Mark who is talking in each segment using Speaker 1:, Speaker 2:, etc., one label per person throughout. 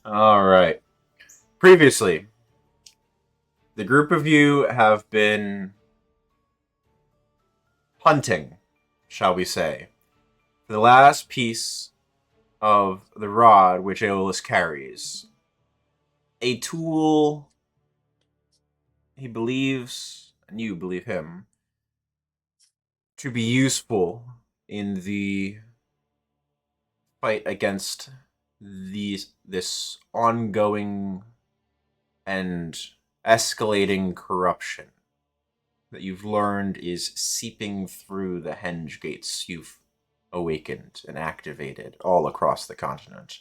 Speaker 1: All right. Previously, the group of you have been hunting, shall we say, for the last piece of the rod which Aeolus carries. A tool he believes, and you believe him, to be useful in the fight against this ongoing and escalating corruption that you've learned is seeping through the henge gates you've awakened and activated all across the continent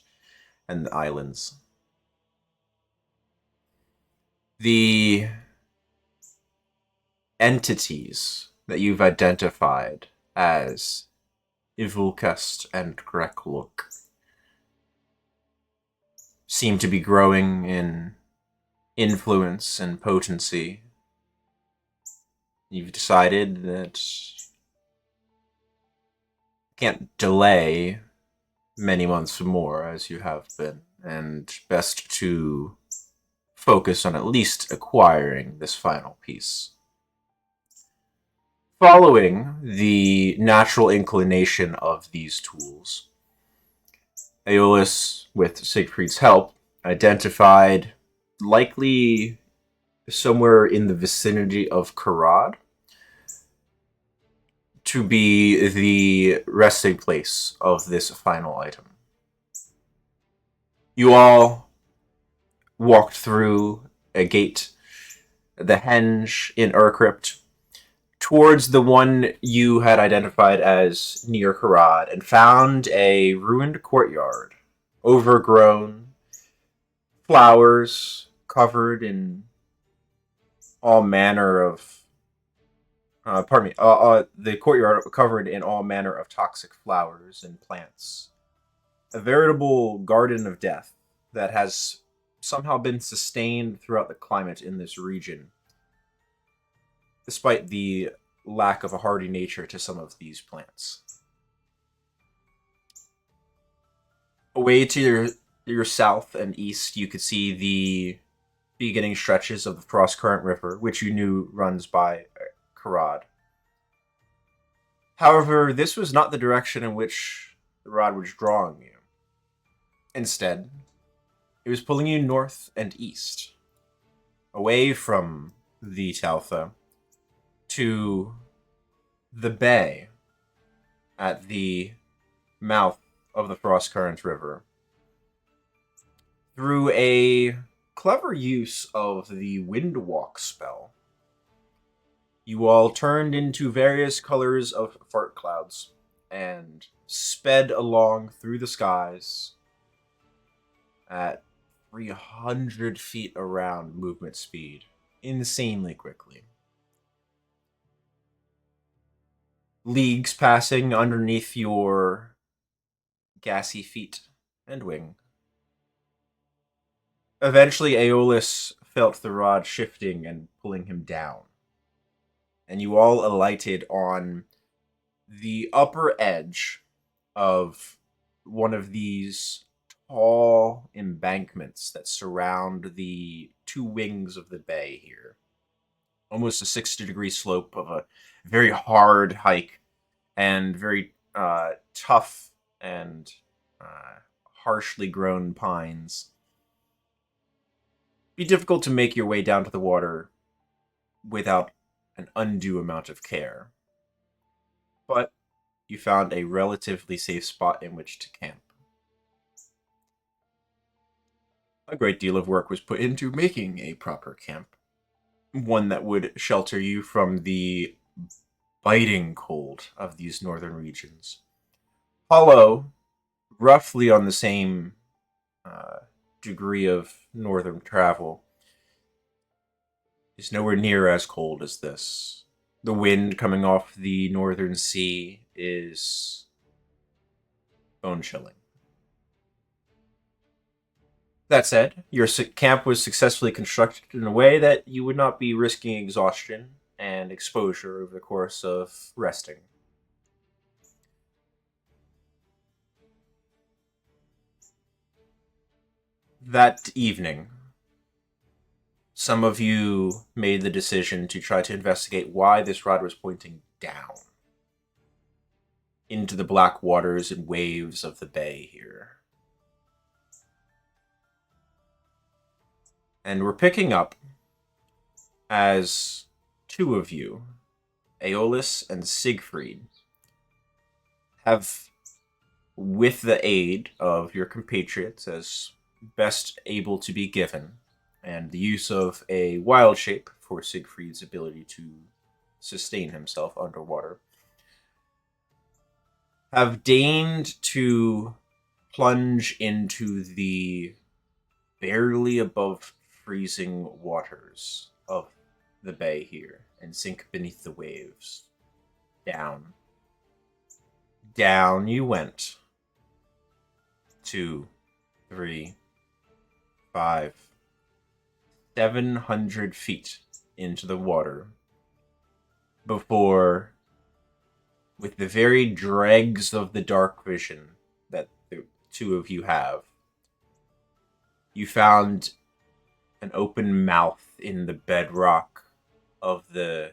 Speaker 1: and the islands. The entities that you've identified as Ivulcust and Grekluk seem to be growing in influence and potency. You've decided that you can't delay many months more as you have been, and best to focus on at least acquiring this final piece. Following the natural inclination of these tools, Aeolus, with Siegfried's help, identified likely somewhere in the vicinity of Karad to be the resting place of this final item. You all walked through a gate, the henge in Urcrypt, towards the one you had identified as near Karad, and found a ruined courtyard, overgrown, flowers covered in all manner of the courtyard covered in all manner of toxic flowers and plants. A veritable garden of death that has somehow been sustained throughout the climate in this region, despite the lack of a hardy nature to some of these plants. Away to your south and east, you could see the beginning stretches of the Frostcurrent River, which you knew runs by Karad. However, this was not the direction in which the rod was drawing you. Instead, it was pulling you north and east, away from the Taltha, to the bay at the mouth of the Frostcurrent River. Through a clever use of the Windwalk spell, you all turned into various colors of fart clouds and sped along through the skies at 300 feet around movement speed, insanely quickly. Leagues passing underneath your gassy feet and wing. Eventually, Aeolus felt the rod shifting and pulling him down, and you all alighted on the upper edge of one of these tall embankments that surround the two wings of the bay here. Almost a 60-degree slope of a very hard hike and very tough and harshly grown pines. Be difficult to make your way down to the water without an undue amount of care. But you found a relatively safe spot in which to camp. A great deal of work was put into making a proper camp, one that would shelter you from the biting cold of these northern regions. Hollow, roughly on the same degree of northern travel, is nowhere near as cold as this. The wind coming off the northern sea is bone-chilling. That said, your camp was successfully constructed in a way that you would not be risking exhaustion and exposure over the course of resting. That evening, some of you made the decision to try to investigate why this rod was pointing down into the black waters and waves of the bay here. And we're picking up as two of you, Aeolus and Siegfried, have, with the aid of your compatriots as best able to be given, and the use of a wild shape for Siegfried's ability to sustain himself underwater, have deigned to plunge into the barely above freezing waters of the bay here and sink beneath the waves. Down. Down you went. 2, 3, 5, 700 feet into the water before, with the very dregs of the dark vision that the two of you have, you found an open mouth in the bedrock of the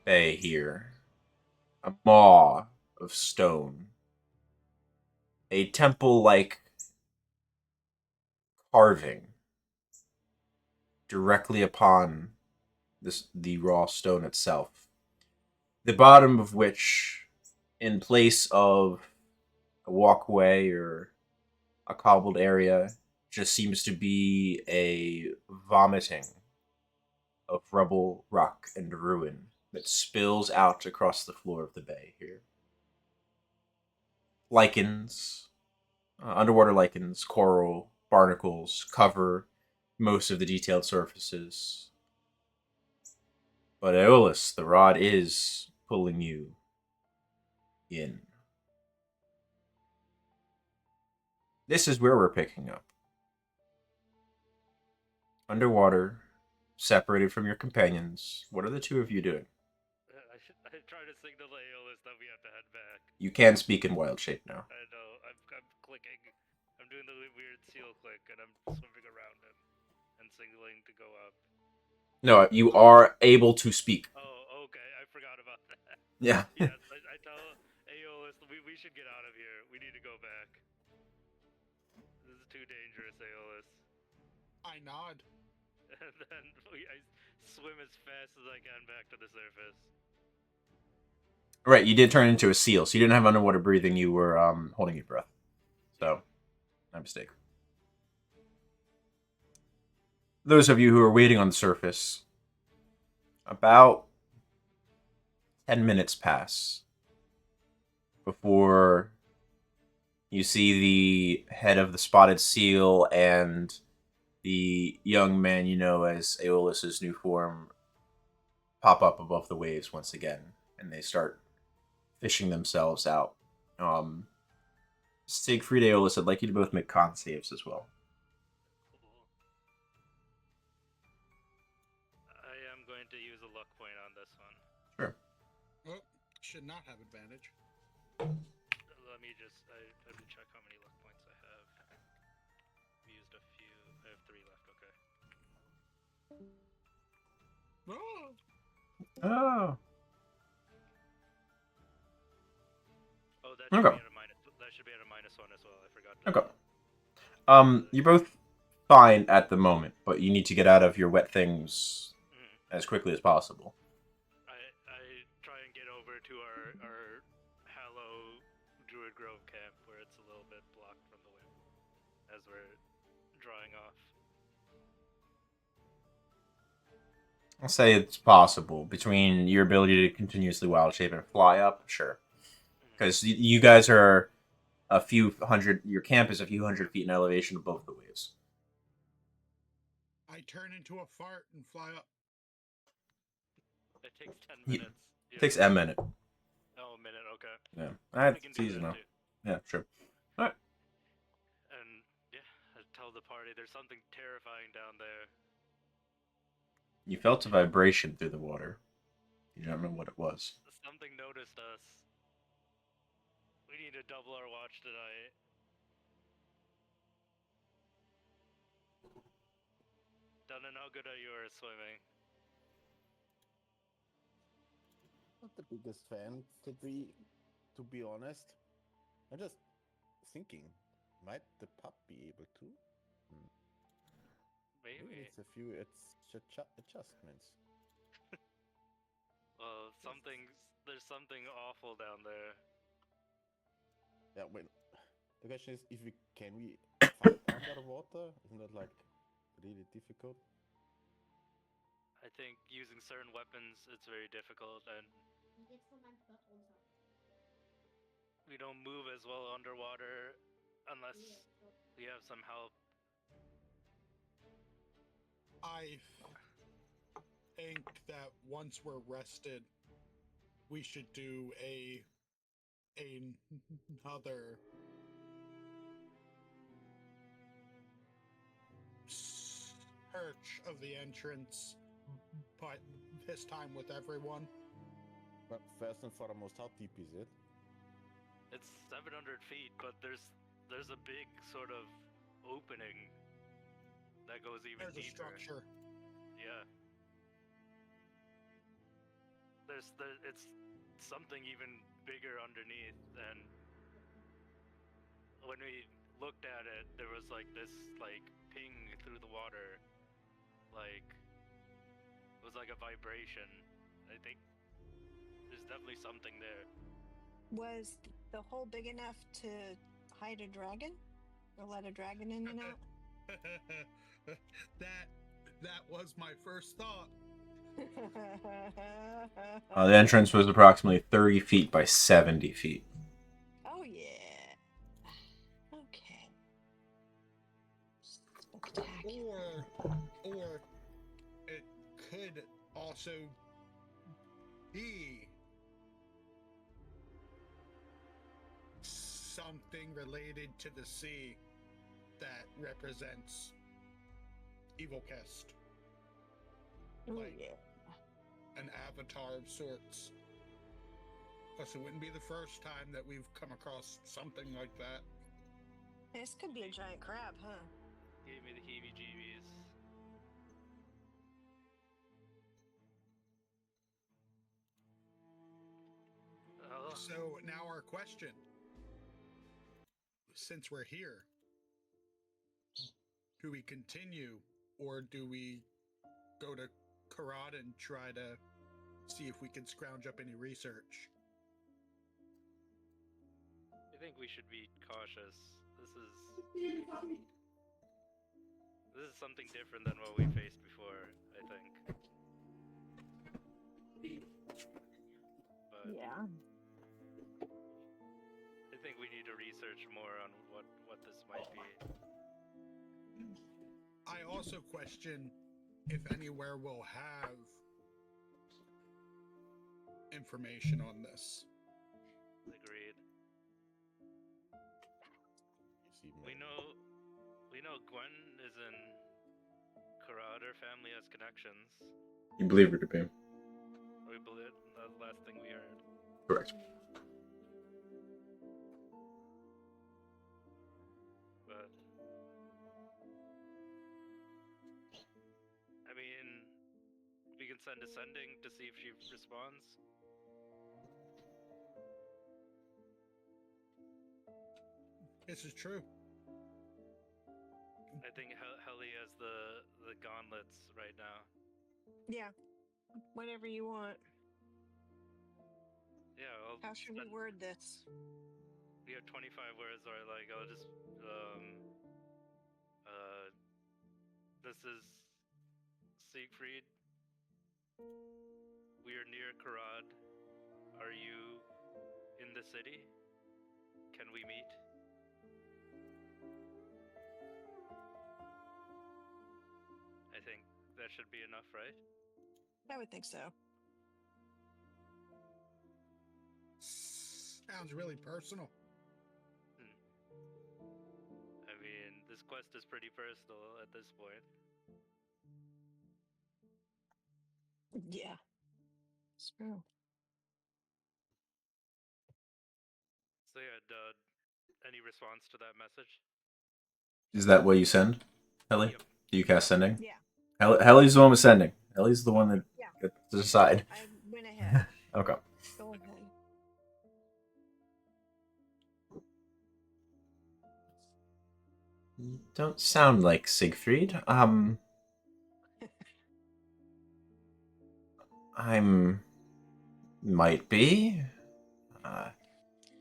Speaker 1: bay here. A maw of stone. A temple-like carving directly upon the raw stone itself. The bottom of which, in place of a walkway or a cobbled area, just seems to be a vomiting of rubble, rock, and ruin that spills out across the floor of the bay here. Lichens, underwater lichens, coral, barnacles cover most of the detailed surfaces. But Aeolus, the rod is pulling you in. This is where we're picking up. Underwater, separated from your companions. What are the two of you doing?
Speaker 2: I try to signal to Aeolus that we have to head back.
Speaker 1: You can speak in wild shape now.
Speaker 2: I know. I'm clicking. I'm doing the weird seal click, and I'm swimming around him and signaling to go up.
Speaker 1: No, you are able to speak.
Speaker 2: Oh, okay. I forgot about that.
Speaker 1: Yeah.
Speaker 2: Yes, I tell Aeolus we should get out of here. We need to go back. This is too dangerous, Aeolus.
Speaker 3: I nod.
Speaker 2: And then I swim as fast as I can back to the surface.
Speaker 1: Right, you did turn into a seal, so you didn't have underwater breathing. You were holding your breath. So, my mistake. Those of you who are waiting on the surface, about 10 minutes pass before you see the head of the spotted seal and the young man you know as Aeolus's new form pop up above the waves once again, and they start fishing themselves out. Siegfried, Aeolus, I'd like you to both make con saves as well.
Speaker 2: Cool. I am going to use a luck point on this one.
Speaker 1: Sure.
Speaker 3: Well, should not have advantage.
Speaker 2: Let me check how many luck points I have. I've used a few. I have 3 left. Okay.
Speaker 3: Oh.
Speaker 2: Oh, that
Speaker 1: Okay.
Speaker 2: should be at a -1 as well. I forgot.
Speaker 1: Okay. You're both fine at the moment, but you need to get out of your wet things as quickly as possible.
Speaker 2: I try and get over to our Hallow Druid Grove camp where it's a little bit blocked from the wind as we're drying off.
Speaker 1: I'll say it's possible between your ability to continuously wild shape and fly up, sure. Because you guys are a few hundred, your camp is a few hundred feet in elevation above the waves.
Speaker 3: I turn into a fart and fly up.
Speaker 2: It takes 10 minutes.
Speaker 1: It takes a minute.
Speaker 2: Oh, a minute, okay.
Speaker 1: Yeah, that's easy enough. Yeah, sure. All right.
Speaker 2: And yeah, I tell the party there's something terrifying down there.
Speaker 1: You felt a vibration through the water. You don't know what it was.
Speaker 2: Something noticed us. We need to double our watch tonight. Don't know how good are you at swimming.
Speaker 4: Not the biggest fan, to be honest. I'm just thinking, might the pup be able to? Maybe
Speaker 2: Maybe.
Speaker 4: it's a few adjustments.
Speaker 2: Well, there's something awful down there.
Speaker 4: Yeah, well, the question is, can we fight underwater? Isn't that like really difficult?
Speaker 2: I think using certain weapons, it's very difficult, and we don't move as well underwater unless we have some help.
Speaker 3: I think that once we're rested, we should do another search of the entrance, but this time with everyone.
Speaker 4: But first and foremost, how deep is it?
Speaker 2: It's 700 feet, but there's a big sort of opening that goes even
Speaker 3: There's a
Speaker 2: deeper.
Speaker 3: structure.
Speaker 2: Yeah. It's something even bigger underneath, and when we looked at it, there was like this like ping through the water, like it was like a vibration. I think there's definitely something there.
Speaker 5: Was the hole big enough to hide a dragon? Or let a dragon in and out?
Speaker 3: That was my first thought.
Speaker 1: The entrance was approximately 30 feet by 70 feet.
Speaker 5: Oh, yeah. Okay. Spectacular.
Speaker 3: Or it could also be something related to the sea that represents Evilcast.
Speaker 5: Oh,
Speaker 3: Like
Speaker 5: yeah.
Speaker 3: an avatar of sorts. Plus, it wouldn't be the first time that we've come across something like that.
Speaker 5: This could be a giant crab, huh?
Speaker 2: Gave me the heebie-jeebies. Oh,
Speaker 3: So now our question, since we're here, do we continue or do we go to Karad and try to see if we can scrounge up any research?
Speaker 2: I think we should be cautious. This is something different than what we faced before, I think. But
Speaker 5: Yeah.
Speaker 2: I think we need to research more on what this might be.
Speaker 3: I also question if anywhere will have information on this.
Speaker 2: Agreed.
Speaker 4: You see,
Speaker 2: We know Gwen is in Karad. Her family has connections.
Speaker 1: You believe her to be.
Speaker 2: We believe that's the last thing we heard.
Speaker 1: Correct.
Speaker 2: But I mean, we can send Ascending to see if she responds.
Speaker 3: This is true.
Speaker 2: I think Helly has the gauntlets right now.
Speaker 5: Yeah. Whatever you want.
Speaker 2: Yeah, well,
Speaker 5: How should we word this?
Speaker 2: we have 25 words, or like I'll just this is Siegfried. We are near Karad. Are you in the city? Can we meet? I think that should be enough, right?
Speaker 5: I would think so.
Speaker 3: Sounds really personal.
Speaker 2: I mean, this quest is pretty personal at this point.
Speaker 5: Yeah. It's true.
Speaker 2: So yeah, any response to that message?
Speaker 1: Is that what you send, Ellie?
Speaker 2: Yep.
Speaker 1: Do you cast sending?
Speaker 5: Yeah.
Speaker 1: Helly's the one ascending. Helly's the one that
Speaker 5: Yeah.
Speaker 1: gets to decide.
Speaker 5: I went ahead.
Speaker 1: Okay.
Speaker 5: Go ahead.
Speaker 1: You don't sound like Siegfried. I'm might be.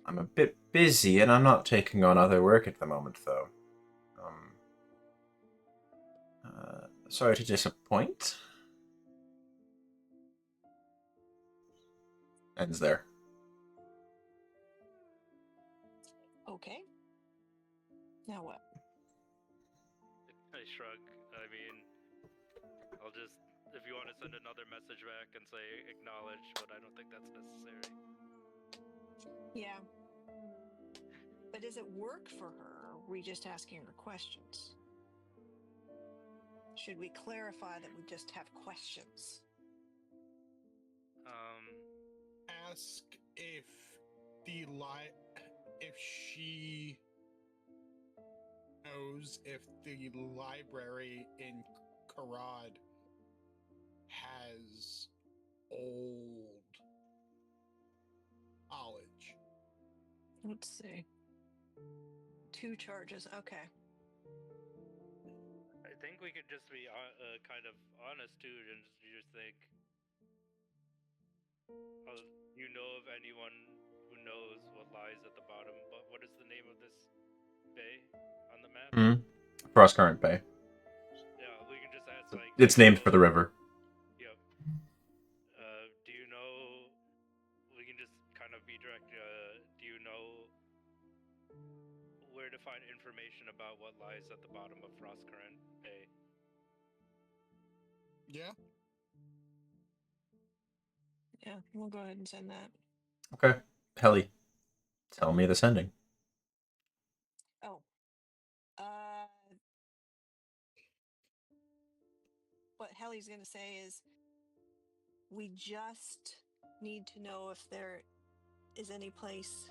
Speaker 1: I'm a bit busy, and I'm not taking on other work at the moment, though. Sorry to disappoint. Ends there.
Speaker 5: Okay. Now what?
Speaker 2: I shrug. I mean, I'll just, if you want to send another message back and say acknowledge, but I don't think that's necessary.
Speaker 5: Yeah. But does it work for her? Or are we just asking her questions? Should we clarify that we just have questions?
Speaker 3: Ask if if she knows if the library in Karad has old knowledge.
Speaker 5: Let's see. 2 charges. Okay.
Speaker 2: I think we could just be kind of honest too, and just think, you know of anyone who knows what lies at the bottom? But what is the name of this bay on the map?
Speaker 1: Frost Current Bay.
Speaker 2: Yeah, we can just ask like.
Speaker 1: It's named for the river.
Speaker 2: Yep. Do you know? We can just kind of be direct. Do you know where to find information about what lies at the bottom of Frost Current Bay?
Speaker 3: Yeah.
Speaker 5: Yeah, we'll go ahead and send that.
Speaker 1: Okay. Helly, tell me the sending.
Speaker 5: Oh. What Helly's going to say is, we just need to know if there is any place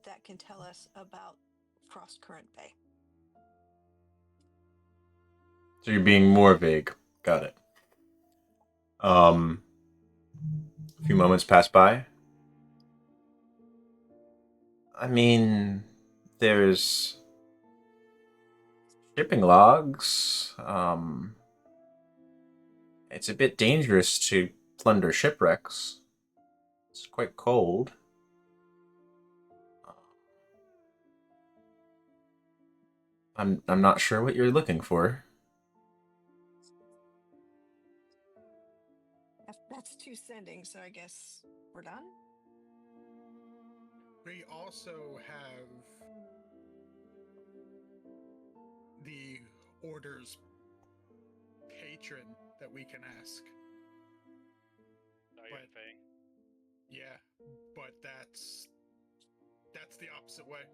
Speaker 5: that can tell us about Frost Current Bay.
Speaker 1: So you're being more vague. Got it. A few moments pass by. I mean, there's shipping logs. It's a bit dangerous to plunder shipwrecks. It's quite cold. I'm not sure what you're looking for.
Speaker 5: That's 2 sendings, so I guess we're done?
Speaker 3: We also have the Order's patron that we can ask.
Speaker 2: Iron Fang.
Speaker 3: Yeah, but that's the opposite way.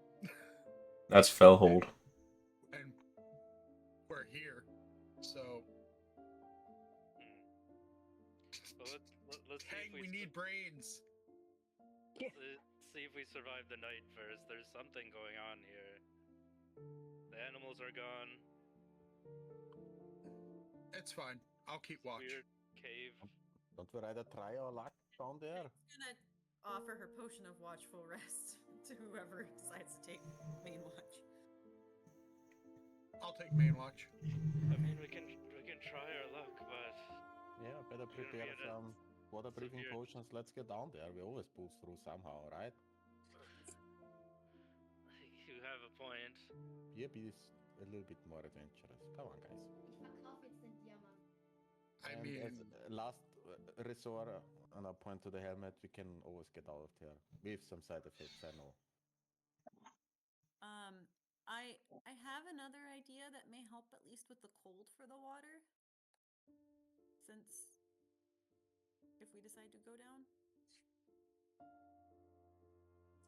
Speaker 1: That's Fellhold.
Speaker 3: And we're here, so.
Speaker 2: So let's
Speaker 3: Dang,
Speaker 2: see if
Speaker 3: we need brains.
Speaker 5: Yeah.
Speaker 2: Let's see if we survive the night first. There's something going on here. The animals are gone.
Speaker 3: It's fine. I'll keep watch.
Speaker 2: Weird cave.
Speaker 4: Don't we rather try our luck down there?
Speaker 6: I'm gonna offer her potion of watchful rest to whoever decides to take main watch.
Speaker 3: I'll take main watch.
Speaker 2: I mean, we can try our luck, but
Speaker 4: Yeah, better prepare some water breathing potions. Let's get down there. We always pull through somehow, right?
Speaker 2: you have a point.
Speaker 4: Yeah, be a little bit more adventurous. Come on, guys.
Speaker 3: I
Speaker 4: And
Speaker 3: mean,
Speaker 4: as last resort, and I'll point to the helmet, we can always get out of here with some side effects, I know.
Speaker 6: I have another idea that may help at least with the cold for the water. Since if we decide to go down.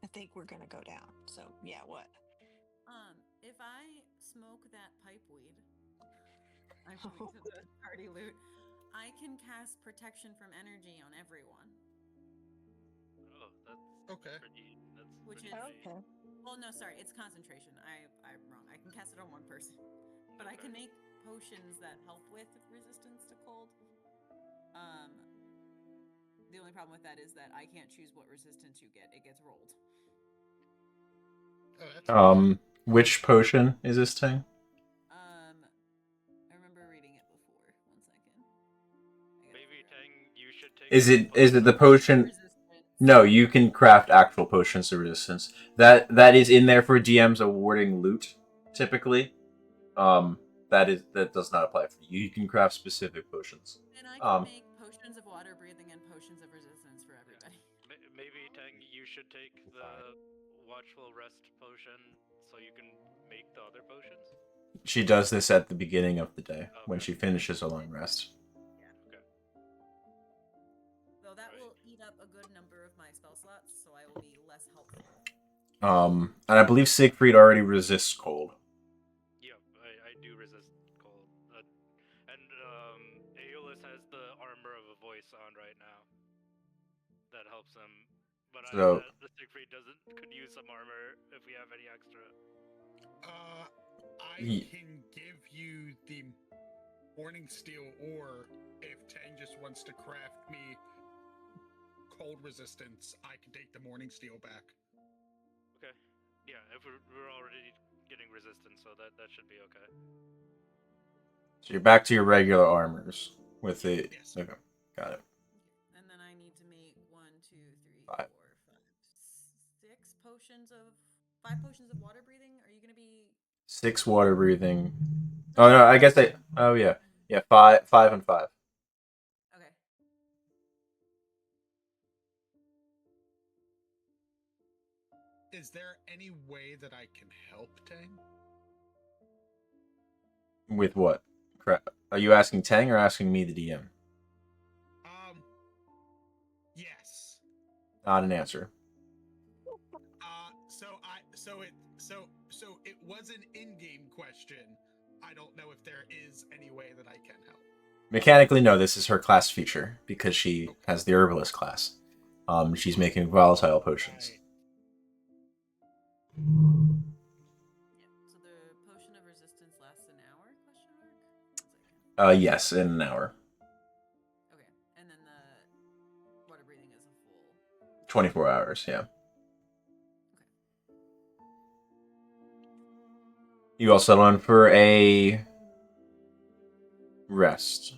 Speaker 5: I think we're going to go down. So, yeah, what?
Speaker 6: If I smoke that pipe weed, I point to the party loot, I can cast protection from energy on everyone.
Speaker 2: Oh, that's
Speaker 3: okay.
Speaker 6: Which is well, no, sorry, it's concentration. I'm wrong. I can cast it on one person, but I can make potions that help with resistance to cold. The only problem with that is that I can't choose what resistance you get. It gets rolled.
Speaker 3: Oh, that's fine.
Speaker 1: Which potion is this thing?
Speaker 6: I remember reading it before. 1 second.
Speaker 2: Maybe Tang, you should take.
Speaker 1: Is it the
Speaker 6: Potion
Speaker 1: potion?
Speaker 6: of resistance.
Speaker 1: No, you can craft actual potions of resistance. That is in there for DMs awarding loot, typically. That does not apply for you. You can craft specific potions.
Speaker 6: And I can make potions of water breathing and potions of resistance for everybody.
Speaker 2: Maybe Tang, you should take the watchful rest potion so you can make the other potions.
Speaker 1: She does this at the beginning of the day when
Speaker 2: Okay.
Speaker 1: she finishes a long rest.
Speaker 2: Okay.
Speaker 6: So that will eat up a good number of my spell slots, so I will be less helpful.
Speaker 1: And I believe Siegfried already resists cold.
Speaker 2: Yeah, I do resist cold. And Aeolus has the armor of a voice on right now. That helps him. But
Speaker 1: So-
Speaker 2: the Siegfried could use some armor if we have any extra.
Speaker 3: I can give you the Morning Steel, or if Tang just wants to craft me cold resistance, I can take the Morning Steel back.
Speaker 2: Okay. Yeah, if we're already getting resistance, so that should be okay.
Speaker 1: So you're back to your regular armors with the.
Speaker 3: Yes.
Speaker 1: Okay, got it.
Speaker 6: And then I need to make 1, 2, 3,
Speaker 1: 5.
Speaker 6: 4, 5, 6 potions of 5 potions of water breathing. Are you gonna be
Speaker 1: 6 water breathing. Oh no, I guess they. Oh yeah, 5 and 5.
Speaker 6: okay?
Speaker 3: Is there any way that I can help Tang?
Speaker 1: With what? Crap. Are you asking Tang or asking me, the DM?
Speaker 3: Yes.
Speaker 1: Not an answer.
Speaker 3: So it was an in-game question. I don't know if there is any way that I can help.
Speaker 1: Mechanically, no. This is her class feature because she has the Herbalist class. She's making volatile potions.
Speaker 3: Right.
Speaker 6: Yeah. So the potion of resistance lasts an hour? Question mark. 1 second.
Speaker 1: Yes, in an hour.
Speaker 6: Okay, and then the water breathing is a full
Speaker 1: 24 hours. Yeah. You all settle in for a rest.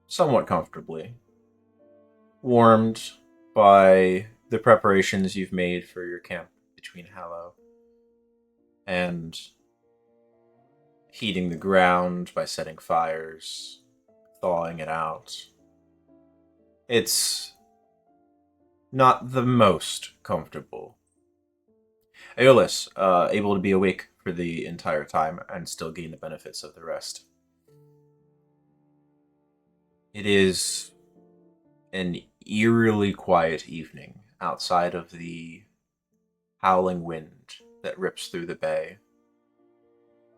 Speaker 1: Somewhat comfortably. Warmed by the preparations you've made for your camp between Hallow and heating the ground by setting fires, thawing it out. It's not the most comfortable. Aeolus, able to be awake for the entire time and still gain the benefits of the rest. It is an eerily quiet evening outside of the howling wind that rips through the bay.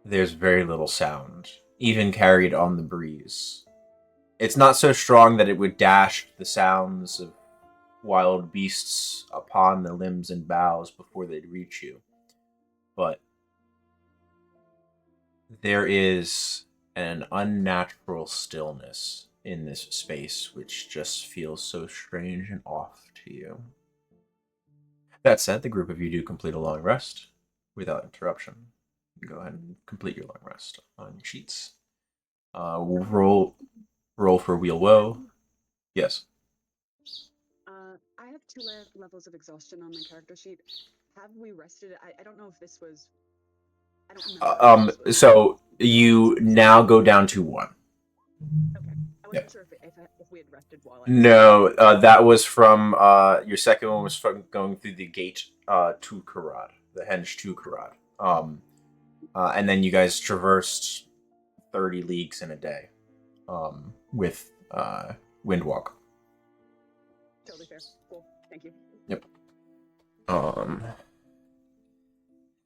Speaker 1: There's very little sound, even carried on the breeze. It's not so strong that it would dash the sounds of wild beasts upon the limbs and boughs before they'd reach you. But there is an unnatural stillness in this space which just feels so strange and off to you. That said, the group of you do complete a long rest without interruption. You can go ahead and complete your long rest on your sheets. Roll for wheel woe. Yes.
Speaker 7: I have 2 levels of exhaustion on my character sheet. Have we rested? I don't know if this was. I don't remember.
Speaker 1: So you now go down to 1.
Speaker 7: Okay. I wasn't sure if we had rested while I.
Speaker 1: No, that was from your second one was from going through the gate to Karad, the henge to Karad. And then you guys traversed 30 leagues in a day with Windwalk.
Speaker 7: Totally fair. Cool. Thank you.
Speaker 1: Yep.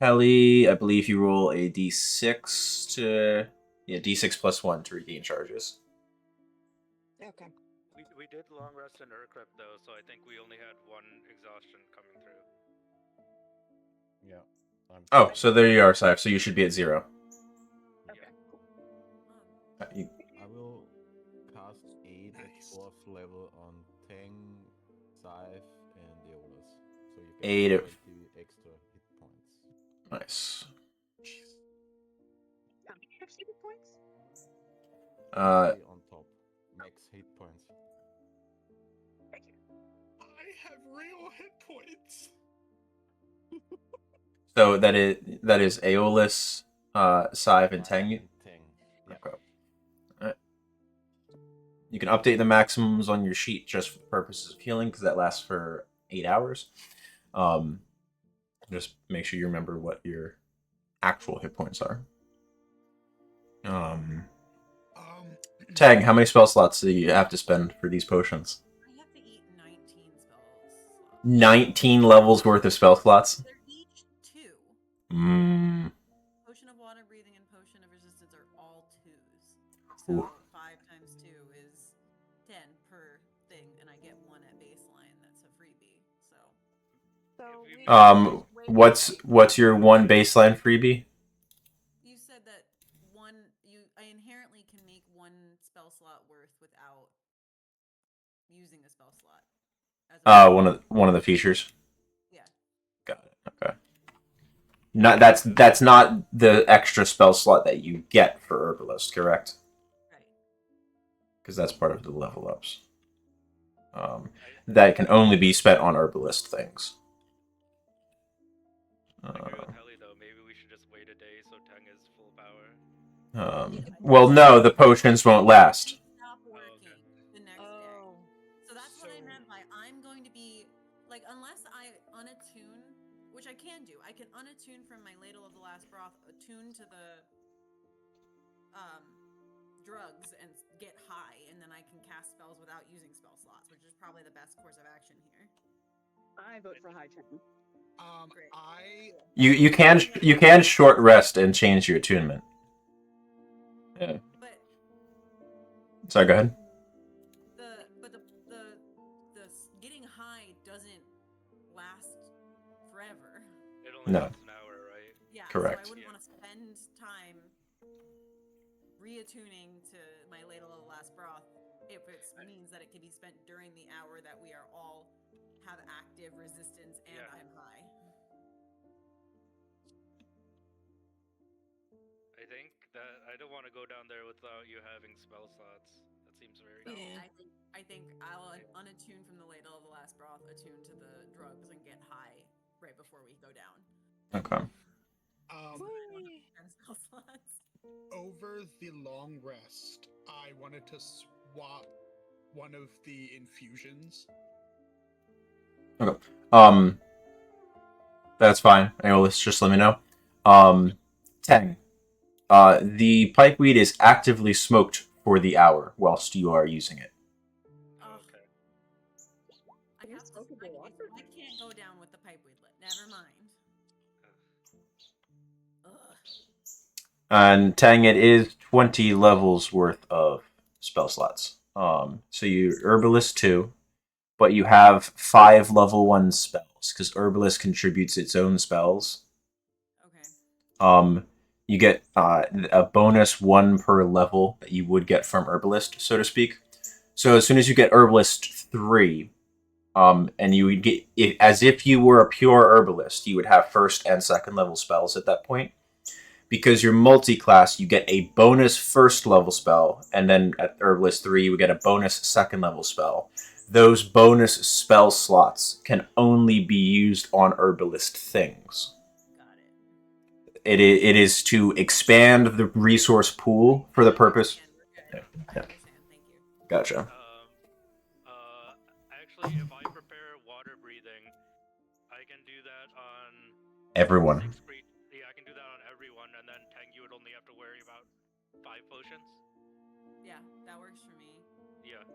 Speaker 1: Helly, I believe you roll a d6 to... Yeah, d6 plus 1 to regain charges.
Speaker 5: Okay.
Speaker 2: We did long rest in Urkrep though, so I think we only had 1 exhaustion coming through.
Speaker 4: Yeah.
Speaker 1: Oh, so there you are, Saif. So you should be at 0.
Speaker 7: Okay. Cool.
Speaker 4: get
Speaker 1: 8 of...
Speaker 4: 20 extra hit points.
Speaker 1: Nice.
Speaker 7: How many extra hit points?
Speaker 4: 20 on top. Max hit points.
Speaker 3: I have real hit points.
Speaker 1: So that is Aeolus, Scythe, and Tang.
Speaker 4: And Tang. Yeah.
Speaker 1: Okay. Alright. You can update the maximums on your sheet just for the purposes of healing, because that lasts for 8 hours. Just make sure you remember what your actual hit points are. Tang, how many spell slots do you have to spend for these potions?
Speaker 6: I have to eat 19 spells.
Speaker 1: 19 levels worth of spell slots?
Speaker 6: They're each 2. Potion of water breathing and potion of resistance are all 2s. So
Speaker 1: Ooh.
Speaker 6: 5 times 2 is 10 per thing, and I get 1 at baseline. That's a freebie. So
Speaker 1: What's your one baseline freebie?
Speaker 6: you said that I inherently can make 1 spell slot worth without using a spell slot.
Speaker 1: One of the features.
Speaker 6: Yeah.
Speaker 1: Got it. Okay. That's not the extra spell slot that you get for Herbalist, correct?
Speaker 6: Right.
Speaker 1: Because that's part of the level ups. That can only be spent on Herbalist things.
Speaker 2: I agree with Helly though. Maybe we should just wait a day so Tang is full power.
Speaker 1: Well, no, the potions won't last.
Speaker 6: Stop working the next day. So that's what I meant by I'm going to be like, unless I unattune, which I can do. I can unattune from my Ladle of the Last Broth, attune to the drugs and get high, and then I can cast spells without using spell slots, which is probably the best course of action here.
Speaker 7: I vote for high turn.
Speaker 6: Great.
Speaker 1: You can short rest and change your attunement. Yeah.
Speaker 6: But
Speaker 1: Sorry, go ahead.
Speaker 6: the getting high doesn't last forever.
Speaker 2: It only
Speaker 1: No.
Speaker 2: lasts an hour, right?
Speaker 6: Yeah,
Speaker 1: Correct.
Speaker 6: So I wouldn't want to spend time reattuning to my Ladle of the Last Broth if it means that it can be spent during the hour that we are all have active resistance and
Speaker 2: Yeah.
Speaker 6: I'm high.
Speaker 2: I think that I don't want to go down there without you having spell slots. That seems very.
Speaker 6: So
Speaker 5: Yeah.
Speaker 6: I think I'll unattune from the Ladle of the Last Broth, attune to the drugs, and get high right before we go down.
Speaker 1: Okay.
Speaker 6: And spell slots.
Speaker 3: Over the long rest, I wanted to swap one of the infusions.
Speaker 1: Okay. That's fine. Aeolus, just let me know. Tang. The pipeweed is actively smoked for the hour whilst you are using it.
Speaker 2: Okay.
Speaker 6: I have to. I can't go down with the pipeweed lit. Never mind. Ugh.
Speaker 1: And Tang, it is 20 levels worth of spell slots. So you Herbalist 2, but you have 5 level 1 spells, because Herbalist contributes its own spells.
Speaker 6: Okay.
Speaker 1: You get a bonus 1 per level that you would get from Herbalist, so to speak. So as soon as you get Herbalist 3, and you would get, as if you were a pure Herbalist, you would have first and second level spells at that point. Because you're multi-class, you get a bonus first level spell, and then at Herbalist 3, you would get a bonus second level spell. Those bonus spell slots can only be used on Herbalist things.
Speaker 6: Got it.
Speaker 1: It is to expand the resource pool for the purpose.
Speaker 6: I understand. Thank you.
Speaker 1: Gotcha.
Speaker 2: Actually, if I prepare water breathing, I can do that on
Speaker 1: Everyone.
Speaker 2: 6 yeah, I can do that on everyone, and then Tang, you would only have to worry about 5 potions.
Speaker 6: Yeah, that works for me.
Speaker 2: Yeah.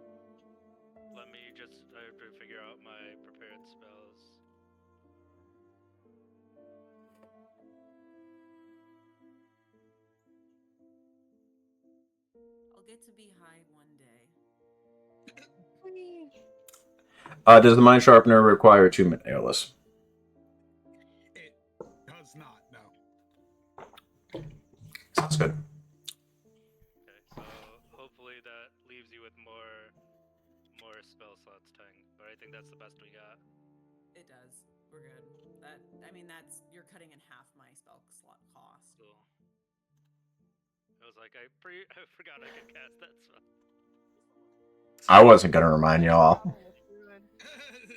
Speaker 2: Let me just. I have to figure out my prepared spells.
Speaker 6: I'll get to be high one day.
Speaker 1: Does the Mind Sharpener require attunement, Aeolus?
Speaker 3: It does not, no.
Speaker 1: Sounds good.
Speaker 2: Okay, so hopefully that leaves you with more spell slots, Tang. But I think that's the best we got.
Speaker 6: It does. We're good. I mean, you're cutting in half my spell slot cost.
Speaker 2: Cool. I was like, I forgot I could cast that spell.
Speaker 1: I wasn't gonna remind y'all.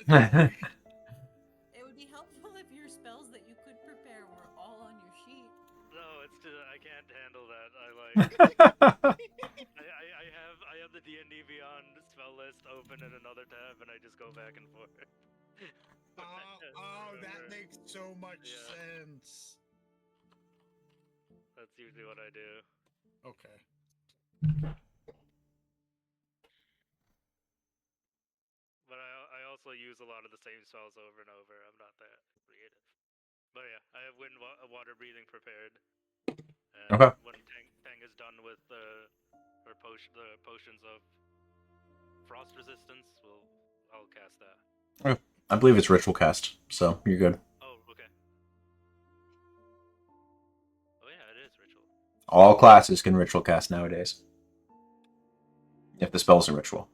Speaker 6: It would be helpful if your spells that you could prepare were all on your sheet.
Speaker 2: No, it's just I can't handle that. I have the D&D Beyond spell list open in another tab, and I just go back and forth.
Speaker 3: That makes so much sense.
Speaker 2: That's usually what I do.
Speaker 3: Okay.
Speaker 2: But I also use a lot of the same spells over and over. I'm not that creative. But yeah, I have wind water breathing prepared. And
Speaker 1: Okay.
Speaker 2: when Tang is done with the potions of frost resistance, I'll cast that.
Speaker 1: Okay. I believe it's ritual cast, so you're good.
Speaker 2: Oh, okay. Oh yeah, it is ritual.
Speaker 1: All classes can ritual cast nowadays. If the spell's a ritual.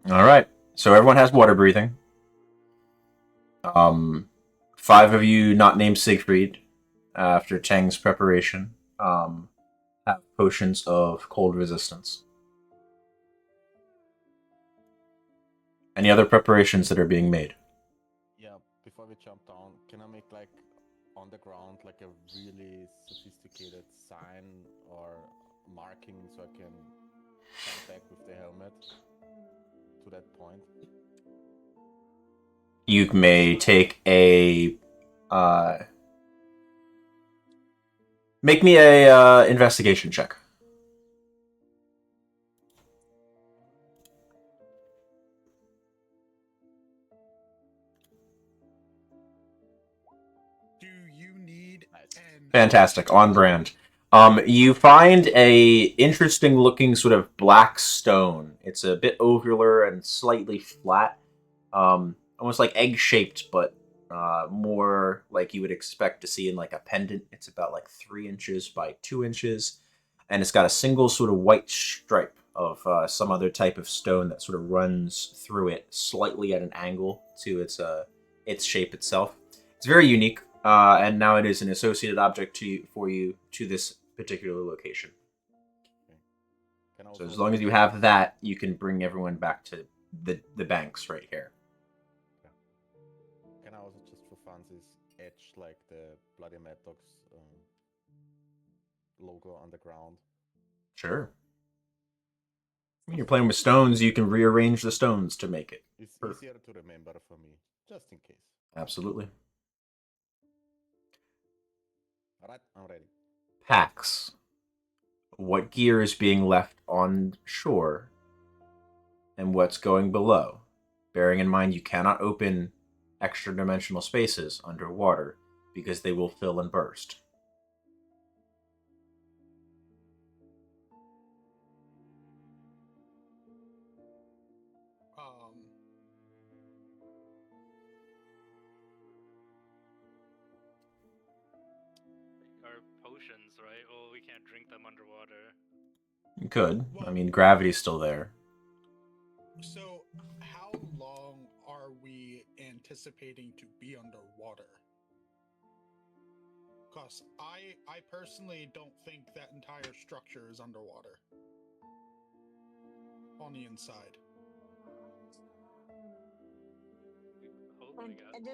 Speaker 1: Alright, so everyone has water breathing. 5 of you not named Siegfried, after Tang's preparation, have potions of cold resistance. Any other preparations that are being made?
Speaker 4: Yeah, before we jump down, can I make like on the ground like a really sophisticated sign or marking so I can come back with the helmet to that point?
Speaker 1: You may take a make me a investigation check.
Speaker 3: Do you need
Speaker 1: Fantastic, on brand. You find a interesting looking sort of black stone. It's a bit ovular and slightly flat, almost like egg shaped, but more like you would expect to see in like a pendant. It's about like 3 inches by 2 inches, and it's got a single sort of white stripe of some other type of stone that sort of runs through it slightly at an angle to its shape itself. It's very unique. And now it is an associated object for you to this particular location. So as long as you have that, you can bring everyone back to the banks right here.
Speaker 4: Can I also just for funsies etch like the Bloody Mad Dogs logo on the ground?
Speaker 1: Sure. When you're playing with stones, you can rearrange the stones to make it.
Speaker 4: It's easier to remember for me, just in case.
Speaker 1: Absolutely.
Speaker 4: Alright, I'm ready.
Speaker 1: Pax. What gear is being left on shore and what's going below? Bearing in mind you cannot open extra dimensional spaces underwater because they will fill and burst.
Speaker 2: Our potions, right? Well, we can't drink them underwater.
Speaker 1: You could. I mean, gravity's still there.
Speaker 3: So, how long are we anticipating to be underwater? Because I personally don't think that entire structure is underwater. On the inside.
Speaker 5: And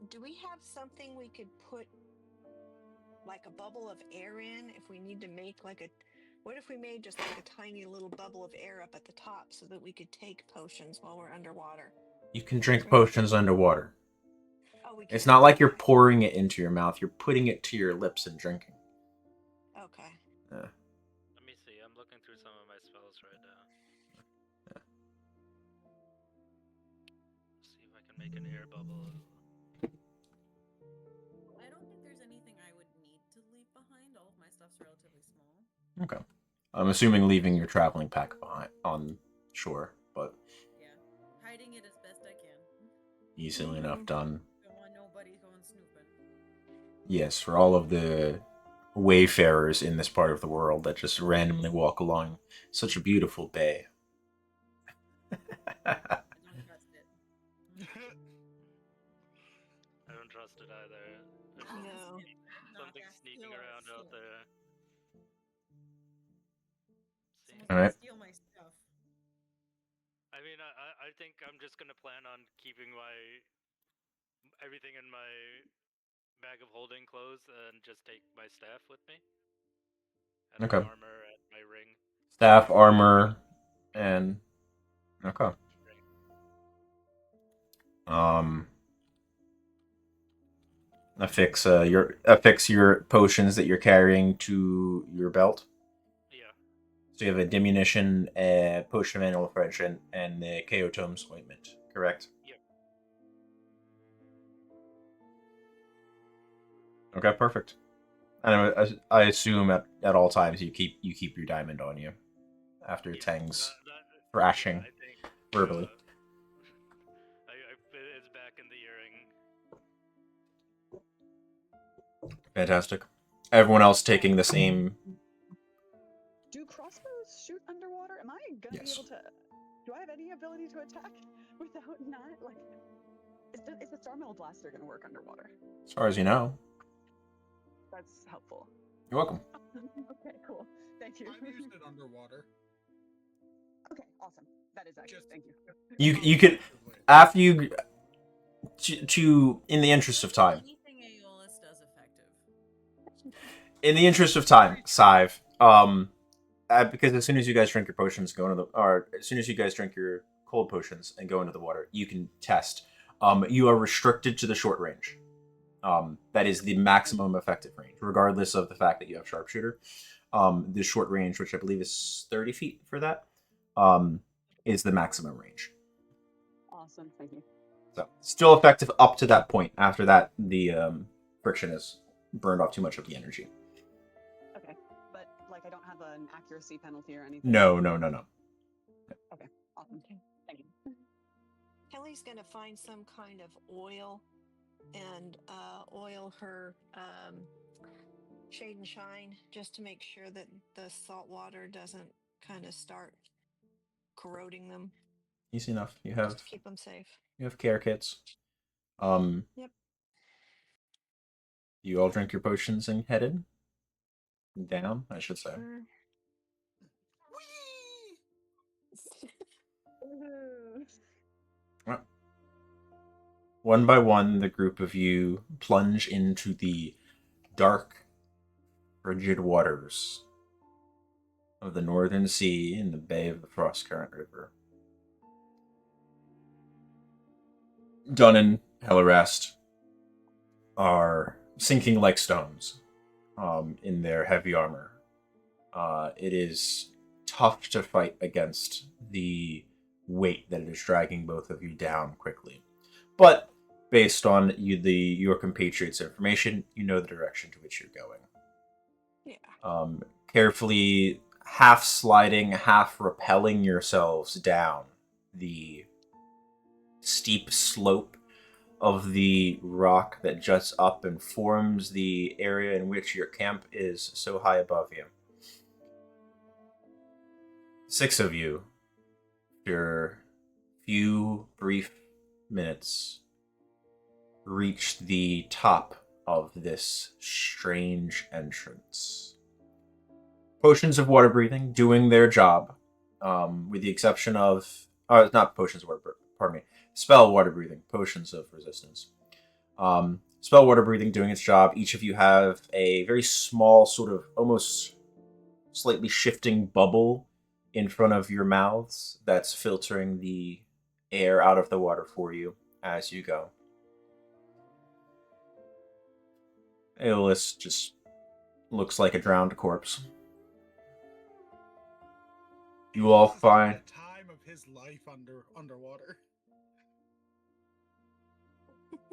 Speaker 5: do we have something we could put like a bubble of air in if we need to make what if we made just like a tiny little bubble of air up at the top so that we could take potions while we're underwater?
Speaker 1: You can drink potions underwater.
Speaker 5: Oh, we can.
Speaker 1: It's not like you're pouring it into your mouth. You're putting it to your lips and drinking.
Speaker 5: Okay.
Speaker 1: Yeah.
Speaker 2: Let me see. I'm looking through some of my spells right now.
Speaker 1: Yeah.
Speaker 2: See if I can make an air bubble.
Speaker 6: I don't think there's anything I would need to leave behind. All of my stuff's relatively small.
Speaker 1: Okay. I'm assuming leaving your traveling pack behind on shore, but
Speaker 6: yeah, hiding it as best I can.
Speaker 1: Easily enough done.
Speaker 6: Don't want nobody going snooping.
Speaker 1: Yes, for all of the wayfarers in this part of the world that just randomly walk along such a beautiful bay.
Speaker 6: I don't trust it.
Speaker 2: it either. There's
Speaker 5: No.
Speaker 2: something sneaking around out there.
Speaker 6: Someone's
Speaker 1: All
Speaker 6: gonna
Speaker 1: right.
Speaker 6: steal my stuff.
Speaker 2: I mean, I think I'm just gonna plan on keeping everything in my bag of holding clothes and just take my staff with me. And
Speaker 1: Okay.
Speaker 2: my armor and my ring.
Speaker 1: Staff, armor, and okay. Affix your potions that you're carrying to your belt.
Speaker 2: Yeah.
Speaker 1: So you have a diminution, a potion of annual refreshment, and the KO Tomes ointment. Correct.
Speaker 2: Yep.
Speaker 1: Okay, perfect. And I assume at all times you keep your diamond on you after Tang's thrashing
Speaker 2: I think,
Speaker 1: verbally.
Speaker 2: it's back in the earring.
Speaker 1: Fantastic. Everyone else taking the same.
Speaker 7: Do crossbows shoot underwater? Am I gonna be
Speaker 1: Yes.
Speaker 7: able to? Do I have any ability to attack without not like? Is the Starmill blaster gonna work underwater?
Speaker 1: As far as you know.
Speaker 7: That's helpful.
Speaker 1: You're welcome.
Speaker 7: Okay, cool. Thank you.
Speaker 3: I've used it underwater.
Speaker 7: Okay, awesome. That is accurate.
Speaker 3: Just-
Speaker 7: Thank you.
Speaker 1: You can after you to in the interest of time.
Speaker 6: Anything Aeolus does effective.
Speaker 1: In the interest of time, Sive, because as soon as you guys drink your potions, as soon as you guys drink your cold potions and go into the water, you can test. You are restricted to the short range. That is the maximum effective range, regardless of the fact that you have sharpshooter. The short range, which I believe is 30 feet for that, is the maximum range.
Speaker 7: Awesome. Thank you.
Speaker 1: So still effective up to that point. After that, the friction has burned off too much of the energy.
Speaker 7: Okay, but like I don't have an accuracy penalty or anything.
Speaker 1: No.
Speaker 7: Okay, awesome. Thank you.
Speaker 5: Kelly's gonna find some kind of oil and oil her shade and shine just to make sure that the salt water doesn't kind of start corroding them.
Speaker 1: Easy enough. You
Speaker 5: Just
Speaker 1: have
Speaker 5: to keep them safe.
Speaker 1: you have care kits.
Speaker 5: Yep.
Speaker 1: You all drink your potions and headed down, I should say.
Speaker 5: Sure.
Speaker 1: One by one, the group of you plunge into the dark, frigid waters of the Northern Sea in the Bay of the Frostcurrent River. Dun and Hellerest are sinking like stones in their heavy armor. It is tough to fight against the weight that is dragging both of you down quickly. But based on your compatriots' information, you know the direction to which you're going.
Speaker 5: Yeah.
Speaker 1: Carefully half sliding, half rappelling yourselves down the steep slope of the rock that juts up and forms the area in which your camp is so high above you. 6 of you, after a few brief minutes, reach the top of this strange entrance. Potions of water breathing doing their job, with the exception of not potions of water, pardon me, spell water breathing, potions of resistance. Spell water breathing doing its job. Each of you have a very small, sort of almost slightly shifting bubble in front of your mouths that's filtering the air out of the water for you as you go. Aeolus just looks like a drowned corpse. You all
Speaker 3: This is
Speaker 1: find
Speaker 3: the time of his life underwater.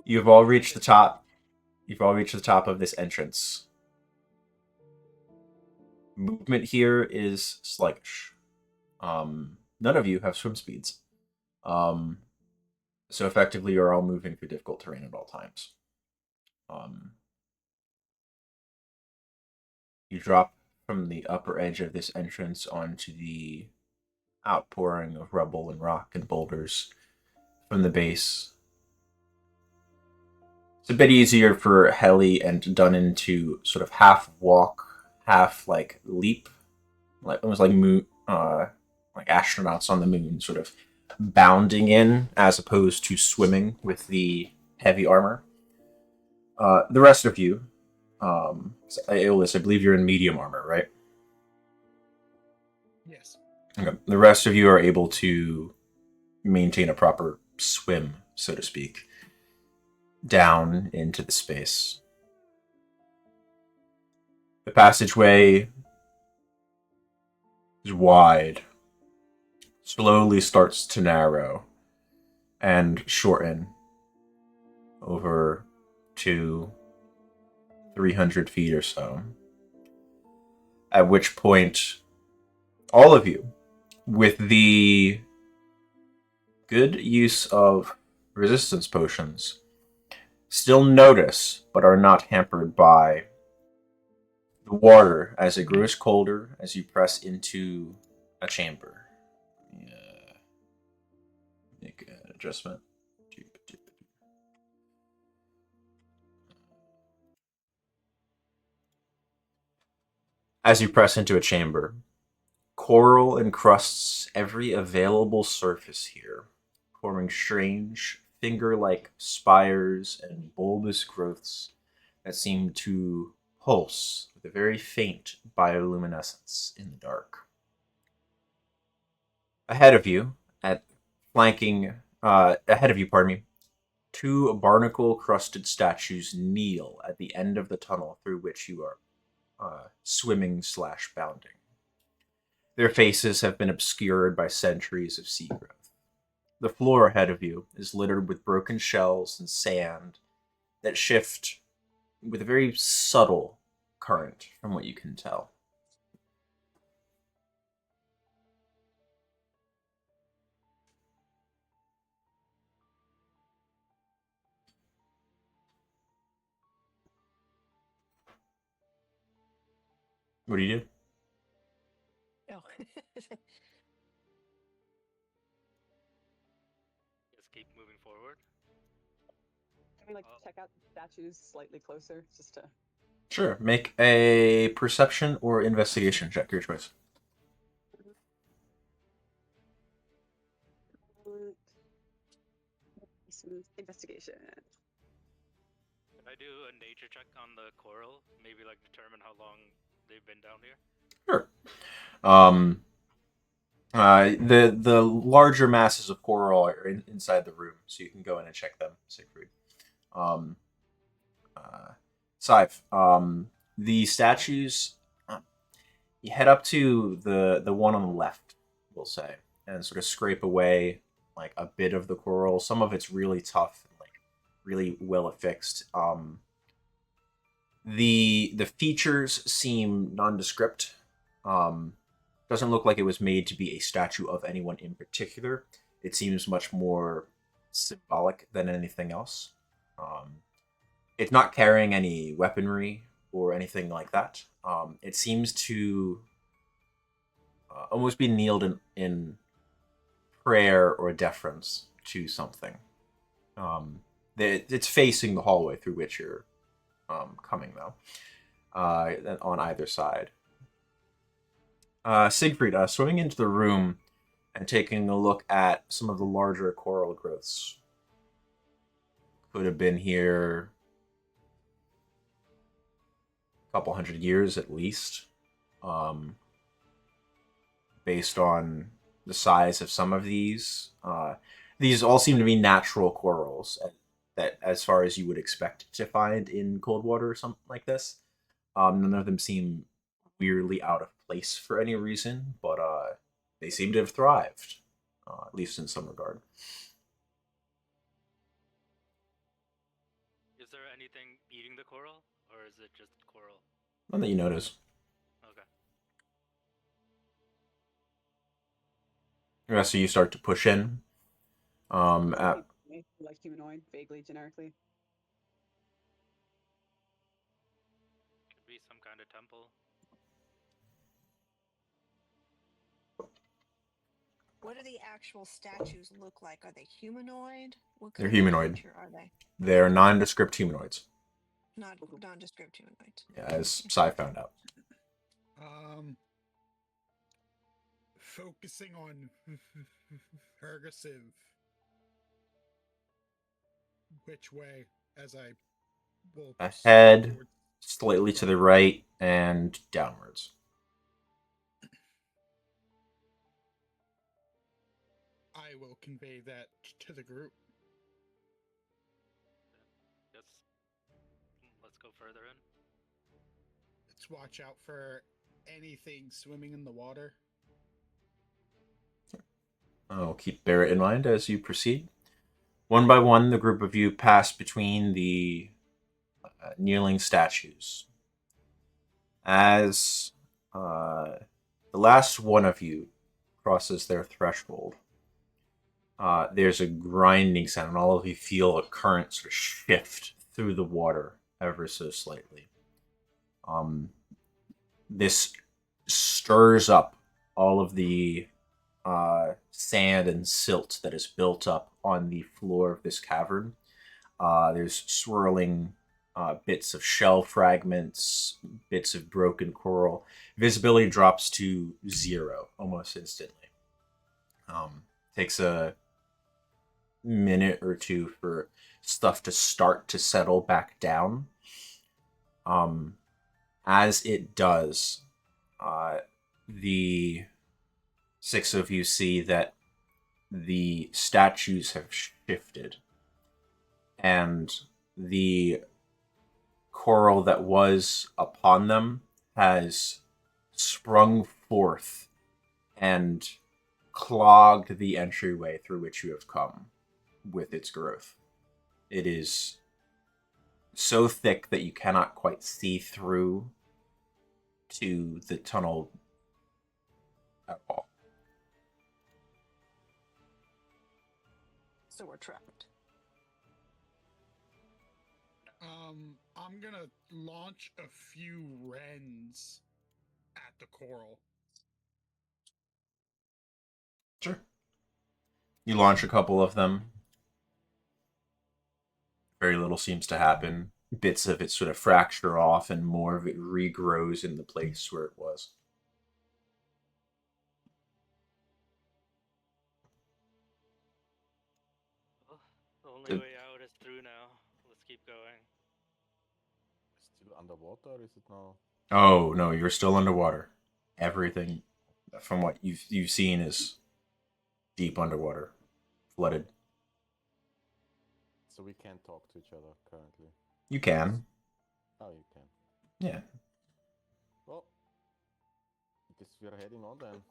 Speaker 1: you've all reached the top. You've all reached the top of this entrance. Movement here is sluggish. None of you have swim speeds. So effectively you're all moving through difficult terrain at all times. You drop from the upper edge of this entrance onto the outpouring of rubble and rock and boulders from the base. It's a bit easier for Heli and Dunnan to sort of half walk, half like leap, like almost like moon, like astronauts on the moon, sort of bounding in as opposed to swimming with the heavy armor. The rest of you, Aeolus, I believe you're in medium armor, right?
Speaker 3: Yes.
Speaker 1: Okay. The rest of you are able to maintain a proper swim, so to speak, down into the space. The passageway is wide, slowly starts to narrow, and shorten over to 300 feet or so. At which point, all of you, with the good use of resistance potions, still notice but are not hampered by the water as it grows colder as you press into a chamber. Make an adjustment. As you press into a chamber, coral encrusts every available surface here, forming strange, finger-like spires and bulbous growths that seem to pulse with a very faint bioluminescence in the dark. Ahead of you, pardon me, two barnacle-crusted statues kneel at the end of the tunnel through which you are swimming/bounding. Their faces have been obscured by centuries of sea growth. The floor ahead of you is littered with broken shells and sand that shift with a very subtle current, from what you can tell. What do you do?
Speaker 5: Oh.
Speaker 2: Just keep moving forward.
Speaker 7: Can we like check out the statues slightly closer, just to?
Speaker 1: Sure. Make a perception or investigation check, your choice.
Speaker 7: Investigation.
Speaker 2: Can I do a nature check on the coral? Maybe like determine how long they've been down here?
Speaker 1: Sure. The larger masses of coral are inside the room, so you can go in and check them, Siegfried. Scythe, the statues, you head up to the one on the left, we'll say, and sort of scrape away like a bit of the coral. Some of it's really tough, like really well affixed. The features seem nondescript. Doesn't look like it was made to be a statue of anyone in particular. It seems much more symbolic than anything else. It's not carrying any weaponry or anything like that. It seems to almost be kneeled in prayer or deference to something. It's facing the hallway through which you're coming, though, on either side. Siegfried, swimming into the room and taking a look at some of the larger coral growths. Could have been here a couple hundred years at least, based on the size of some of these. These all seem to be natural corals that, as far as you would expect to find in cold water or something like this. None of them seem weirdly out of place for any reason, but they seem to have thrived, at least in some regard.
Speaker 2: Is there anything eating the coral, or is it just coral?
Speaker 1: None that you notice.
Speaker 2: Okay.
Speaker 1: The rest of you start to push in.
Speaker 7: Like humanoid, vaguely, generically.
Speaker 2: Could be some kind of temple.
Speaker 5: What do the actual statues look like? Are they humanoid? What
Speaker 1: They're
Speaker 5: kind
Speaker 1: humanoid.
Speaker 5: of creature are they?
Speaker 1: They're nondescript humanoids,
Speaker 5: Not nondescript humanoids.
Speaker 1: as Sai found out.
Speaker 3: Focusing on Ferguson. Which way? As I will
Speaker 1: Ahead, slightly to the right, and downwards.
Speaker 3: I will convey that to the group.
Speaker 2: Yes. Let's go further in.
Speaker 3: Let's watch out for anything swimming in the water.
Speaker 1: I'll bear it in mind as you proceed. One by one, the group of you pass between the kneeling statues. As the last one of you crosses their threshold, there's a grinding sound, and all of you feel a current sort of shift through the water ever so slightly. This stirs up all of the sand and silt that is built up on the floor of this cavern. There's swirling bits of shell fragments, bits of broken coral. Visibility drops to 0 almost instantly. Takes a minute or two for stuff to start to settle back down. As it does, the 6 of you see that the statues have shifted, and the coral that was upon them has sprung forth and clogged the entryway through which you have come with its growth. It is so thick that you cannot quite see through to the tunnel at all.
Speaker 5: So we're trapped.
Speaker 3: I'm gonna launch a few wrens at the coral.
Speaker 1: Sure. You launch a couple of them. Very little seems to happen. Bits of it sort of fracture off, and more of it regrows in the place where it was.
Speaker 2: Well, the only way out is through now. Let's keep going.
Speaker 4: Still underwater, or is it now?
Speaker 1: Oh no, you're still underwater. Everything, from what you've seen, is deep underwater, flooded.
Speaker 4: So we can't talk to each other currently.
Speaker 1: You can.
Speaker 4: Oh, you can.
Speaker 1: Yeah.
Speaker 4: Well, I guess we're heading on then.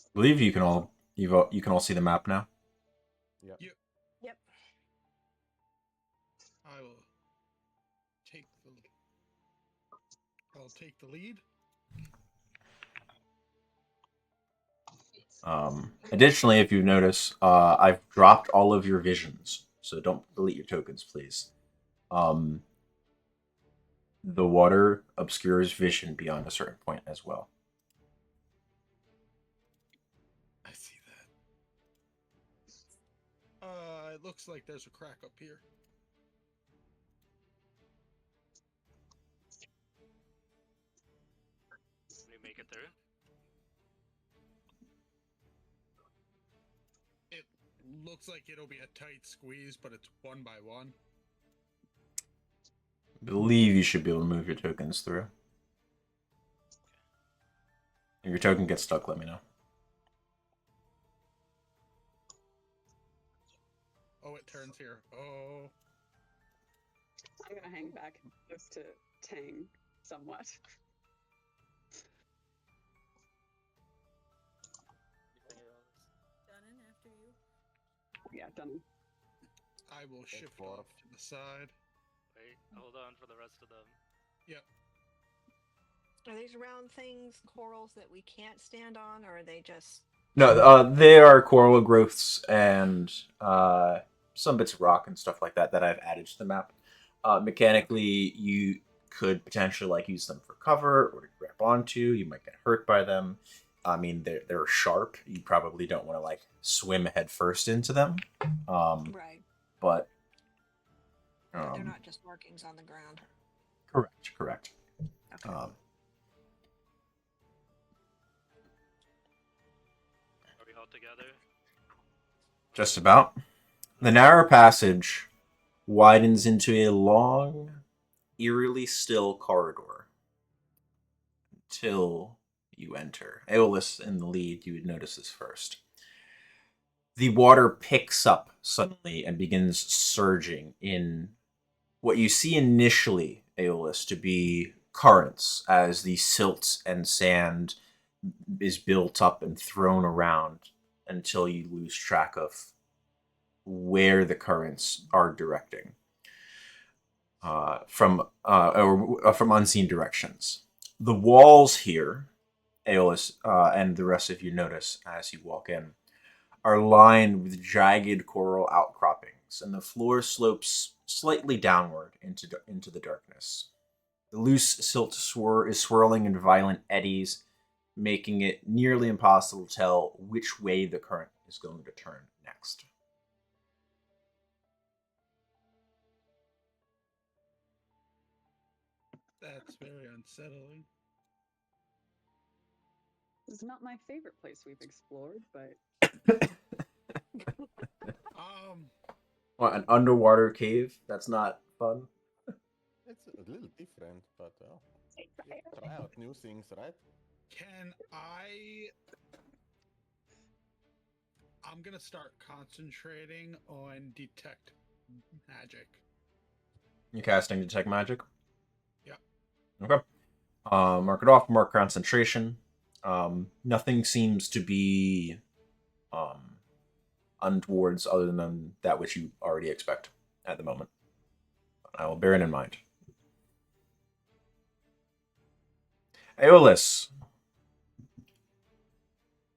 Speaker 1: I believe you can all see the map now.
Speaker 4: Yeah.
Speaker 5: Yep.
Speaker 3: I'll take the lead.
Speaker 1: Additionally, if you notice, I've dropped all of your visions, so don't delete your tokens, please. The water obscures vision beyond a certain point as well.
Speaker 3: I see that. It looks like there's a crack up here.
Speaker 2: Can we make it through?
Speaker 3: It looks like it'll be a tight squeeze, but it's 1 by 1.
Speaker 1: I believe you should be able to move your tokens through. If your token gets stuck, let me know.
Speaker 3: Oh, it turns here. Oh.
Speaker 7: I'm gonna hang back just to tang somewhat.
Speaker 6: Done after you.
Speaker 7: Yeah, done.
Speaker 3: I will shift
Speaker 4: forth.
Speaker 3: off to the side.
Speaker 2: Wait, hold on for the rest of them.
Speaker 3: Yep.
Speaker 5: Are these round things corals that we can't stand on, or are they just...
Speaker 1: No, they are coral growths and some bits of rock and stuff like that that I've added to the map. Mechanically, could potentially like use them for cover or to grab onto. You might get hurt by them. I mean, they're sharp. You probably don't want to like swim headfirst into them.
Speaker 5: Right.
Speaker 1: But
Speaker 5: They're not just markings on the ground.
Speaker 1: Correct.
Speaker 5: Okay.
Speaker 2: Are we all together?
Speaker 1: Just about. The narrow passage widens into a long, eerily still corridor until you enter. Aeolus in the lead, you would notice this first. The water picks up suddenly and begins surging in what you see initially, Aeolus, to be currents as the silt and sand is built up and thrown around until you lose track of where the currents are directing from unseen directions. The walls here, Aeolus, and the rest of you notice as you walk in, are lined with jagged coral outcroppings, and the floor slopes slightly downward into the darkness. The loose silt is swirling in violent eddies, making it nearly impossible to tell which way the current is going to turn next.
Speaker 3: That's very unsettling.
Speaker 7: This is not my favorite place we've explored, but
Speaker 1: What, an underwater cave? That's not fun.
Speaker 4: It's a little different, but try out new things, right?
Speaker 3: Can I'm gonna start concentrating on detect magic.
Speaker 1: You casting detect magic?
Speaker 3: Yep.
Speaker 1: Okay. Mark it off. Mark concentration. Nothing seems to be untowards other than that which you already expect at the moment. I will bear it in mind. Aeolus,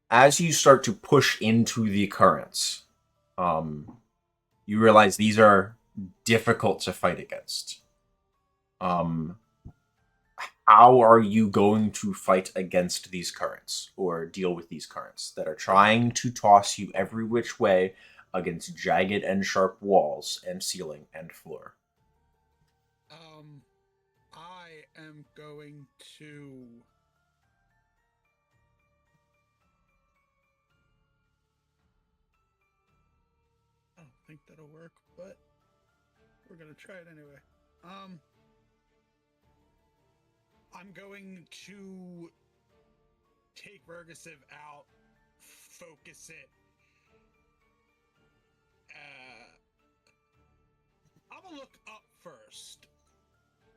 Speaker 1: as you start to push into the currents, you realize these are difficult to fight against. How are you going to fight against these currents or deal with these currents that are trying to toss you every which way against jagged and sharp walls and ceiling and floor?
Speaker 3: I am going to I don't think that'll work, but we're gonna try it anyway. I'm going to take Vergasiv out, focus it. I'm gonna look up first.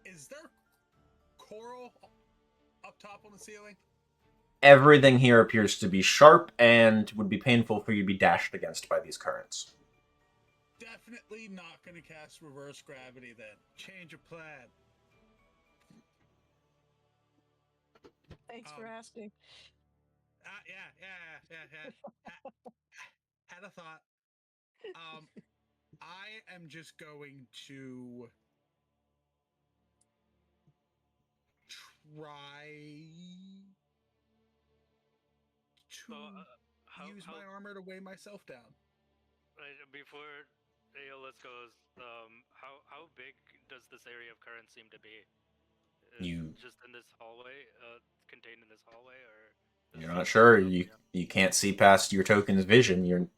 Speaker 3: Is there coral up top on the ceiling?
Speaker 1: Everything here appears to be sharp and would be painful for you to be dashed against by these currents.
Speaker 3: Definitely not gonna cast reverse gravity then. Change of plan.
Speaker 5: Thanks for asking.
Speaker 3: Yeah. Had a thought. I am just going to try to use my armor to weigh myself down.
Speaker 2: Right, before Aeolus goes, how big does this area of current seem to be? Just in this hallway, contained in this hallway, or
Speaker 1: you're not sure. You can't see past your token's vision.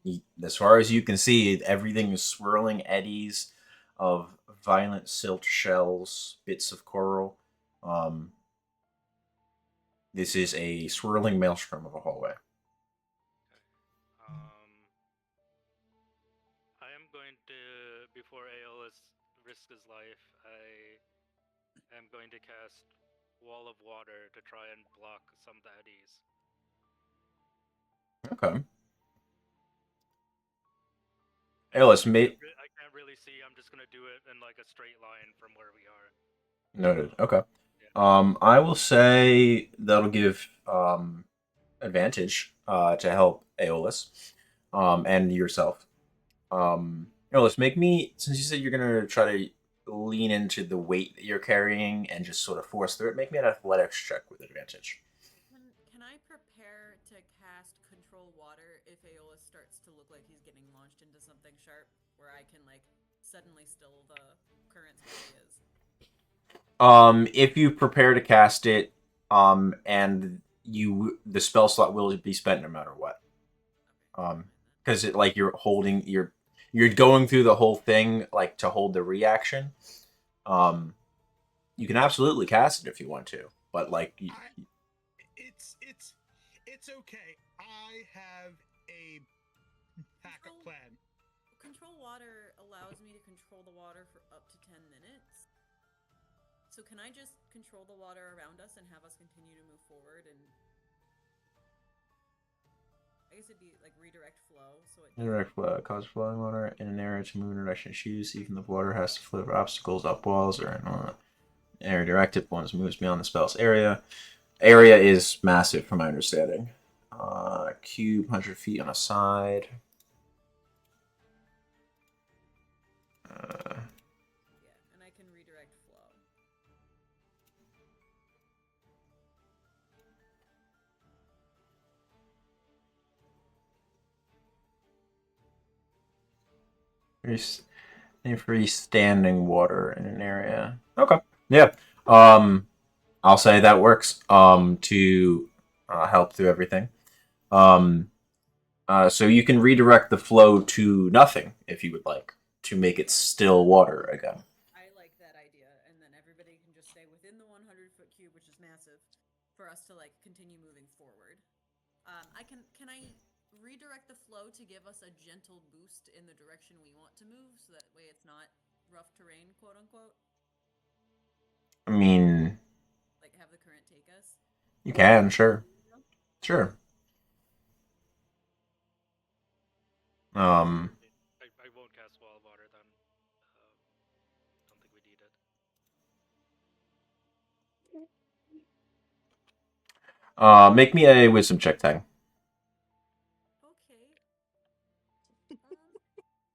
Speaker 1: As far as you can see, everything is swirling eddies of violent silt shells, bits of coral. This is a swirling maelstrom of a hallway.
Speaker 2: I am going to, before Aeolus risks his life, I am going to cast Wall of Water to try and block some of the eddies.
Speaker 1: Okay. Aeolus,
Speaker 2: I can't really see. I'm just going to do it in like a straight line from where we are.
Speaker 1: Noted. Okay. I will say that'll give advantage to help Aeolus and yourself. Aeolus, make me, since you said you're gonna try to lean into the weight that you're carrying and just sort of force through it. Make me an athletics check with advantage.
Speaker 6: Can I prepare to cast Control Water if Aeolus starts to look like he's getting launched into something sharp, where I can like suddenly still the currents where he is?
Speaker 1: If you prepare to cast it, and the spell slot will be spent no matter what. Because it like you're going through the whole thing like to hold the reaction. You can absolutely cast it if you want to, but like
Speaker 3: it's okay. I have a backup plan.
Speaker 6: Control Water allows me to control the water for up to 10 minutes. So can I just control the water around us and have us continue to move forward? And I guess it'd be like redirect flow. So it
Speaker 1: redirect flow, cause flowing water in an area to move in a direction choose. Even the water has to flow over obstacles, up walls, or an area directed once moves beyond the spell's area. Area is massive, from my understanding. Cube, 100 feet on a side.
Speaker 6: yeah, and I can redirect flow.
Speaker 1: Freestanding water in an area. Okay. Yeah. I'll say that works. To help through everything. So you can redirect the flow to nothing if you would like to make it still water again.
Speaker 6: I like that idea, and then everybody can just stay within the 100-foot cube, which is massive, for us to like continue moving forward. Can I redirect the flow to give us a gentle boost in the direction we want to move, so that way it's not rough terrain, quote unquote?
Speaker 1: I mean,
Speaker 6: like have the current take us?
Speaker 1: You can, sure. Sure.
Speaker 2: I won't cast Wall of Water then. Don't think we need it.
Speaker 1: Make me a wisdom check, Tang.
Speaker 6: Okay.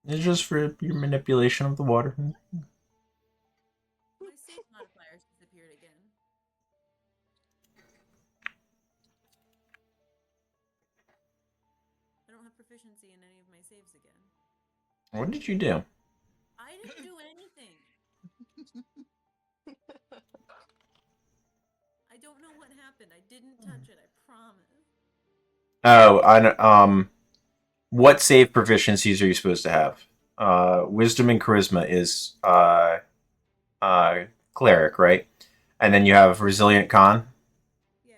Speaker 1: It's just for your manipulation of the water.
Speaker 6: My save modifiers disappeared again. I don't have proficiency in any of my saves again.
Speaker 1: What did you do?
Speaker 6: I didn't do anything. I don't know what happened. I didn't touch it. I promise.
Speaker 1: Oh, I know. What save proficiencies are you supposed to have? Wisdom and charisma is cleric, right? And then you have resilient con.
Speaker 6: Yeah.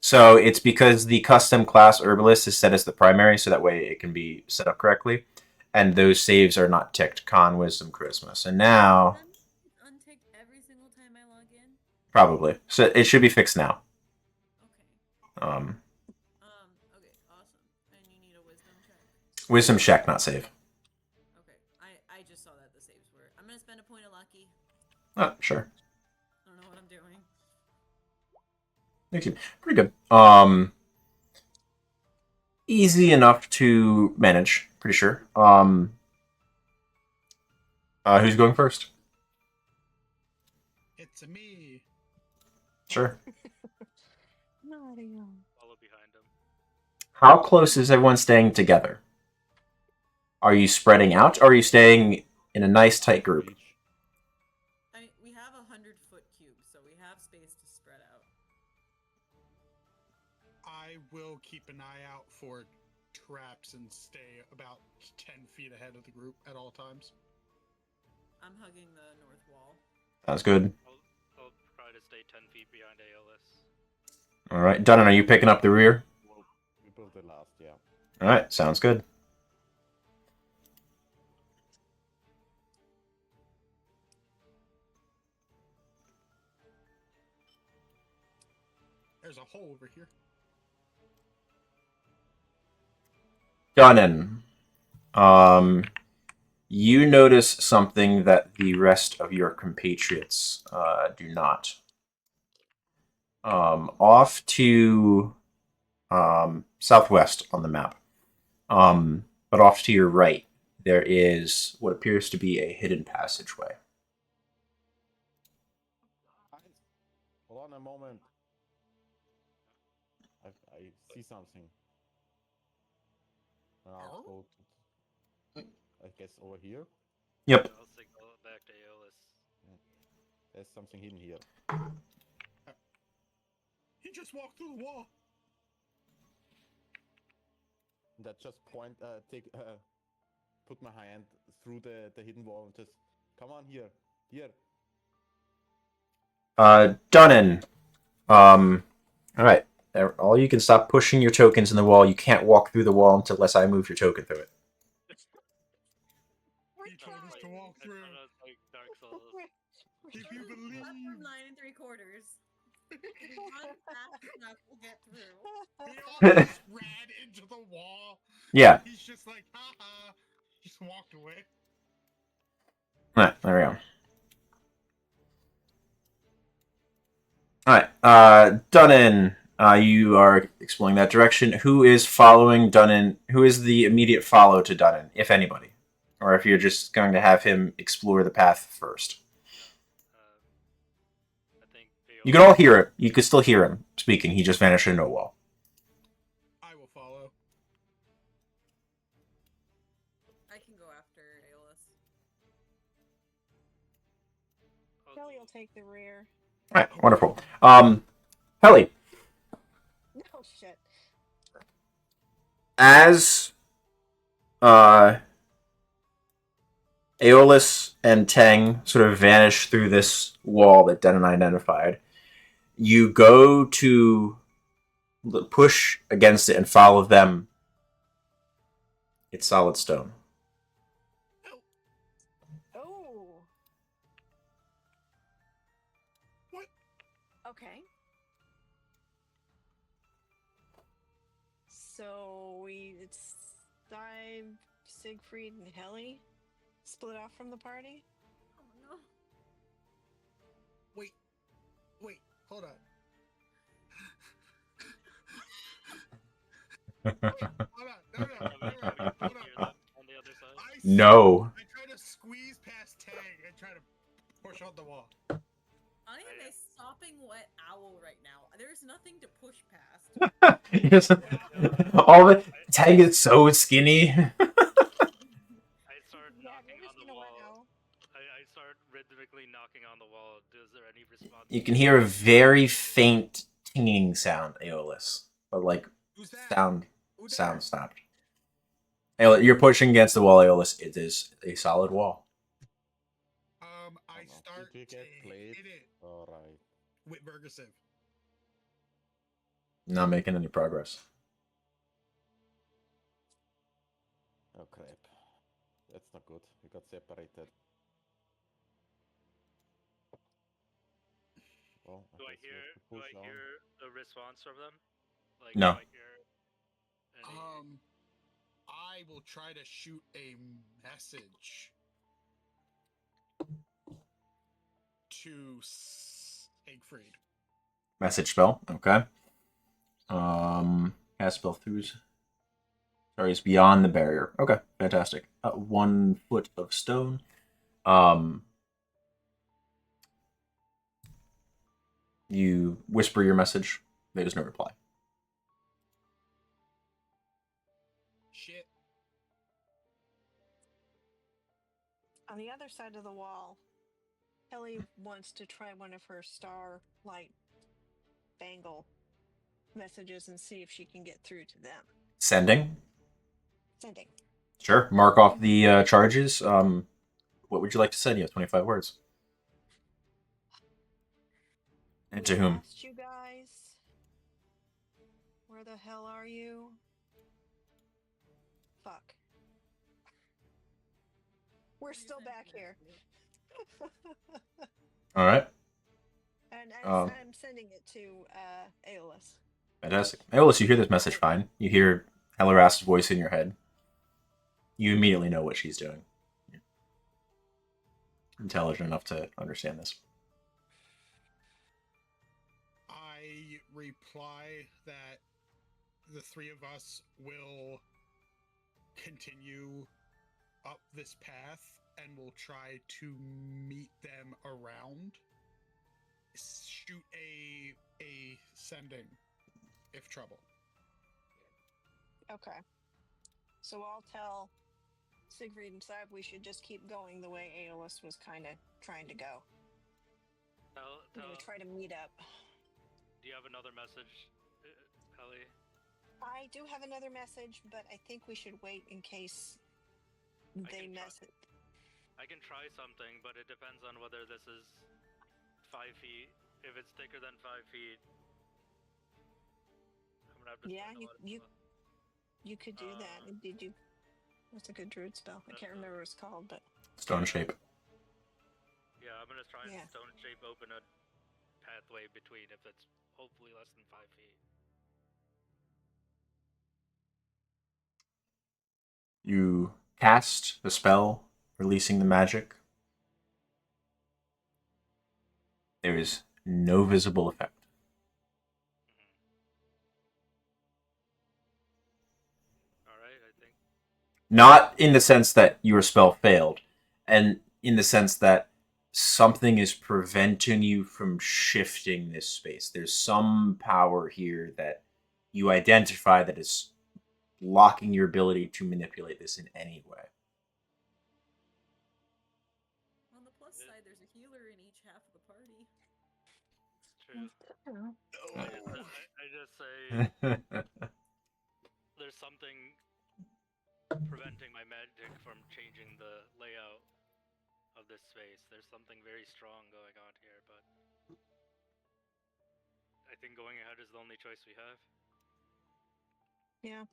Speaker 1: So it's because the custom class herbalist is set as the primary, so that way it can be set up correctly. And those saves are not ticked: con, wisdom, charisma. So now
Speaker 6: Unticked every single time I log in?
Speaker 1: probably. So it should be fixed now.
Speaker 6: Okay.
Speaker 1: Okay,
Speaker 6: awesome. And you need a wisdom check.
Speaker 1: Wisdom check, not save.
Speaker 6: Okay. I just saw that the saves were. I'm gonna spend a point of lucky.
Speaker 1: Oh, sure.
Speaker 6: I don't know what I'm doing.
Speaker 1: Okay. Pretty good. Easy enough to manage, pretty sure. Who's going first?
Speaker 3: It's me.
Speaker 1: Sure.
Speaker 5: Mario.
Speaker 2: Follow behind him.
Speaker 1: How close is everyone staying together? Are you spreading out, or are you staying in a nice tight group?
Speaker 6: We have a 100-foot cube, so we have space to spread out.
Speaker 3: I will keep an eye out for traps and stay about 10 feet ahead of the group at all times.
Speaker 6: I'm hugging the north wall.
Speaker 1: That's good.
Speaker 2: I'll try to stay 10 feet behind Aeolus.
Speaker 1: All right, Dunnan, are you picking up the rear?
Speaker 4: We built the last, yeah.
Speaker 1: All right, sounds good.
Speaker 3: There's a hole over here.
Speaker 1: Dunnan, you notice something that the rest of your compatriots do not. Off to southwest on the map, but off to your right, there is what appears to be a hidden passageway.
Speaker 4: a moment. I see something. I'll go to, I guess, over here.
Speaker 1: Yep.
Speaker 2: I'll signal back to Aeolus.
Speaker 4: There's something hidden here.
Speaker 3: He just walked through the wall.
Speaker 4: That just put my hand through the hidden wall and just, come on here.
Speaker 1: Dunnan. Alright. All you can stop pushing your tokens in the wall. You can't walk through the wall unless I move your token through it.
Speaker 3: He told us to walk through.
Speaker 2: Like Dark Souls.
Speaker 3: If you believe.
Speaker 6: Left from 9 3/4. If we run fast enough, we'll get through.
Speaker 3: He all just ran into the wall.
Speaker 1: Yeah.
Speaker 3: He's just like, haha. Just walked away.
Speaker 1: Alright, there we go. Alright, Dunnan. You are exploring that direction. Who is following Dunnan? Who is the immediate follow to Dunnan, if anybody? Or if you're just going to have him explore the path first?
Speaker 2: I think
Speaker 1: You can all hear it. You can still hear him speaking. He just vanished into a wall.
Speaker 3: I will follow.
Speaker 6: I can go after Aeolus.
Speaker 5: Kelly will take the rear.
Speaker 1: Alright, wonderful. Helly.
Speaker 5: No shit.
Speaker 1: As Aeolus and Teng sort of vanish through this wall that Denon identified, you go to push against it and follow them. It's solid stone.
Speaker 5: Oh.
Speaker 3: What?
Speaker 5: Okay. So it's Siegfried and Helly split off from the party?
Speaker 6: Oh no.
Speaker 3: Wait, hold on. Hold on.
Speaker 2: On the other side.
Speaker 1: No.
Speaker 3: I try to squeeze past Tang and try to push on the wall.
Speaker 6: I am a sopping wet owl right now. There's nothing to push past.
Speaker 1: All the Tang is so skinny.
Speaker 2: I start knocking on the wall. I start rhythmically knocking on the wall. Is there any response?
Speaker 1: You can hear a very faint tinging sound, Aeolus. But like
Speaker 3: Who's that?
Speaker 1: sound stopped. Aeolus, you're pushing against the wall, Aeolus. It is a solid wall.
Speaker 3: I start
Speaker 4: Did you get
Speaker 3: to
Speaker 4: played?
Speaker 3: hit it
Speaker 4: Alright.
Speaker 3: with Bergersiv.
Speaker 1: Not making any progress.
Speaker 4: Oh crap. That's not good. We got separated. Well,
Speaker 2: Do I
Speaker 4: guess we have to push on.
Speaker 2: hear a response from them? Like,
Speaker 1: No.
Speaker 2: Do I hear any...
Speaker 3: I will try to shoot a message to Siegfried.
Speaker 1: Message spell. Okay. Cast spell through. Sorry, it's beyond the barrier. Okay, fantastic. 1 foot of stone. You whisper your message. There's no reply.
Speaker 3: Shit.
Speaker 5: On the other side of the wall, Kelly wants to try one of her starlight bangle messages and see if she can get through to them.
Speaker 1: Sending.
Speaker 5: Sending.
Speaker 1: Sure. Mark off the charges. What would you like to send? You have 25 words. And to whom?
Speaker 5: Lost you guys. Where the hell are you? Fuck. We're still back here.
Speaker 1: All right.
Speaker 5: And I'm sending it to Aeolus.
Speaker 1: Fantastic. Aeolus, you hear this message fine. You hear Hellerast's voice in your head. You immediately know what she's doing. You're intelligent enough to understand this.
Speaker 3: I reply that the three of us will continue up this path and we'll try to meet them around. shoot a sending if trouble.
Speaker 5: Okay. So I'll tell Siegfried and Saab we should just keep going the way Aeolus was kind of trying to go. We're going to try to meet up.
Speaker 2: Do you have another message, Ellie?
Speaker 5: I do have another message, but I think we should wait in case they mess it.
Speaker 2: I can try something, but it depends on whether this is 5 feet. If it's thicker than 5 feet, I'm gonna have to.
Speaker 5: Yeah, you could do that. Did you? That's a good druid spell. I can't remember what it's called, but
Speaker 1: Stone shape.
Speaker 2: Yeah, I'm gonna try and
Speaker 5: Yeah.
Speaker 2: stone shape open a pathway between if it's hopefully less than 5 feet.
Speaker 1: You cast the spell, releasing the magic. There is no visible effect.
Speaker 2: Alright, I think.
Speaker 1: Not in the sense that your spell failed, and in the sense that something is preventing you from shifting this space. There's some power here that you identify that is blocking your ability to manipulate this in any way.
Speaker 6: On the plus side, there's a healer in each half of the party.
Speaker 2: It's true.
Speaker 3: Oh.
Speaker 2: I just say there's something preventing my magic from changing the layout of this space. There's something very strong going on here, but I think going ahead is the only choice we have.
Speaker 5: yeah.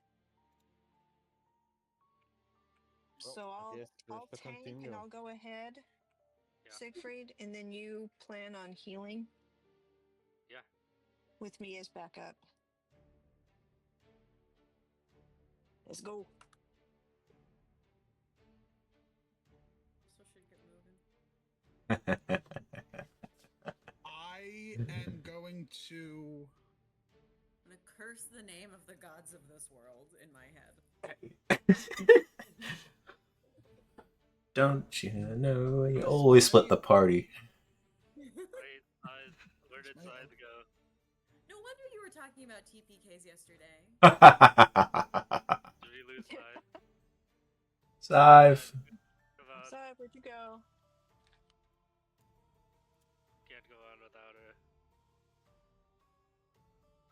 Speaker 4: Well,
Speaker 5: So
Speaker 4: I guess we have
Speaker 5: I'll
Speaker 4: to
Speaker 5: tank
Speaker 4: continue.
Speaker 5: and I'll go ahead,
Speaker 2: Yeah.
Speaker 5: Siegfried, and then you plan on healing.
Speaker 2: Yeah.
Speaker 5: With me as backup. Let's go.
Speaker 6: So should get moving.
Speaker 3: I am going to.
Speaker 6: I'm gonna curse the name of the gods of this world in my head.
Speaker 1: Don't you know you always split the party?
Speaker 2: Wait, where did Scythe go?
Speaker 6: No wonder you were talking about TPKs yesterday.
Speaker 2: Did we lose Scythe?
Speaker 1: Scythe.
Speaker 5: Saab, where'd you go?
Speaker 2: Can't go on without her.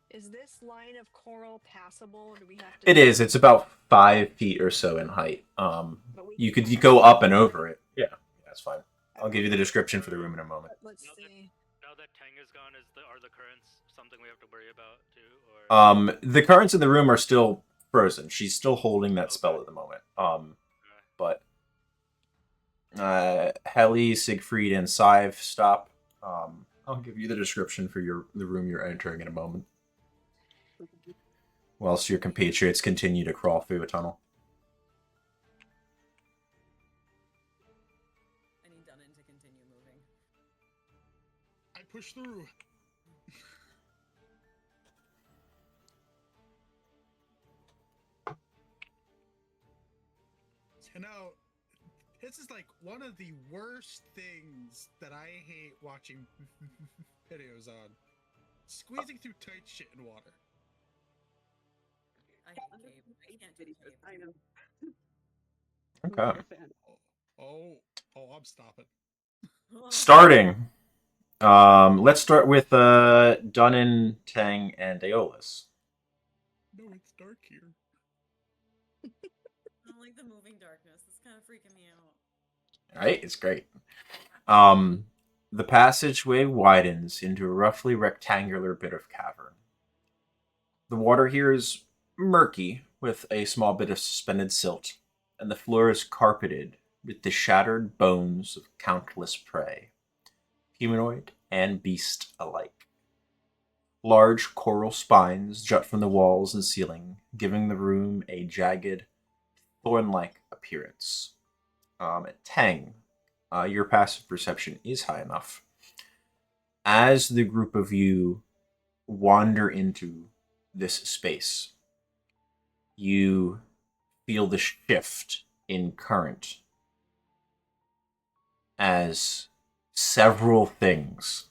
Speaker 5: Is this line of coral passable, or do we have to?
Speaker 1: It is. It's about 5 feet or so in height.
Speaker 5: But we
Speaker 1: You
Speaker 5: can
Speaker 1: could
Speaker 5: go
Speaker 1: go up
Speaker 5: over
Speaker 1: and
Speaker 5: it.
Speaker 1: over it. Yeah, that's fine. I'll give you the description for the room in a moment.
Speaker 5: Let's
Speaker 2: Now that-
Speaker 5: see.
Speaker 2: Now that Tang is gone, are the currents something we have to worry about too? Or
Speaker 1: The currents in the room are still frozen. She's still holding that spell at the moment. But Heli, Siegfried, and Scythe stop. I'll give you the description for the room you're entering in a moment. Whilst your compatriots continue to crawl through a tunnel.
Speaker 6: I need Dunnan to continue moving.
Speaker 3: I push through. You know, this is like one of the worst things that I hate watching videos on. Squeezing through tight shit in water.
Speaker 6: I hate cave. I can't do cave.
Speaker 7: I know.
Speaker 1: Okay.
Speaker 7: Not a fan.
Speaker 3: I'm stopping.
Speaker 1: Starting. Let's start with Dunnan, Tang, and Aeolus.
Speaker 3: No, it's dark here.
Speaker 6: I don't like the moving darkness. It's kind of freaking me out.
Speaker 1: Right? It's great. The passageway widens into a roughly rectangular bit of cavern. The water here is murky, with a small bit of suspended silt, and the floor is carpeted with the shattered bones of countless prey, humanoid and beast alike. Large coral spines jut from the walls and ceiling, giving the room a jagged, thorn-like appearance. Tang, your passive perception is high enough. As the group of you wander into this space, you feel the shift in current as several things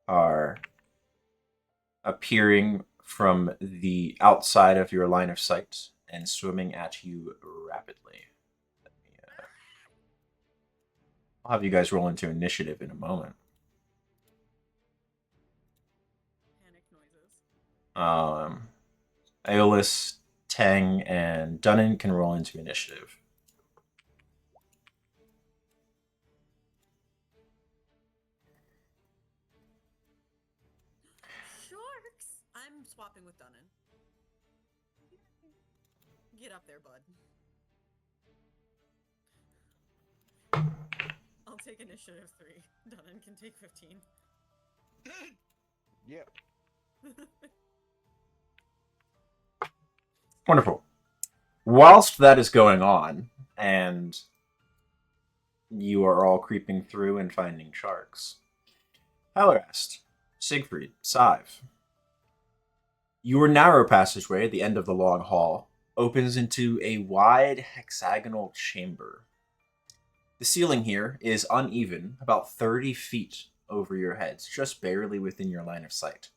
Speaker 1: are appearing from the outside of your line of sight and swimming at you rapidly. I'll have you guys roll into initiative in a moment.
Speaker 6: Panic noises.
Speaker 1: Aeolus, Tang, and Dunnan can roll into initiative.
Speaker 6: Sharks! I'm swapping with Dunnan. Get up there, bud. I'll take initiative 3. Dunnan can take 15.
Speaker 4: Yeah.
Speaker 1: Wonderful. Whilst that is going on, and you are all creeping through and finding sharks, Hallerast, Siegfried, Sive, your narrow passageway at the end of the long hall opens into a wide hexagonal chamber. The ceiling here is uneven, about 30 feet over your heads, just barely within your line of sight,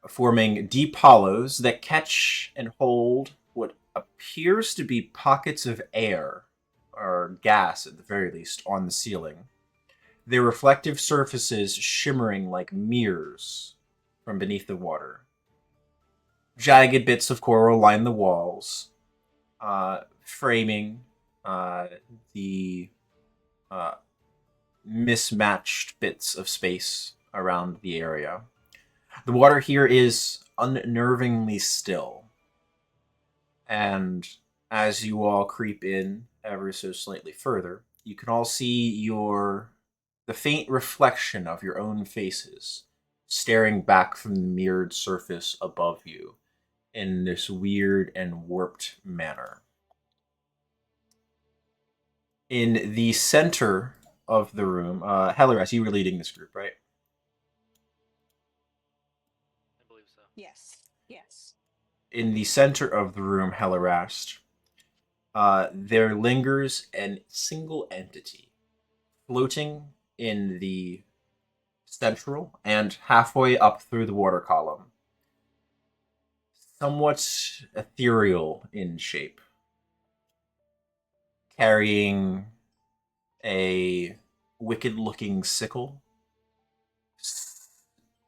Speaker 1: forming deep hollows that catch and hold what appears to be pockets of air, or gas at the very least, on the ceiling. Their reflective surfaces shimmering like mirrors from beneath the water. Jagged bits of coral line the walls, framing the mismatched bits of space around the area. The water here is unnervingly still, and as you all creep in ever so slightly further, you can all see the faint reflection of your own faces staring back from the mirrored surface above you in this weird and warped manner. In the center of the room, Hallerast, you were leading this group, right?
Speaker 2: I believe so.
Speaker 5: Yes. Yes.
Speaker 1: In the center of the room, Hallerast, there lingers a single entity floating in the central and halfway up through the water column. Somewhat ethereal in shape, carrying a wicked-looking sickle.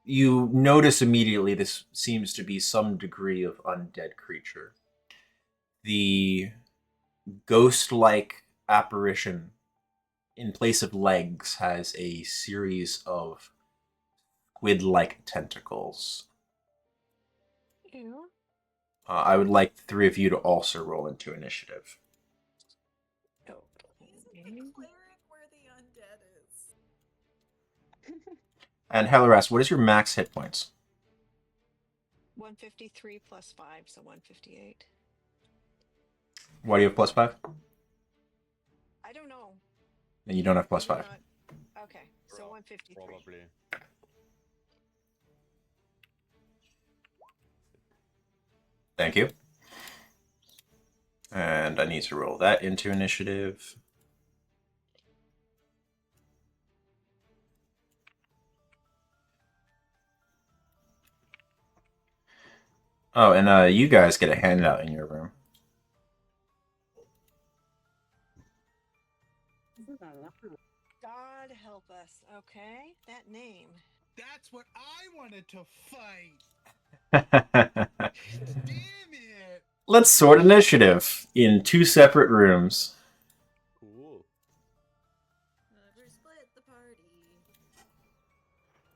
Speaker 1: You notice immediately this seems to be some degree of undead creature. The ghost-like apparition, in place of legs, has a series of squid-like tentacles.
Speaker 5: Ew.
Speaker 1: I would like the three of you to also roll into initiative.
Speaker 6: He's like the cleric where the undead is.
Speaker 1: And Hallerast, what is your max hit points?
Speaker 5: 153 plus 5, so 158.
Speaker 1: Why do you have plus 5?
Speaker 5: I don't know.
Speaker 1: And you don't have plus
Speaker 5: I do
Speaker 1: 5.
Speaker 5: not- Okay, so 153.
Speaker 4: Probably.
Speaker 1: Thank you. And I need to roll that into initiative. Oh, and you guys get a handout in your room.
Speaker 5: God help us. Okay, that name.
Speaker 3: That's what I wanted to fight. Damn it!
Speaker 1: Let's sort initiative in 2 separate rooms.
Speaker 4: Cool.
Speaker 6: Never split the party.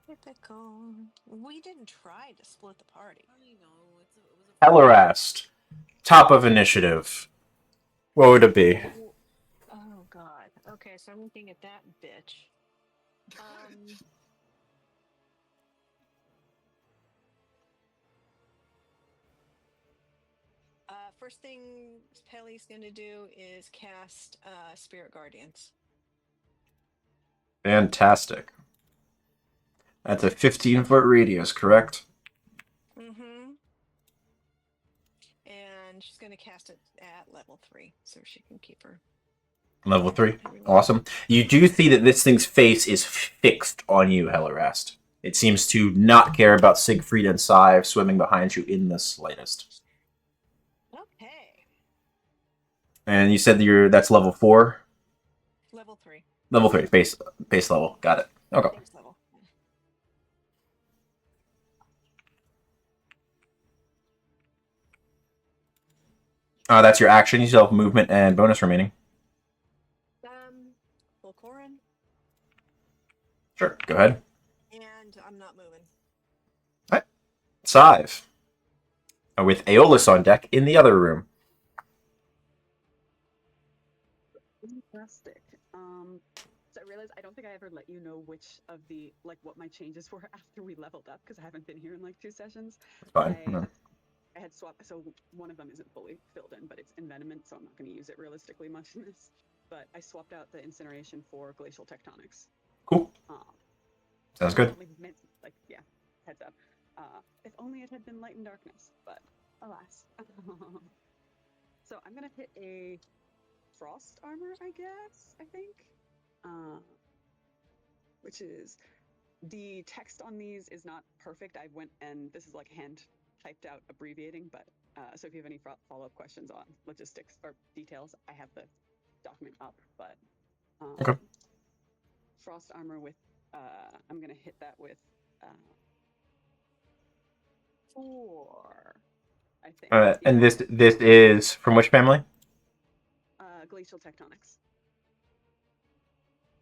Speaker 5: Typical. We didn't try to split the party.
Speaker 6: I know it was a
Speaker 1: Hallerast, top of initiative. What would it be?
Speaker 5: Oh God. Okay, so I'm looking at that bitch. First thing Pelly's gonna do is cast Spirit Guardians.
Speaker 1: Fantastic. That's a 15-foot radius, correct?
Speaker 5: Mm-hmm. And she's gonna cast it at level 3, so she can keep her
Speaker 1: Level 3. Awesome. You do see that this thing's face is fixed on you, Hellerast. It seems to not care about Siegfried and Sive swimming behind you in the slightest.
Speaker 5: Okay.
Speaker 1: And you said that's level 4?
Speaker 5: Level 3.
Speaker 1: Level 3, base level. Got it. Okay.
Speaker 5: Base level.
Speaker 1: That's your action. You still have movement and bonus remaining.
Speaker 5: Volcorin.
Speaker 1: Sure, go ahead.
Speaker 5: And I'm not moving.
Speaker 1: All right. Sive. With Aeolus on deck in the other room.
Speaker 7: Fantastic. So I realized I don't think I ever let you know which of the what my changes were after we leveled up because I haven't been here in like 2 sessions.
Speaker 1: That's fine.
Speaker 7: I had swapped, so one of them isn't fully filled in, but it's envenomment, so I'm not going to use it realistically much in this. But I swapped out the incineration for glacial tectonics.
Speaker 1: Cool. Sounds good.
Speaker 7: Heads up. If only it had been light and darkness, but alas. So I'm gonna hit a frost armor, I guess. I think, which is the text on these is not perfect. I went and this is like hand typed out abbreviating, but so if you have any follow-up questions on logistics or details, I have the document up. But
Speaker 1: okay.
Speaker 7: Frost armor with I'm gonna hit that with 4, I think.
Speaker 1: And this is from which family?
Speaker 7: Glacial tectonics.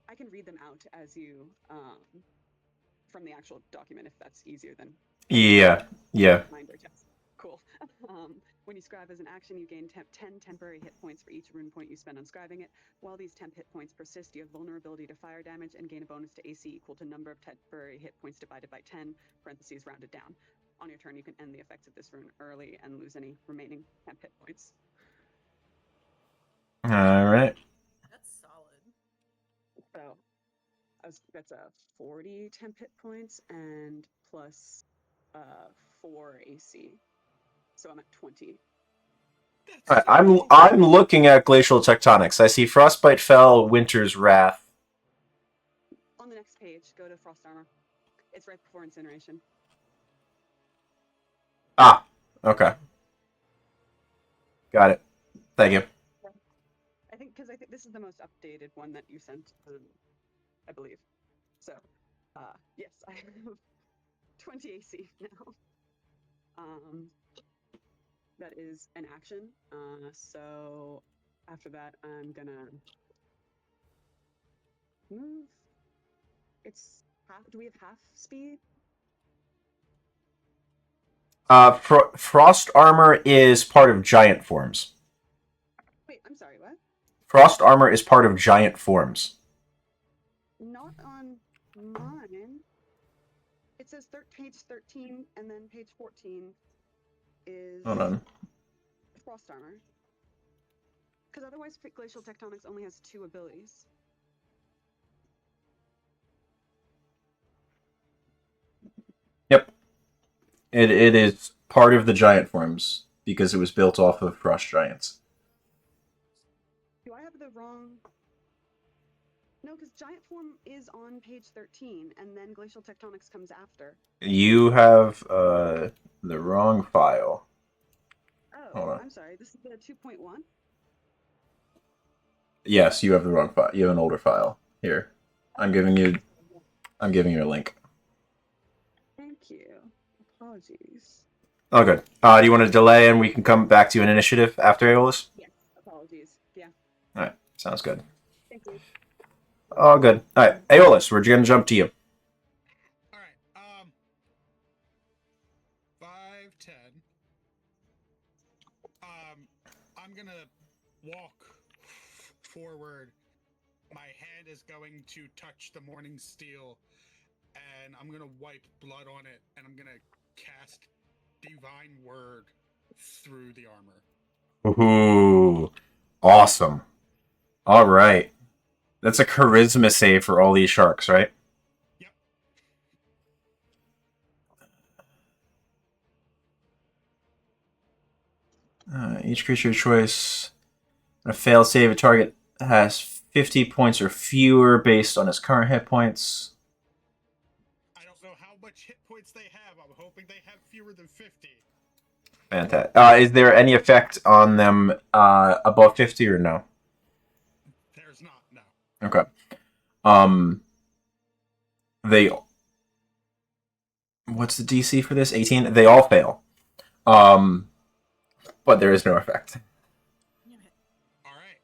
Speaker 7: I can read them out as you from the actual document if that's easier than.
Speaker 1: Yeah.
Speaker 7: Reminder text. Cool. When you scribe as an action, you gain 10 temporary hit points for each rune point you spend on scribing it. While these temp hit points persist, you have vulnerability to fire damage and gain a bonus to AC equal to number of temporary hit points divided by 10, parentheses rounded down. On your turn, you can end the effects of this rune early and lose any remaining temp hit points.
Speaker 1: All right.
Speaker 6: That's solid.
Speaker 7: So that's a 40 temp hit points and plus 4 AC. So I'm at 20.
Speaker 1: All right, I'm looking at glacial tectonics. I see Frostbite Fell, Winter's Wrath.
Speaker 7: On the next page, go to Frost Armor. It's right before incineration.
Speaker 1: Ah, okay. Got it. Thank you.
Speaker 7: I think this is the most updated one that you sent, I believe. So, yes, I have 20 AC now. That is an action. So after that, I'm gonna move. It's half. Do we have half speed?
Speaker 1: Frost armor is part of giant forms.
Speaker 7: Wait, I'm sorry, what?
Speaker 1: Frost armor is part of giant forms.
Speaker 7: Not on mine. It says page 13, and then page 14 is
Speaker 1: Hold on.
Speaker 7: Frost armor. Because otherwise, glacial tectonics only has 2 abilities.
Speaker 1: Yep. It is part of the giant forms because it was built off of frost giants.
Speaker 7: Do I have the wrong? No, because giant form is on page 13, and then glacial tectonics comes after.
Speaker 1: You have the wrong file.
Speaker 7: Oh, I'm sorry. This is the 2.1?
Speaker 1: Yes, you have the wrong file. You have an older file. Here. I'm giving you a link.
Speaker 7: Thank you. Apologies.
Speaker 1: Oh, good. Do you want to delay and we can come back to an initiative after Aeolus?
Speaker 7: Yes, apologies. Yeah.
Speaker 1: All right, sounds good.
Speaker 7: Thank you.
Speaker 1: Oh, good. All right, Aeolus, we're going to jump to you.
Speaker 3: All right. 5, 10. I'm gonna walk forward. My hand is going to touch the morning steel, and I'm gonna wipe blood on it, and I'm gonna cast Divine Word through the armor.
Speaker 1: Ooh, awesome. All right. That's a charisma save for all these sharks, right? Each creature choice. On a failed save, a target has 50 points or fewer based on his current hit points.
Speaker 3: I don't know how much hit points they have. I'm hoping they have fewer than 50.
Speaker 1: Fantastic. Is there any effect on them above 50 or no?
Speaker 3: There's not, no.
Speaker 1: Okay. They. What's the DC for this? 18? They all fail. But there is no effect.
Speaker 3: All right.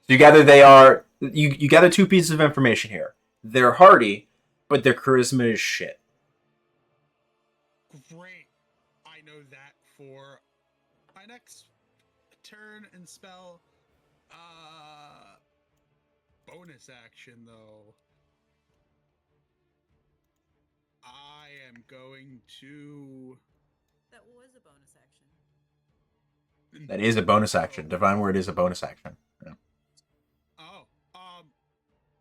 Speaker 1: So you gather they are. You gather two pieces of information here. They're hardy, but their charisma is shit.
Speaker 3: Great. I know that for my next turn and spell. Bonus action though. I am going to.
Speaker 6: That was a bonus action.
Speaker 1: That is a bonus action. Divine Word is a bonus action. Yeah.
Speaker 3: Oh,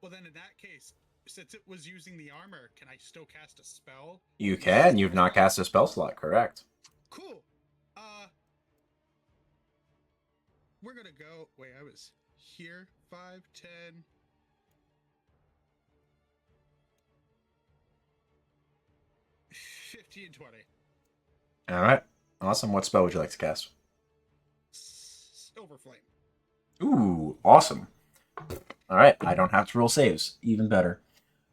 Speaker 3: well then in that case, since it was using the armor, can I still cast a spell?
Speaker 1: You can. You've not cast a spell slot, correct?
Speaker 3: Cool. We're gonna go. Wait, I was here. 5, 10. 15, 20.
Speaker 1: All right. Awesome. What spell would you like to cast?
Speaker 3: Silver Flame.
Speaker 1: Ooh, awesome. All right. I don't have to roll saves. Even better.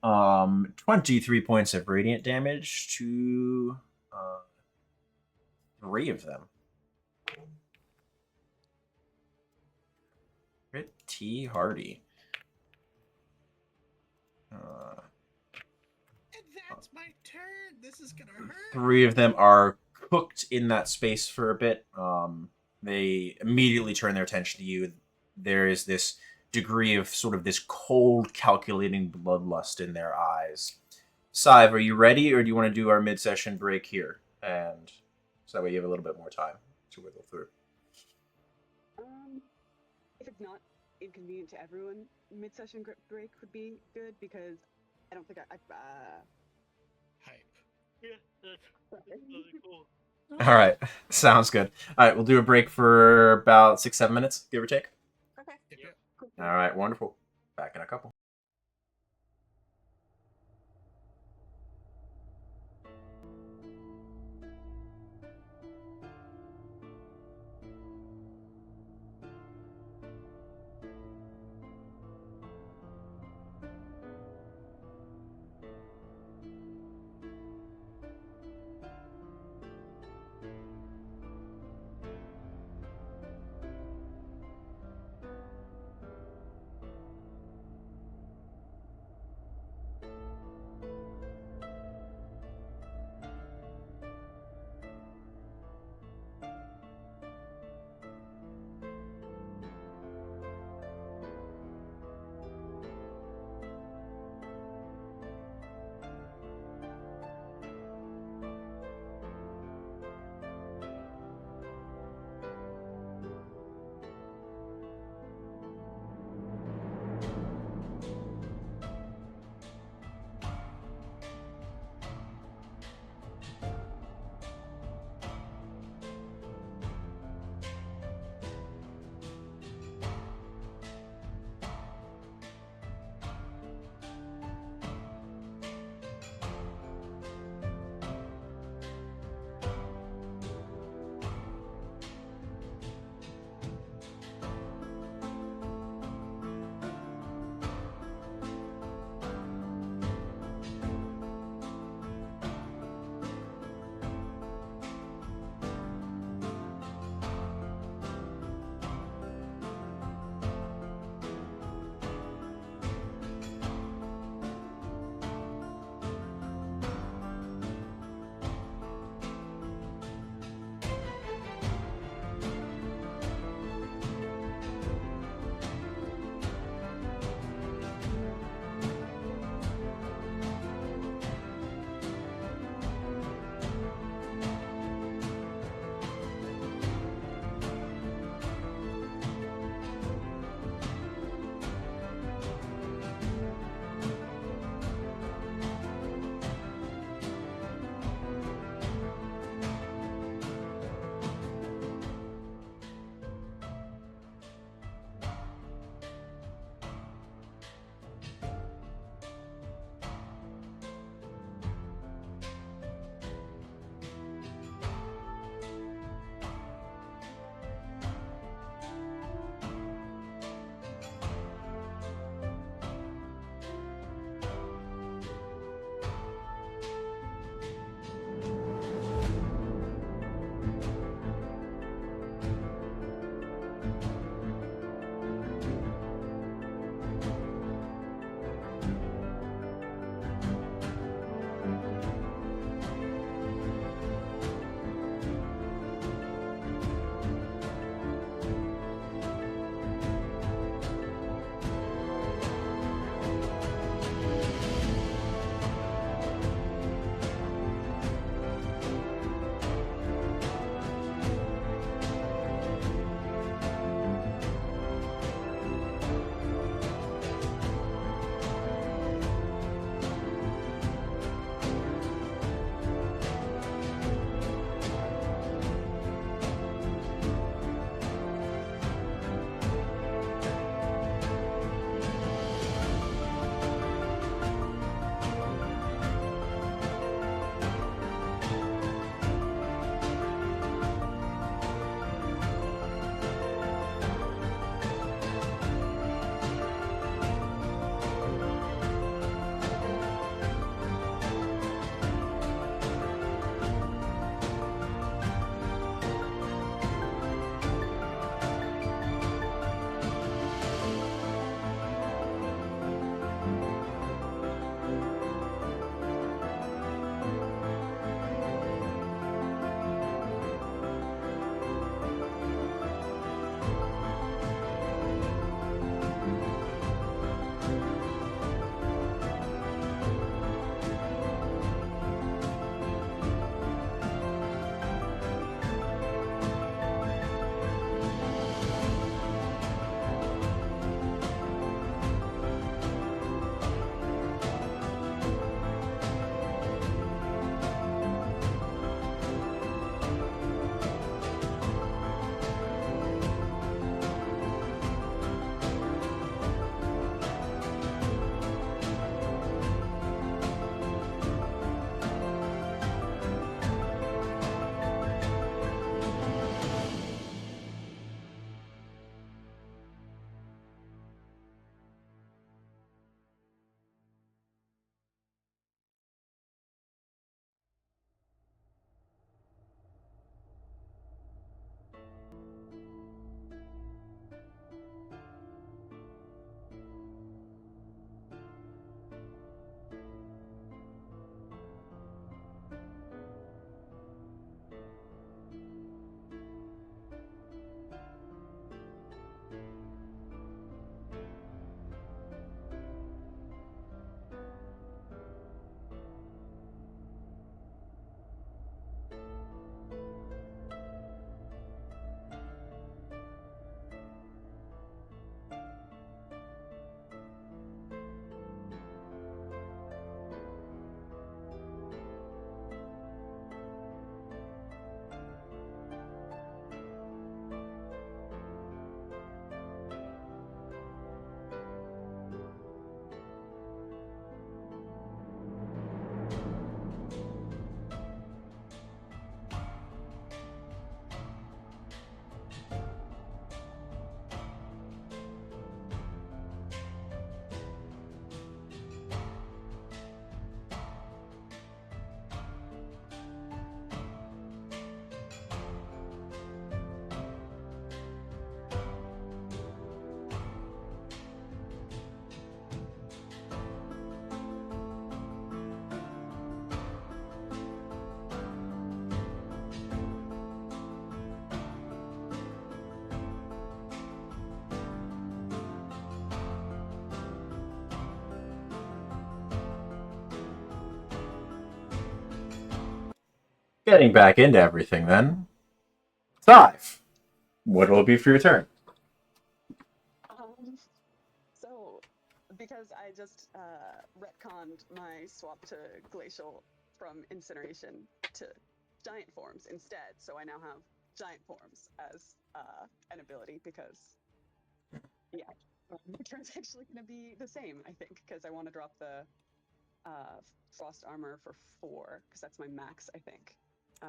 Speaker 1: 23 points of radiant damage to 3 of them. Pretty hardy.
Speaker 3: And that's my turn. This is gonna hurt.
Speaker 1: 3 of them are cooked in that space for a bit. They immediately turn their attention to you. There is this degree of sort of this cold, calculating bloodlust in their eyes. Sive, are you ready, or do you want to do our mid-session break here? And so that way you have a little bit more time to wiggle through.
Speaker 7: If it's not inconvenient to everyone, mid-session break would be good because I don't think I
Speaker 3: Hype.
Speaker 2: Yeah, that's really cool.
Speaker 1: All right, sounds good. All right, we'll do a break for about 6-7 minutes, give or take.
Speaker 5: Okay.
Speaker 3: Yep.
Speaker 1: All right, wonderful. Back in a couple. Getting back into everything then. 5. What will it be for your turn?
Speaker 7: So, because I just retconned my swap to glacial from incineration to giant forms instead, so I now have giant forms as an ability because, yeah, the turn's actually going to be the same, I think, because I want to drop the frost armor for 4, because that's my max, I think.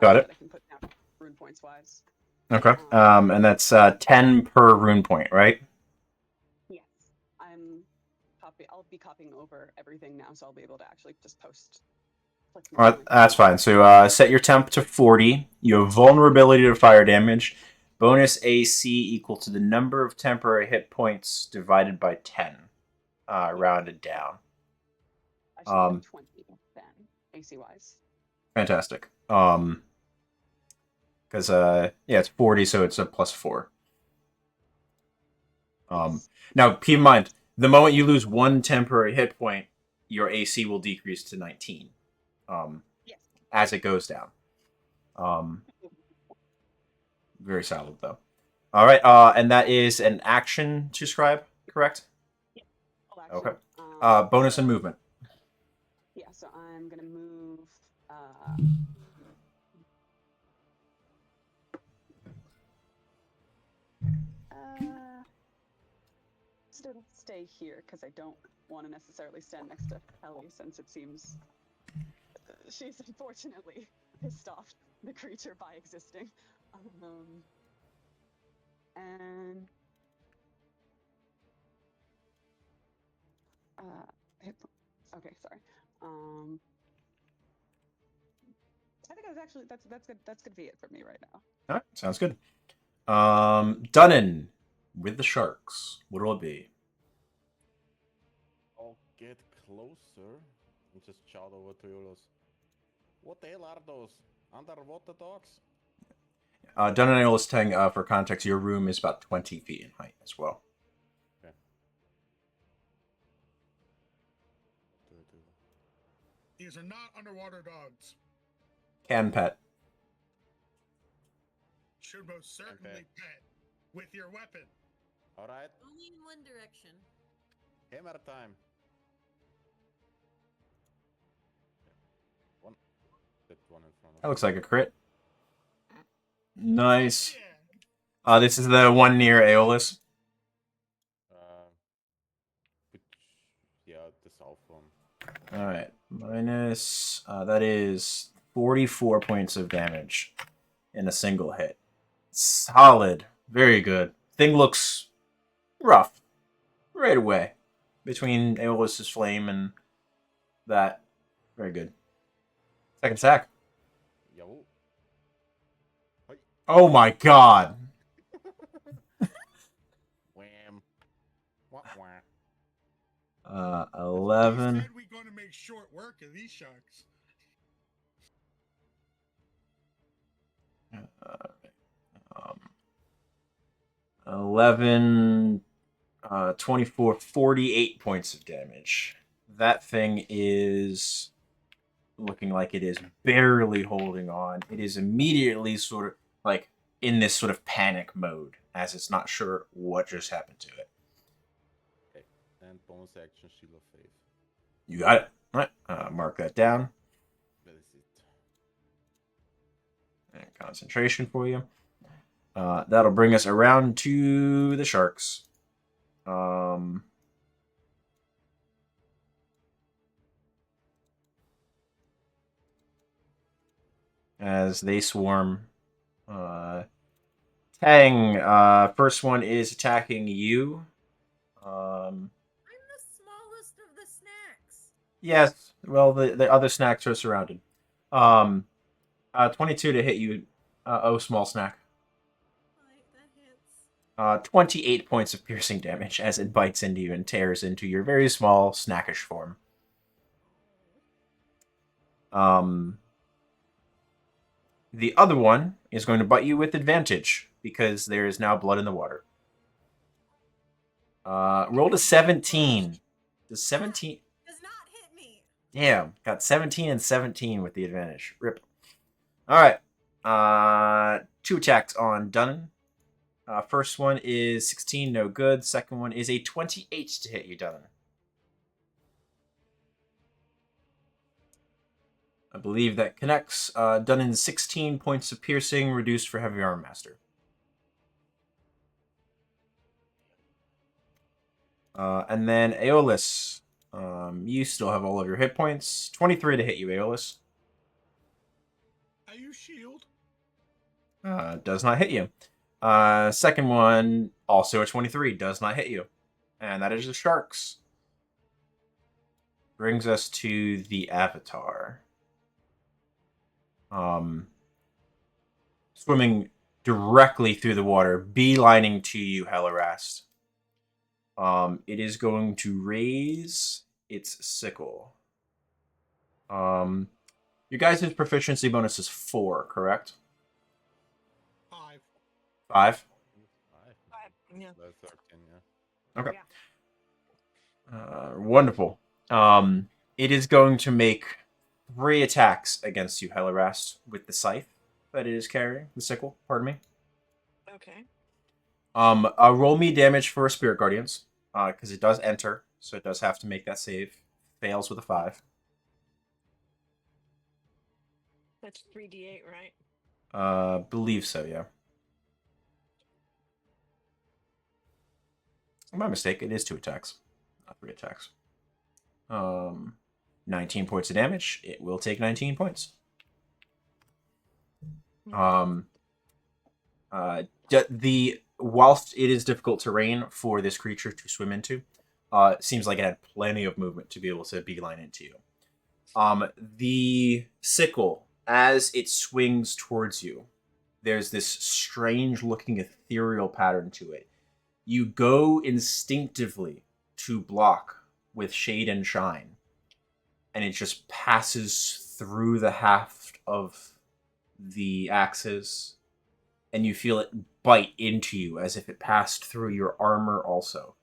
Speaker 1: Got it.
Speaker 7: That I can put down rune points wise.
Speaker 1: Okay. And that's 10 per rune point, right?
Speaker 7: Yes. I'll be copying over everything now, so I'll be able to actually just post.
Speaker 1: All right, that's fine. So set your temp to 40. You have vulnerability to fire damage. Bonus AC equal to the number of temporary hit points divided by 10, rounded down.
Speaker 7: I should have 20 then, AC wise.
Speaker 1: Fantastic. Because yeah, it's 40, so it's a plus 4. Now keep in mind, the moment you lose 1 temporary hit point, your AC will decrease to 19.
Speaker 7: Yes.
Speaker 1: As it goes down. Very solid though. All right, and that is an action to scribe, correct?
Speaker 7: Yeah.
Speaker 1: Okay. Bonus and movement.
Speaker 7: Yeah, so I'm gonna move. Still stay here because I don't want to necessarily stand next to Ellie, since it seems she's unfortunately pissed off the creature by existing. And okay, sorry. I think that's good be it for me right now.
Speaker 1: All right, sounds good. Dunnan with the sharks. What will it be?
Speaker 4: I'll get closer and just shout over to Yolos. What the hell are those? Underwater dogs?
Speaker 1: Dunnan and Eolus telling, for context, your room is about 20 feet in height as well.
Speaker 4: Okay.
Speaker 3: These are not underwater dogs.
Speaker 1: Can pet.
Speaker 3: Should most certainly pet with your weapon.
Speaker 4: All right.
Speaker 6: Only in one direction.
Speaker 4: Hammer time. One in front of
Speaker 1: That looks like a crit. Nice. This is the one near Aeolus.
Speaker 4: Yeah, the south one.
Speaker 1: All right, minus. That is 44 points of damage in a single hit. Solid, very good. Thing looks rough right away between Aeolus's flame and that. Very good. Second sack.
Speaker 4: Yo.
Speaker 1: Oh my god.
Speaker 4: Wham. Wah, wah.
Speaker 1: 11.
Speaker 3: He said we're going to make short work of these sharks.
Speaker 1: 11, 24, 48 points of damage. That thing is looking like it is barely holding on. It is immediately sort of like in this sort of panic mode as it's not sure what just happened to it.
Speaker 4: Okay, and bonus action, Shield of Faith.
Speaker 1: You got it. All right, mark that down.
Speaker 4: That is it.
Speaker 1: And concentration for you. That'll bring us around to the sharks. As they swarm. Tang, first one is attacking you.
Speaker 6: I'm the smallest of the snacks.
Speaker 1: Yes, well, the other snacks are surrounded. 22 to hit you, small snack.
Speaker 6: That hits.
Speaker 1: 28 points of piercing damage as it bites into you and tears into your very small, snackish form. The other one is going to bite you with advantage because there is now blood in the water. Rolled a 17. Does 17...
Speaker 6: Does not hit me.
Speaker 1: Damn, got 17 and 17 with the advantage. Rip. All right. 2 attacks on Dunnan. First one is 16, no good. Second one is a 28 to hit you, Dunnan. I believe that connects. Dunnan's 16 points of piercing, reduced for Heavy Arm Master. And then Aeolus. You still have all of your hit points. 23 to hit you, Aeolus.
Speaker 3: Are you shield?
Speaker 1: Does not hit you. Second one, also a 23, does not hit you. And that is the Sharks. Brings us to the Avatar. Swimming directly through the water, beelining to you, Helarast. It is going to raise its sickle. Your guys' proficiency bonus is 4, correct?
Speaker 3: 5.
Speaker 1: 5?
Speaker 6: 5. Yeah.
Speaker 4: That's 13, yeah.
Speaker 1: Okay. Wonderful. It is going to make 3 attacks against you, Helarast, with the scythe that it is carrying. The sickle, pardon me.
Speaker 5: Okay.
Speaker 1: Roll me damage for Spirit Guardians, because it does enter, so it does have to make that save. Fails with a 5.
Speaker 5: That's 3d8, right?
Speaker 1: Believe so, yeah. My mistake, it is 2 attacks, not 3 attacks. 19 points of damage. It will take 19 points. Whilst it is difficult terrain for this creature to swim into, it seems like it had plenty of movement to be able to beeline into you. The sickle, as it swings towards you, there's this strange-looking ethereal pattern to it. You go instinctively to block with Shade and Shine, and it just passes through the haft of the axes, and you feel it bite into you as if it passed through your armor also.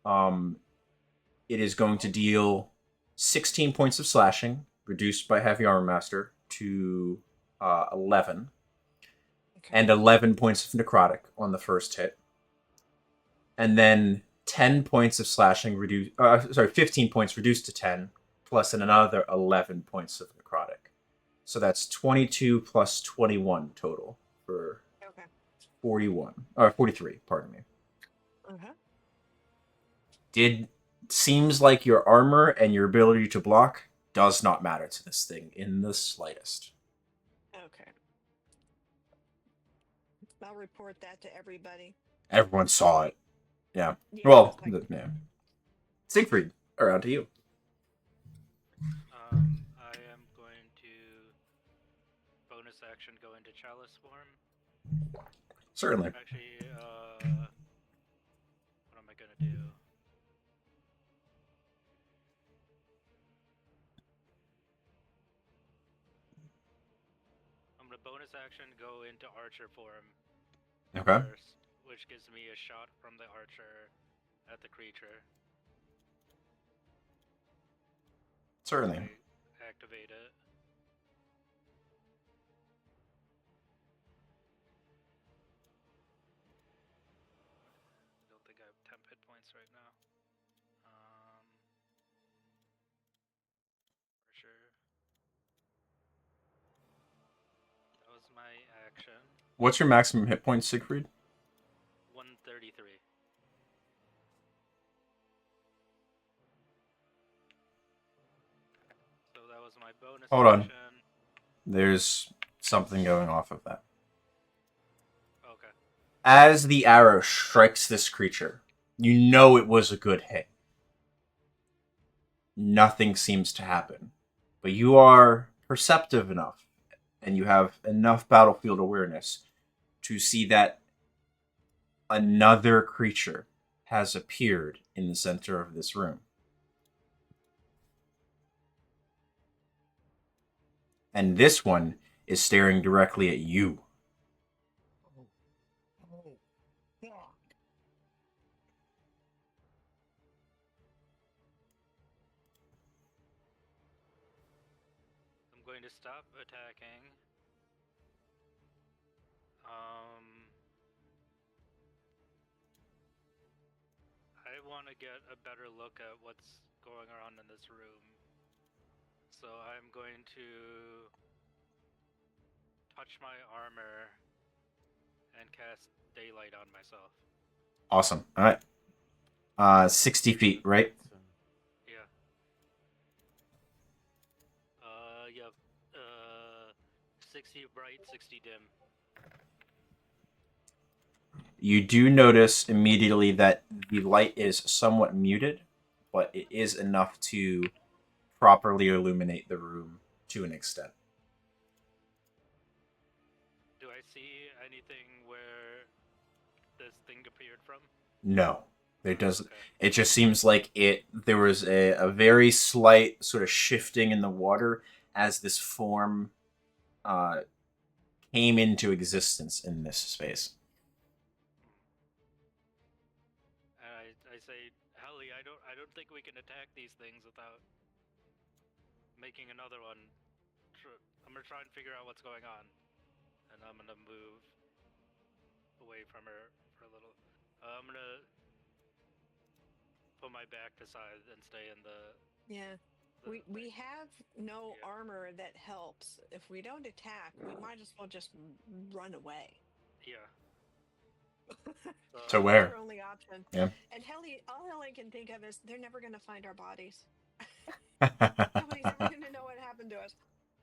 Speaker 1: It is going to deal 16 points of slashing, reduced by Heavy Armor Master to 11, and 11 points of necrotic on the first hit. And then 10 points of slashing reduced, 15 points reduced to 10, plus another 11 points of necrotic. So that's 22 plus 21 total for 43, pardon me. Seems like your armor and your ability to block does not matter to this thing in the slightest.
Speaker 5: Okay. I'll report that to everybody.
Speaker 1: Everyone saw it. Yeah.
Speaker 5: Yeah,
Speaker 1: Well,
Speaker 5: like...
Speaker 1: yeah. Siegfried, around to you.
Speaker 2: I am going to bonus action go into Chalice form.
Speaker 1: Certainly.
Speaker 2: Actually, what am I gonna do? I'm gonna bonus action go into Archer form.
Speaker 1: Okay.
Speaker 2: First, which gives me a shot from the Archer at the creature.
Speaker 1: Certainly.
Speaker 2: I activate it. I don't think I have 10 hit points right now. Archer. That was my action.
Speaker 1: What's your maximum hit points, Siegfried?
Speaker 2: 133. So that was my bonus
Speaker 1: Hold on.
Speaker 2: action.
Speaker 1: There's something going off of that.
Speaker 2: Okay.
Speaker 1: As the arrow strikes this creature, you know it was a good hit. Nothing seems to happen. But you are perceptive enough, and you have enough battlefield awareness to see that another creature has appeared in the center of this room. And this one is staring directly at you.
Speaker 3: Oh, fuck.
Speaker 2: I'm going to stop attacking I want to get a better look at what's going on in this room. So I'm going to touch my armor and cast daylight on myself.
Speaker 1: Awesome. All right. 60 feet, right?
Speaker 2: Yeah. Yep. 60 bright, 60 dim.
Speaker 1: You do notice immediately that the light is somewhat muted, but it is enough to properly illuminate the room to an extent.
Speaker 2: Do I see anything where this thing appeared from?
Speaker 1: No. There does.
Speaker 2: Okay.
Speaker 1: It just seems like there was a very slight sort of shifting in the water as this form came into existence in this space.
Speaker 2: I say, Helly, I don't think we can attack these things without making another one. I'm gonna try and figure out what's going on, and I'm gonna move away from her for a little. I'm gonna put my back to side and stay in the.
Speaker 5: Yeah. We have no armor that helps. If we don't attack, we might as well just run away.
Speaker 2: Yeah.
Speaker 1: To where?
Speaker 5: That's our only option.
Speaker 1: Yeah.
Speaker 5: And all Helly can think of is they're never going to find our bodies.
Speaker 1: All
Speaker 5: Nobody's ever going to know what happened to us.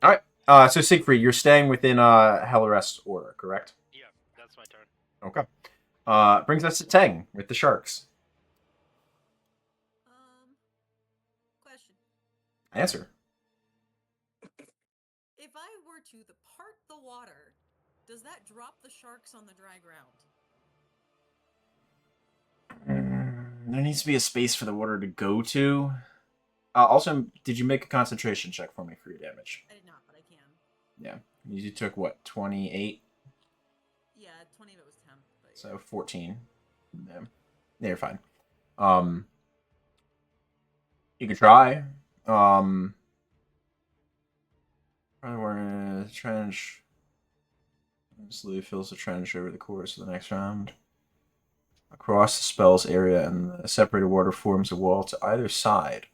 Speaker 1: right. So Siegfried, you're staying within Hellerest's order, correct?
Speaker 2: Yeah, that's my turn.
Speaker 1: Okay. Brings us to Tang with the sharks.
Speaker 6: Question.
Speaker 1: Answer.
Speaker 6: If I were to part the water, does that drop the sharks on the dry ground?
Speaker 1: There needs to be a space for the water to go to. Also, did you make a concentration check for me for your damage?
Speaker 6: I did not, but I can.
Speaker 1: Yeah. You took what, 28?
Speaker 6: Yeah, 20 of it was temp. But
Speaker 1: So 14. Yeah, you're fine. You can try. We're in a trench. Slowly fills the trench over the course of the next round. Across the spell's area, and the separated water forms a wall to either side.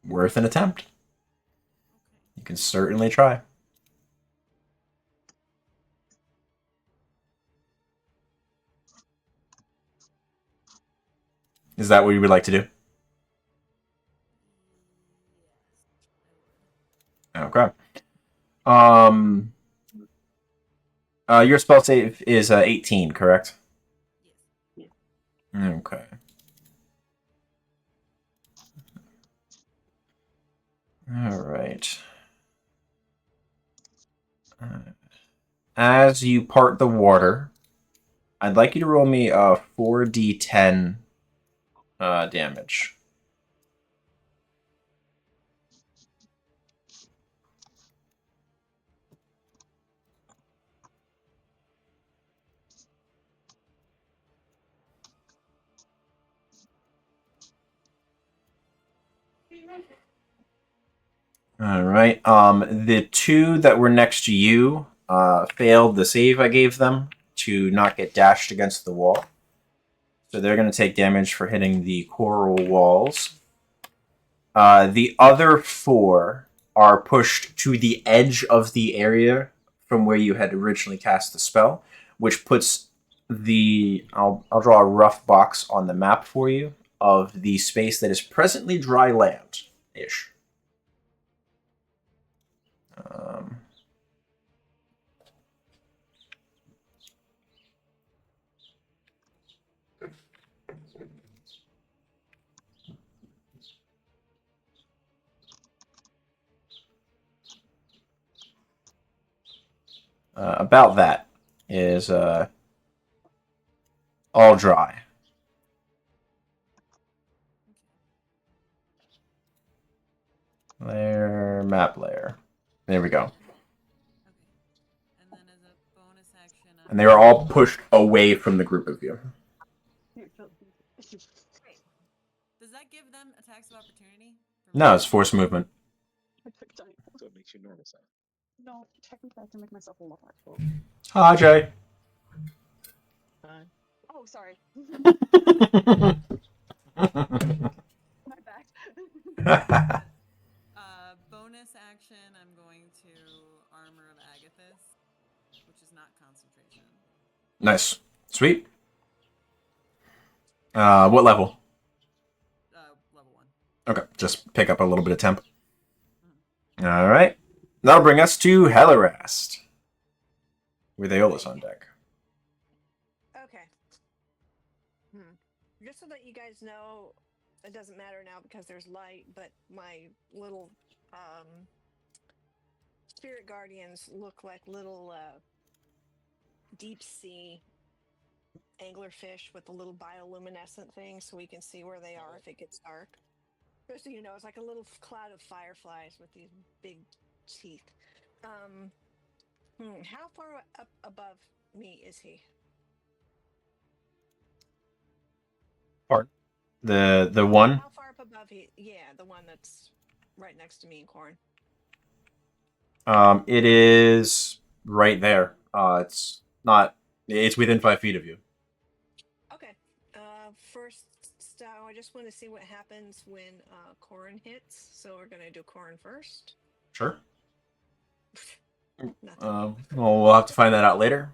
Speaker 1: Worth an attempt. You can certainly try. Is that what you would like to do? Okay. Your spell save is 18, correct?
Speaker 6: Yes.
Speaker 1: Okay. All right. As you part the water, I'd like you to roll me a 4d10 damage. All right. The two that were next to you failed the save I gave them to not get dashed against the wall. So they're going to take damage for hitting the coral walls. The other 4 are pushed to the edge of the area from where you had originally cast the spell, which puts the... I'll draw a rough box on the map for you of the space that is presently dry land-ish. About that is all dry. Layer, map layer. There we go.
Speaker 6: Okay. And then as a bonus action...
Speaker 1: And they are all pushed away from the group of you.
Speaker 6: Great. Does that give them attacks of opportunity?
Speaker 1: No, it's forced movement.
Speaker 8: So it makes you normal size.
Speaker 7: No, technically I have to make myself a large.
Speaker 1: Hi, Jay.
Speaker 7: Oh, sorry. My bad.
Speaker 6: Bonus action, I'm going to Armor of Agathis, which is not concentration.
Speaker 1: Nice. Sweet. What level?
Speaker 6: Level 1.
Speaker 1: Okay, just pick up a little bit of temp. All right. That'll bring us to Hellerast. With Aeolus on deck.
Speaker 5: Okay. Just so that you guys know, it doesn't matter now because there's light, but my little spirit guardians look like little deep sea anglerfish with the little bioluminescent thing, so we can see where they are if it gets dark. Just so you know, it's like a little cloud of fireflies with these big teeth. How far up above me is he?
Speaker 1: Pardon? The one?
Speaker 5: How far up above he? Yeah, the one that's right next to me in Corn.
Speaker 1: It is right there. It's not. It's within 5 feet of you.
Speaker 5: Okay. First, I just want to see what happens when Corn hits. So we're gonna do Corn first.
Speaker 1: Sure. Well, we'll have to find that out later.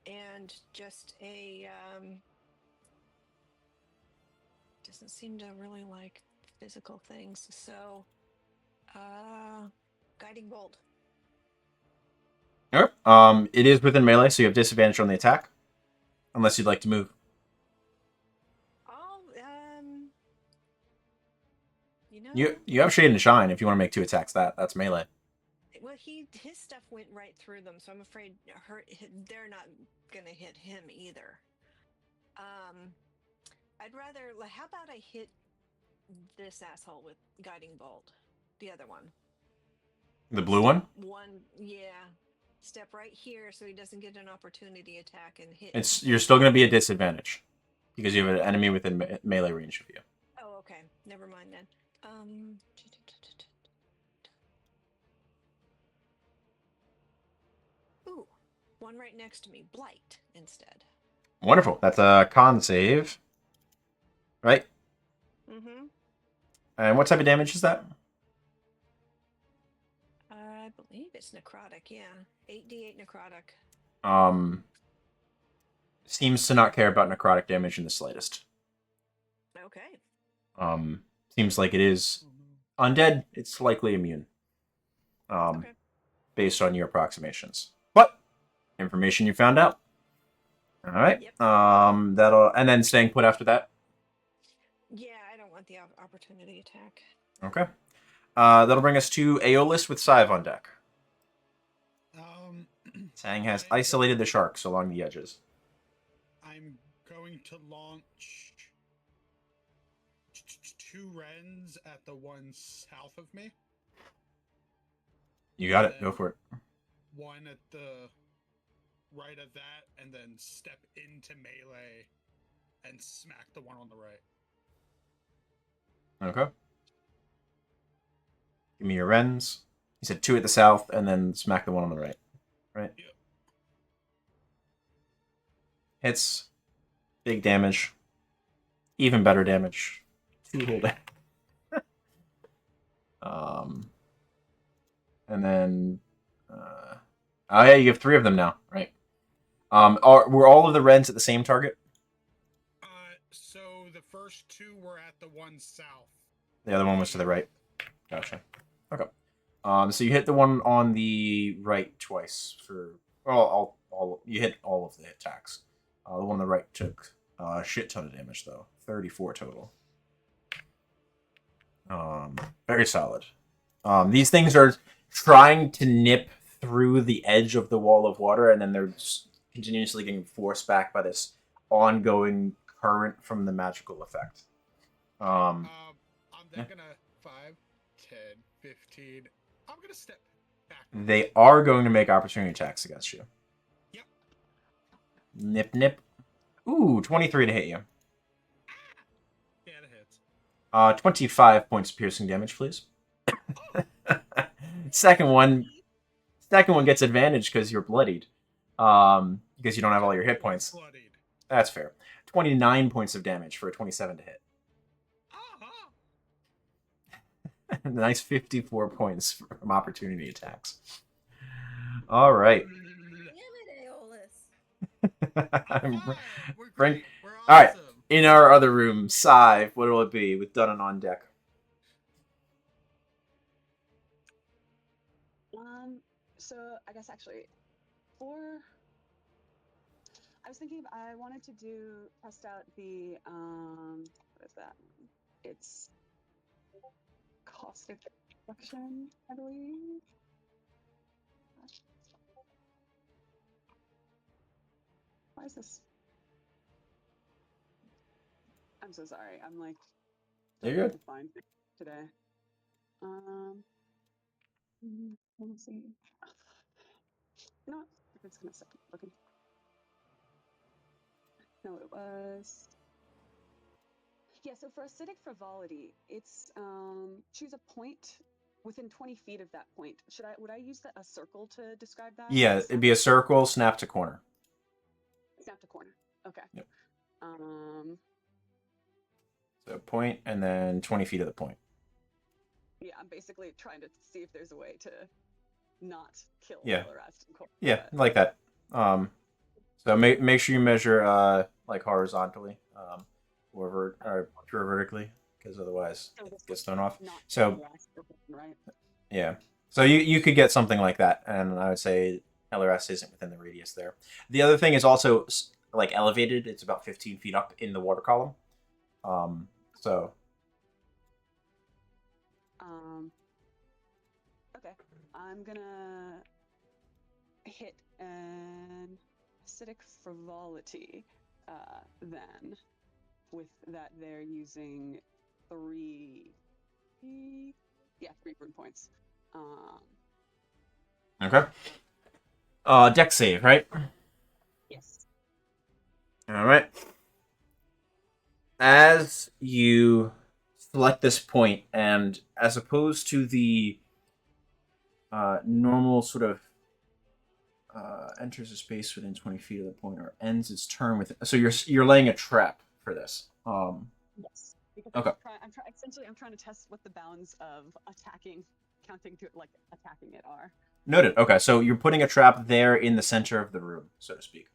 Speaker 5: And just a doesn't seem to really like physical things. So, guiding bolt.
Speaker 1: Yep. It is within melee, so you have disadvantage on the attack, unless you'd like to move.
Speaker 5: Oh, you know.
Speaker 1: You have Shade and Shine if you want to make 2 attacks. That's melee.
Speaker 5: Well, his stuff went right through them, so I'm afraid they're not gonna hit him either. I'd rather. How about I hit this asshole with guiding bolt? The other one.
Speaker 1: The blue one?
Speaker 5: Yeah. Step right here so he doesn't get an opportunity attack and hit.
Speaker 1: You're still going to be at disadvantage because you have an enemy within melee range of you.
Speaker 5: Oh, okay. Never mind then. Ooh, one right next to me. Blight instead.
Speaker 1: Wonderful. That's a con save. Right?
Speaker 5: Mm-hmm.
Speaker 1: And what type of damage is that?
Speaker 5: I believe it's necrotic, yeah. 8d8 necrotic.
Speaker 1: Seems to not care about necrotic damage in the slightest.
Speaker 5: Okay.
Speaker 1: Seems like it is undead. It's likely immune.
Speaker 5: Okay.
Speaker 1: Based on your approximations. But information you found out. All right.
Speaker 5: Yep.
Speaker 1: That'll and then staying put after that.
Speaker 5: Yeah, I don't want the opportunity attack.
Speaker 1: Okay. That'll bring us to Aeolus with Scythe on deck. Sang has isolated the sharks along the edges.
Speaker 3: I'm going to launch 2 wrens at the one south of me.
Speaker 1: You got it. Go for it.
Speaker 3: One at the right of that, and then step into melee and smack the one on the right.
Speaker 1: Okay. Give me your wrens. You said 2 at the south, and then smack the one on the right. Right?
Speaker 3: Yep.
Speaker 1: Hits. Big damage. Even better damage. 2 whole damage. And then... oh yeah, you have 3 of them now, right? Were all of the wrens at the same target?
Speaker 3: So the first 2 were at the one south.
Speaker 1: The other one was to the right. Gotcha. Okay. So you hit the one on the right twice for... Well, you hit all of the attacks. The one on the right took a shit ton of damage, though. 34 total. Very solid. These things are trying to nip through the edge of the wall of water, and then they're continuously getting forced back by this ongoing current from the magical effect.
Speaker 3: I'm then gonna 5, 10, 15. I'm gonna step back.
Speaker 1: They are going to make opportunity attacks against you.
Speaker 3: Yep.
Speaker 1: Nip, nip. Ooh, 23 to hit you.
Speaker 3: Yeah, that hits.
Speaker 1: 25 points of piercing damage, please. Second one gets advantage because you're bloodied. Because you don't have all your hit points.
Speaker 3: Bloodied.
Speaker 1: That's fair. 29 points of damage for a 27 to hit. Nice 54 points from opportunity attacks. All right.
Speaker 3: We're
Speaker 1: Frank.
Speaker 3: great. We're awesome.
Speaker 1: All right. In our other room, Scythe, what will it be with Dunnan on deck?
Speaker 7: So I guess actually, I was thinking I wanted to test out the what is that? It's caustic destruction, I believe. Why is this? I'm so sorry. I'm like
Speaker 1: You're good.
Speaker 7: to find today. Let me see. You know what? If it's gonna stop looking. No, it was. Yeah, so for acidic frivolity, it's choose a point within 20 feet of that point. Would I use a circle to describe that?
Speaker 1: Yeah, it'd be a circle, snap to corner.
Speaker 7: Snap to corner. Okay.
Speaker 1: Yep. So point and then 20 feet of the point.
Speaker 7: Yeah, I'm basically trying to see if there's a way to not kill
Speaker 1: Yeah.
Speaker 7: Elraston.
Speaker 1: Yeah, like that. So make sure you measure like horizontally, or vertically, because otherwise it gets thrown off. So
Speaker 7: right.
Speaker 1: Yeah. So you could get something like that, and I would say LRS isn't within the radius there. The other thing is also like elevated. It's about 15 feet up in the water column. So.
Speaker 7: Okay. I'm gonna hit an acidic frivolity then. With that, they're using 3 burn points.
Speaker 1: Okay. Dex save, right?
Speaker 7: Yes.
Speaker 1: All right. As you select this point, and as opposed to the normal sort of enters a space within 20 feet of the point or ends its turn with. So you're laying a trap for this.
Speaker 7: Yes. Because
Speaker 1: Okay.
Speaker 7: I'm trying to test what the bounds of counting to attacking it are.
Speaker 1: Noted. Okay, so you're putting a trap there in the center of the room, so to speak.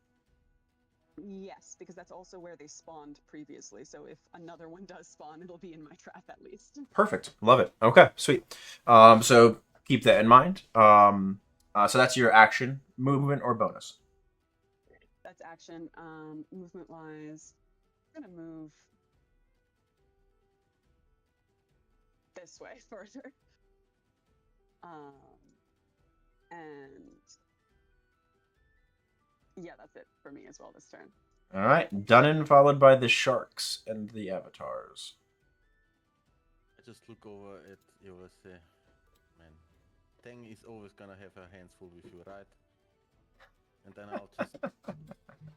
Speaker 7: Yes, because that's also where they spawned previously. So if another one does spawn, it'll be in my trap at least.
Speaker 1: Perfect. Love it. Okay, sweet. So keep that in mind. So that's your action, movement, or bonus.
Speaker 7: That's action. Movement wise, I'm gonna move this way further. And yeah, that's it for me as well this turn.
Speaker 1: All right, Dunnan followed by the sharks and the avatars.
Speaker 4: I just look over at you, say, man, Tang is always gonna have her hands full with you, right? And then I'll just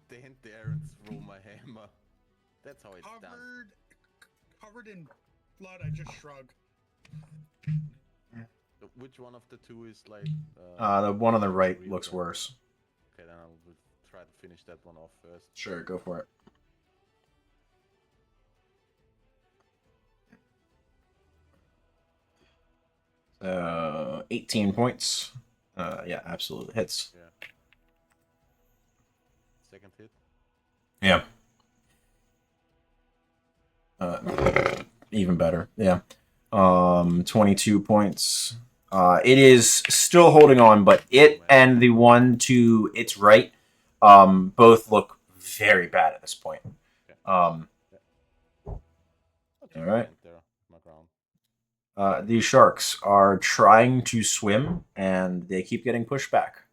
Speaker 4: stand there and throw my hammer. That's how it's done.
Speaker 3: Covered in blood, I just shrug.
Speaker 4: Which one of the two is like...
Speaker 1: the one on the right looks worse.
Speaker 4: Okay, then I'll try to finish that one off first.
Speaker 1: Sure, go for it. 18 points. Yeah, absolutely hits.
Speaker 4: Yeah. Second hit.
Speaker 1: Yeah. Even better. Yeah. 22 points. It is still holding on, but it and the one to its right, both look very bad at this point. All right. These sharks are trying to swim, and they keep getting pushed back.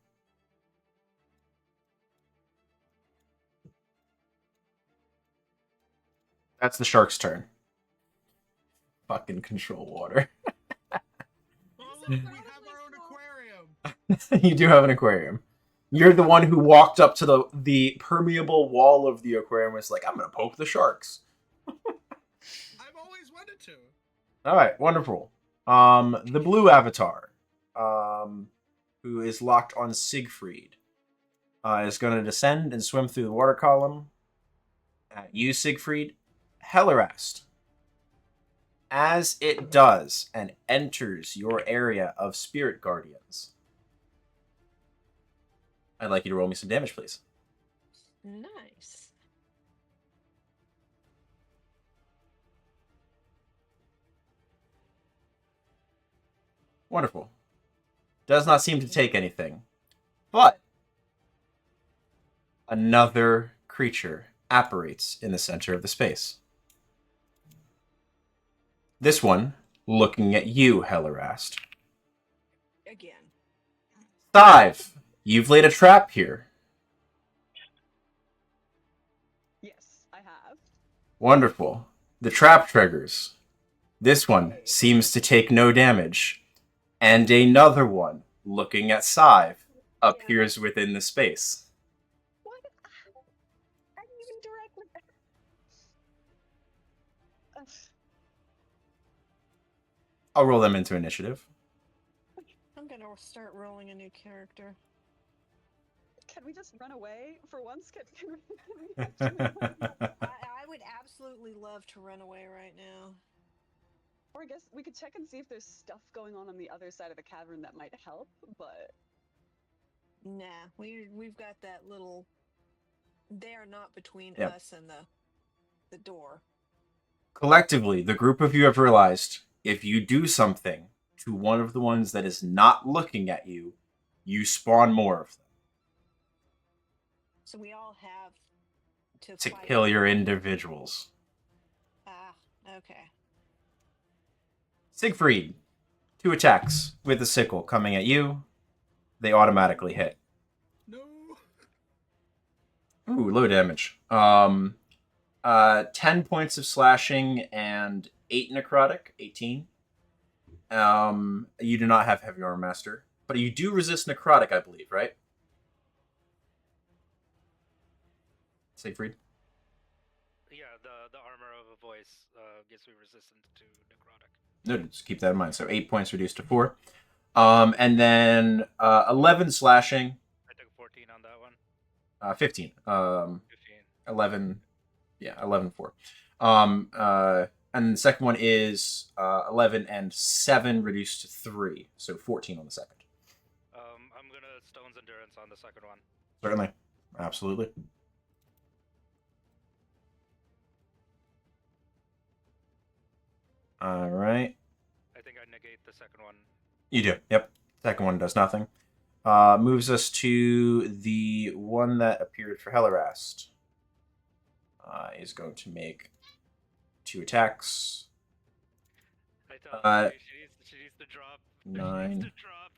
Speaker 1: That's the shark's turn. Fucking control water.
Speaker 3: We have our own aquarium.
Speaker 1: You do have an aquarium. You're the one who walked up to the permeable wall of the aquarium and was like, I'm going to poke the sharks.
Speaker 3: I've always wanted to.
Speaker 1: All right, wonderful. The blue avatar, who is locked on Siegfried, is going to descend and swim through the water column at you, Siegfried. Hellerast. As it does and enters your area of spirit guardians, I'd like you to roll me some damage, please.
Speaker 5: Nice.
Speaker 1: Wonderful. Does not seem to take anything. But another creature apparates in the center of the space. This one looking at you, Hellerast.
Speaker 5: Again.
Speaker 1: Dive! You've laid a trap here.
Speaker 7: Yes, I have.
Speaker 1: Wonderful. The trap triggers. This one seems to take no damage. And another one, looking at Sive, appears within the space.
Speaker 7: What? I didn't even directly.
Speaker 1: I'll roll them into initiative.
Speaker 5: I'm gonna start rolling a new character.
Speaker 7: Can we just run away for once? Can we
Speaker 5: I would absolutely love to run away right now.
Speaker 7: Or I guess we could check and see if there's stuff going on the other side of the cavern that might help, but...
Speaker 5: Nah, we've got that little... They are not between
Speaker 1: Yep.
Speaker 5: us and the door.
Speaker 1: Collectively, the group of you have realized if you do something to one of the ones that is not looking at you, you spawn more of them.
Speaker 5: So we all have to
Speaker 1: To
Speaker 5: fight
Speaker 1: kill your
Speaker 5: them.
Speaker 1: individuals.
Speaker 5: Ah, okay.
Speaker 1: Siegfried, 2 attacks with the sickle coming at you. They automatically hit.
Speaker 3: No.
Speaker 1: Ooh, low damage. 10 points of slashing and 8 necrotic, 18. You do not have Heavy Armor Master, but you do resist necrotic, I believe, right? Siegfried?
Speaker 2: Yeah, the armor of a voice gives me resistance to necrotic.
Speaker 1: No, just keep that in mind. So 8 points reduced to 4. And then 11 slashing.
Speaker 2: I took 14 on that one.
Speaker 1: 15.
Speaker 2: 15.
Speaker 1: 11. Yeah, 11, 4. And the second one is 11 and 7 reduced to 3. So 14 on the second.
Speaker 2: I'm gonna Stone's Endurance on the second one.
Speaker 1: Certainly. Absolutely. All right.
Speaker 2: I think I negate the second one.
Speaker 1: You do. Yep. Second one does nothing. Moves us to the one that appeared for Hellerast. Is going to make 2 attacks.
Speaker 2: I tell her she needs to drop.
Speaker 1: 9.
Speaker 2: She needs to drop.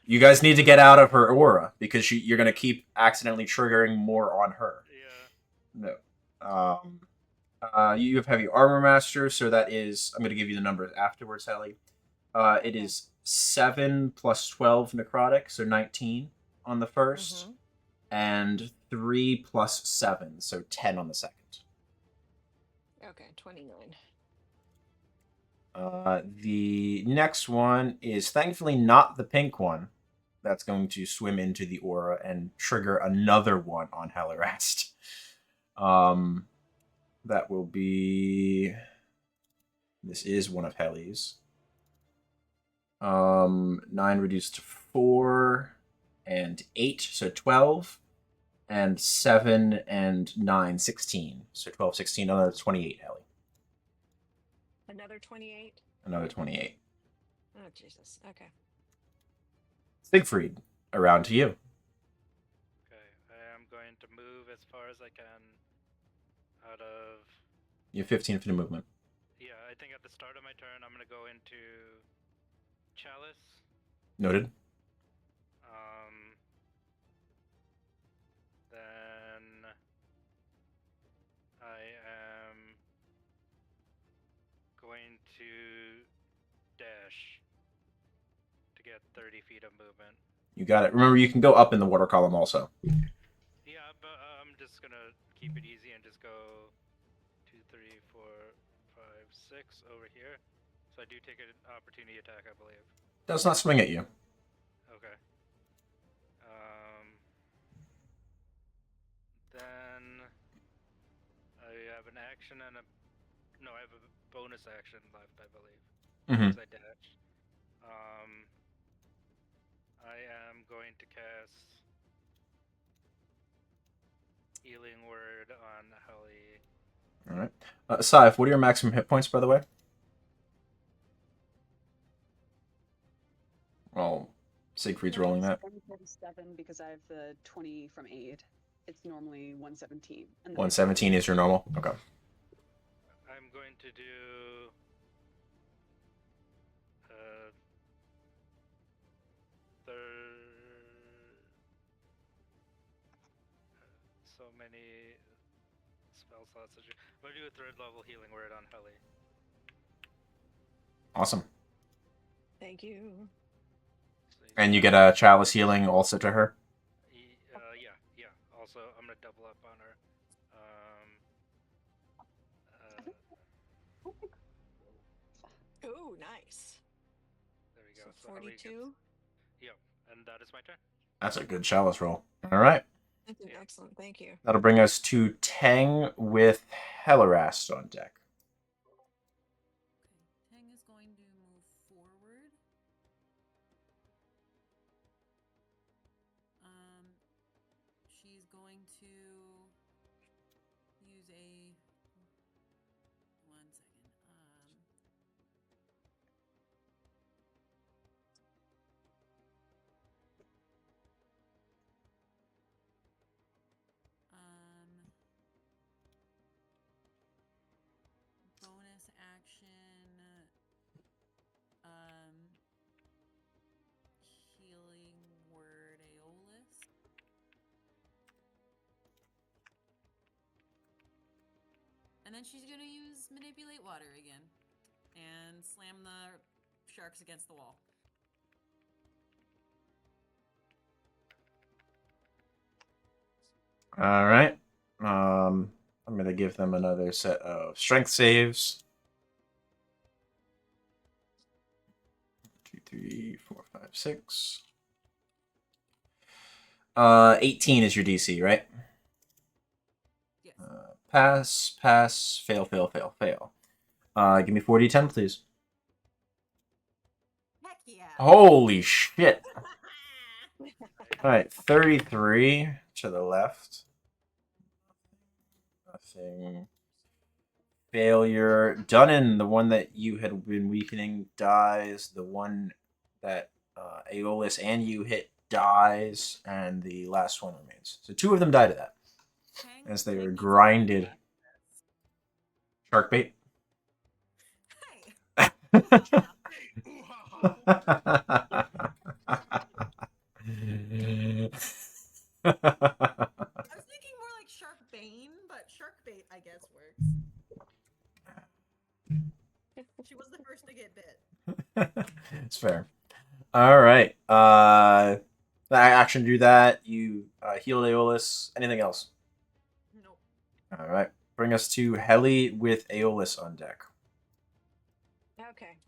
Speaker 1: You guys need to get out of her aura because you're going to keep accidentally triggering more on her.
Speaker 2: Yeah.
Speaker 1: No. You have Heavy Armor Master, so that is... I'm going to give you the numbers afterwards, Helly. It is 7 plus 12 necrotic, so 19 on the first.
Speaker 5: Mhm.
Speaker 1: And 3 plus 7, so 10 on the second.
Speaker 5: Okay, 29.
Speaker 1: The next one is thankfully not the pink one. That's going to swim into the aura and trigger another one on Hellerast. That will be... This is one of Helly's. 9 reduced to 4 and 8, so 12. And 7 and 9, 16. So 12, 16, another 28, Helly.
Speaker 5: Another 28?
Speaker 1: Another 28.
Speaker 5: Oh, Jesus. Okay.
Speaker 1: Siegfried, around to you.
Speaker 2: Okay, I am going to move as far as I can out of...
Speaker 1: You have 15 feet of movement.
Speaker 2: Yeah, I think at the start of my turn, I'm going to go into Chalice.
Speaker 1: Noted.
Speaker 2: Then I am going to dash to get 30 feet of movement.
Speaker 1: You got it. Remember, you can go up in the water column also.
Speaker 2: Yeah, but I'm just gonna keep it easy and just go 2, 3, 4, 5, 6 over here. So I do take an opportunity attack, I believe.
Speaker 1: Does not swing at you.
Speaker 2: Okay. Then I have an action and a I have a bonus action left, I believe.
Speaker 1: Mm-hmm.
Speaker 2: Because I dashed. I am going to cast Healing Word on Helly.
Speaker 1: All right. Scythe, what are your maximum hit points, by the way? Well, Siegfried's rolling that.
Speaker 7: 147 because I have the 20 from aid. It's normally 117. And
Speaker 1: 117 is your normal? Okay.
Speaker 2: I'm going to do so many spell slots. I'm going to do a 3rd level Healing Word on Helly.
Speaker 5: Awesome. Thank you.
Speaker 1: And you get a Chalice Healing also to her?
Speaker 2: Yeah. Also, I'm going to double up on her.
Speaker 5: Oh, nice.
Speaker 2: There we go.
Speaker 5: So 42?
Speaker 2: Yep, and that is my turn.
Speaker 1: That's a good Chalice roll. All right.
Speaker 5: That's excellent. Thank you.
Speaker 1: That'll bring us to Tang with Hellerast on deck.
Speaker 6: Tang is going to move forward. She's going to use a 1 second. Bonus action. Healing Word Aeolus. And then she's gonna use Manipulate Water again. And slam the sharks against the wall.
Speaker 1: All right. I'm going to give them another set of strength saves. 2, 3, 4, 5, 6. 18 is your DC, right?
Speaker 6: Yes.
Speaker 1: Pass, fail. Give me 4d10, please.
Speaker 6: Heck yeah.
Speaker 1: Holy shit. All right, 33 to the left. Nothing. Failure. Dunnan, the one that you had been weakening, dies. The one that Aeolus and you hit dies, and the last one remains. So 2 of them die to that as they are grinded. Shark bait.
Speaker 6: Hey. I was thinking more like Shark Bane, but Shark Bait, I guess, works. She was the first to get bit.
Speaker 1: It's fair. All right. That action do that. You healed Aeolus. Anything else?
Speaker 6: Nope.
Speaker 1: All right. Bring us to Heli with Aeolus on deck.
Speaker 5: Okay.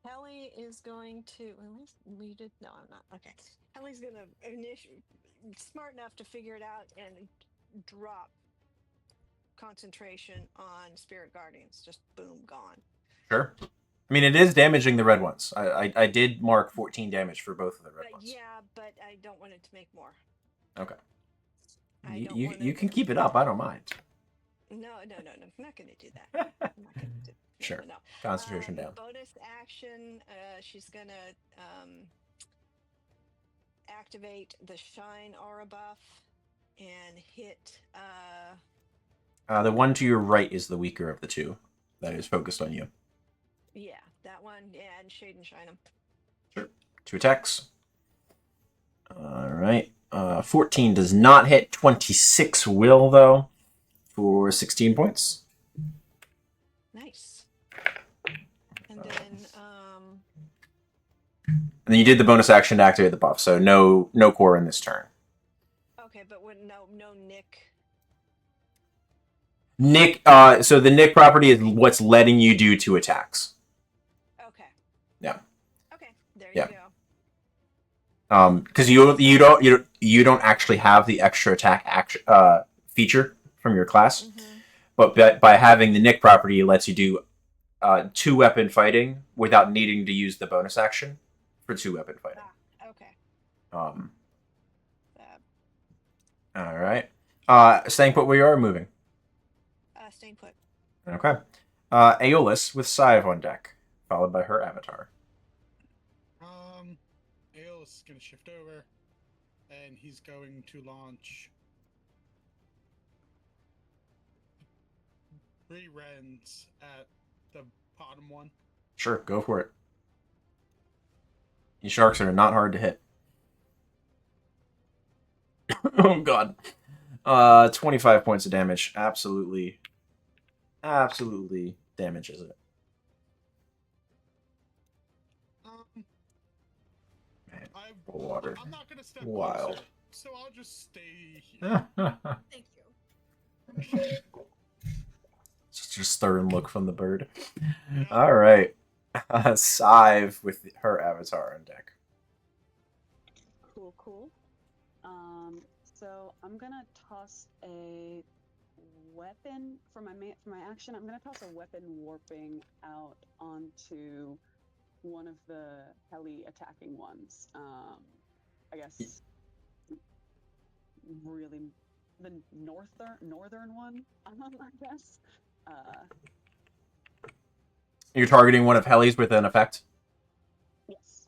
Speaker 5: Heli is going to. We did. No, I'm not. Okay. Heli's going to smart enough to figure it out and drop concentration on Spirit Guardians. Just boom, gone.
Speaker 1: Sure. I mean, it is damaging the red ones. I did mark 14 damage for both of the red ones.
Speaker 5: Yeah, but I don't want it to make more.
Speaker 1: Okay.
Speaker 5: You
Speaker 1: can keep it up. I don't mind.
Speaker 5: No. I'm not going to do that. I'm not going to do
Speaker 1: Sure.
Speaker 5: No.
Speaker 1: Concentration down.
Speaker 5: Bonus action, she's going to activate the Shine Aura buff and hit...
Speaker 1: the one to your right is the weaker of the 2 that is focused on you.
Speaker 5: Yeah, that one. Yeah, and Shade and Shine him.
Speaker 1: Sure. 2 attacks. All right. 14 does not hit. 26 will, though, for 16 points.
Speaker 5: Nice. And then...
Speaker 1: And then you did the bonus action to activate the buff, so no core in this turn.
Speaker 5: Okay, but no Nick.
Speaker 1: Nick, so the Nick property is what's letting you do 2 attacks. Because you don't actually have the extra attack action feature from your class, but by having the Nick property, it lets you do 2-weapon fighting without needing to use the bonus action for 2-weapon fighting.
Speaker 5: Okay.
Speaker 1: All right. Staying put where you are, or moving.
Speaker 5: Staying put.
Speaker 1: Okay. Aeolus with Scythe on deck, followed by her avatar.
Speaker 3: Aeolus is gonna shift over, and he's going to launch 3 rends at the bottom one.
Speaker 1: Sure, go for it. These sharks are not hard to hit. Oh god. 25 points of damage. Absolutely damages it. Man, water.
Speaker 3: I'm not gonna step
Speaker 1: Wild.
Speaker 3: closer, so I'll just stay here.
Speaker 6: Thank you.
Speaker 1: Such a stern look from the bird. All right. Scythe with her avatar on deck.
Speaker 7: Cool. So I'm gonna toss a weapon for my action. I'm gonna toss a weapon warping out onto one of the heli attacking ones. I guess really the northern one. I guess.
Speaker 1: You're targeting one of Heli's with an effect?
Speaker 7: Yes.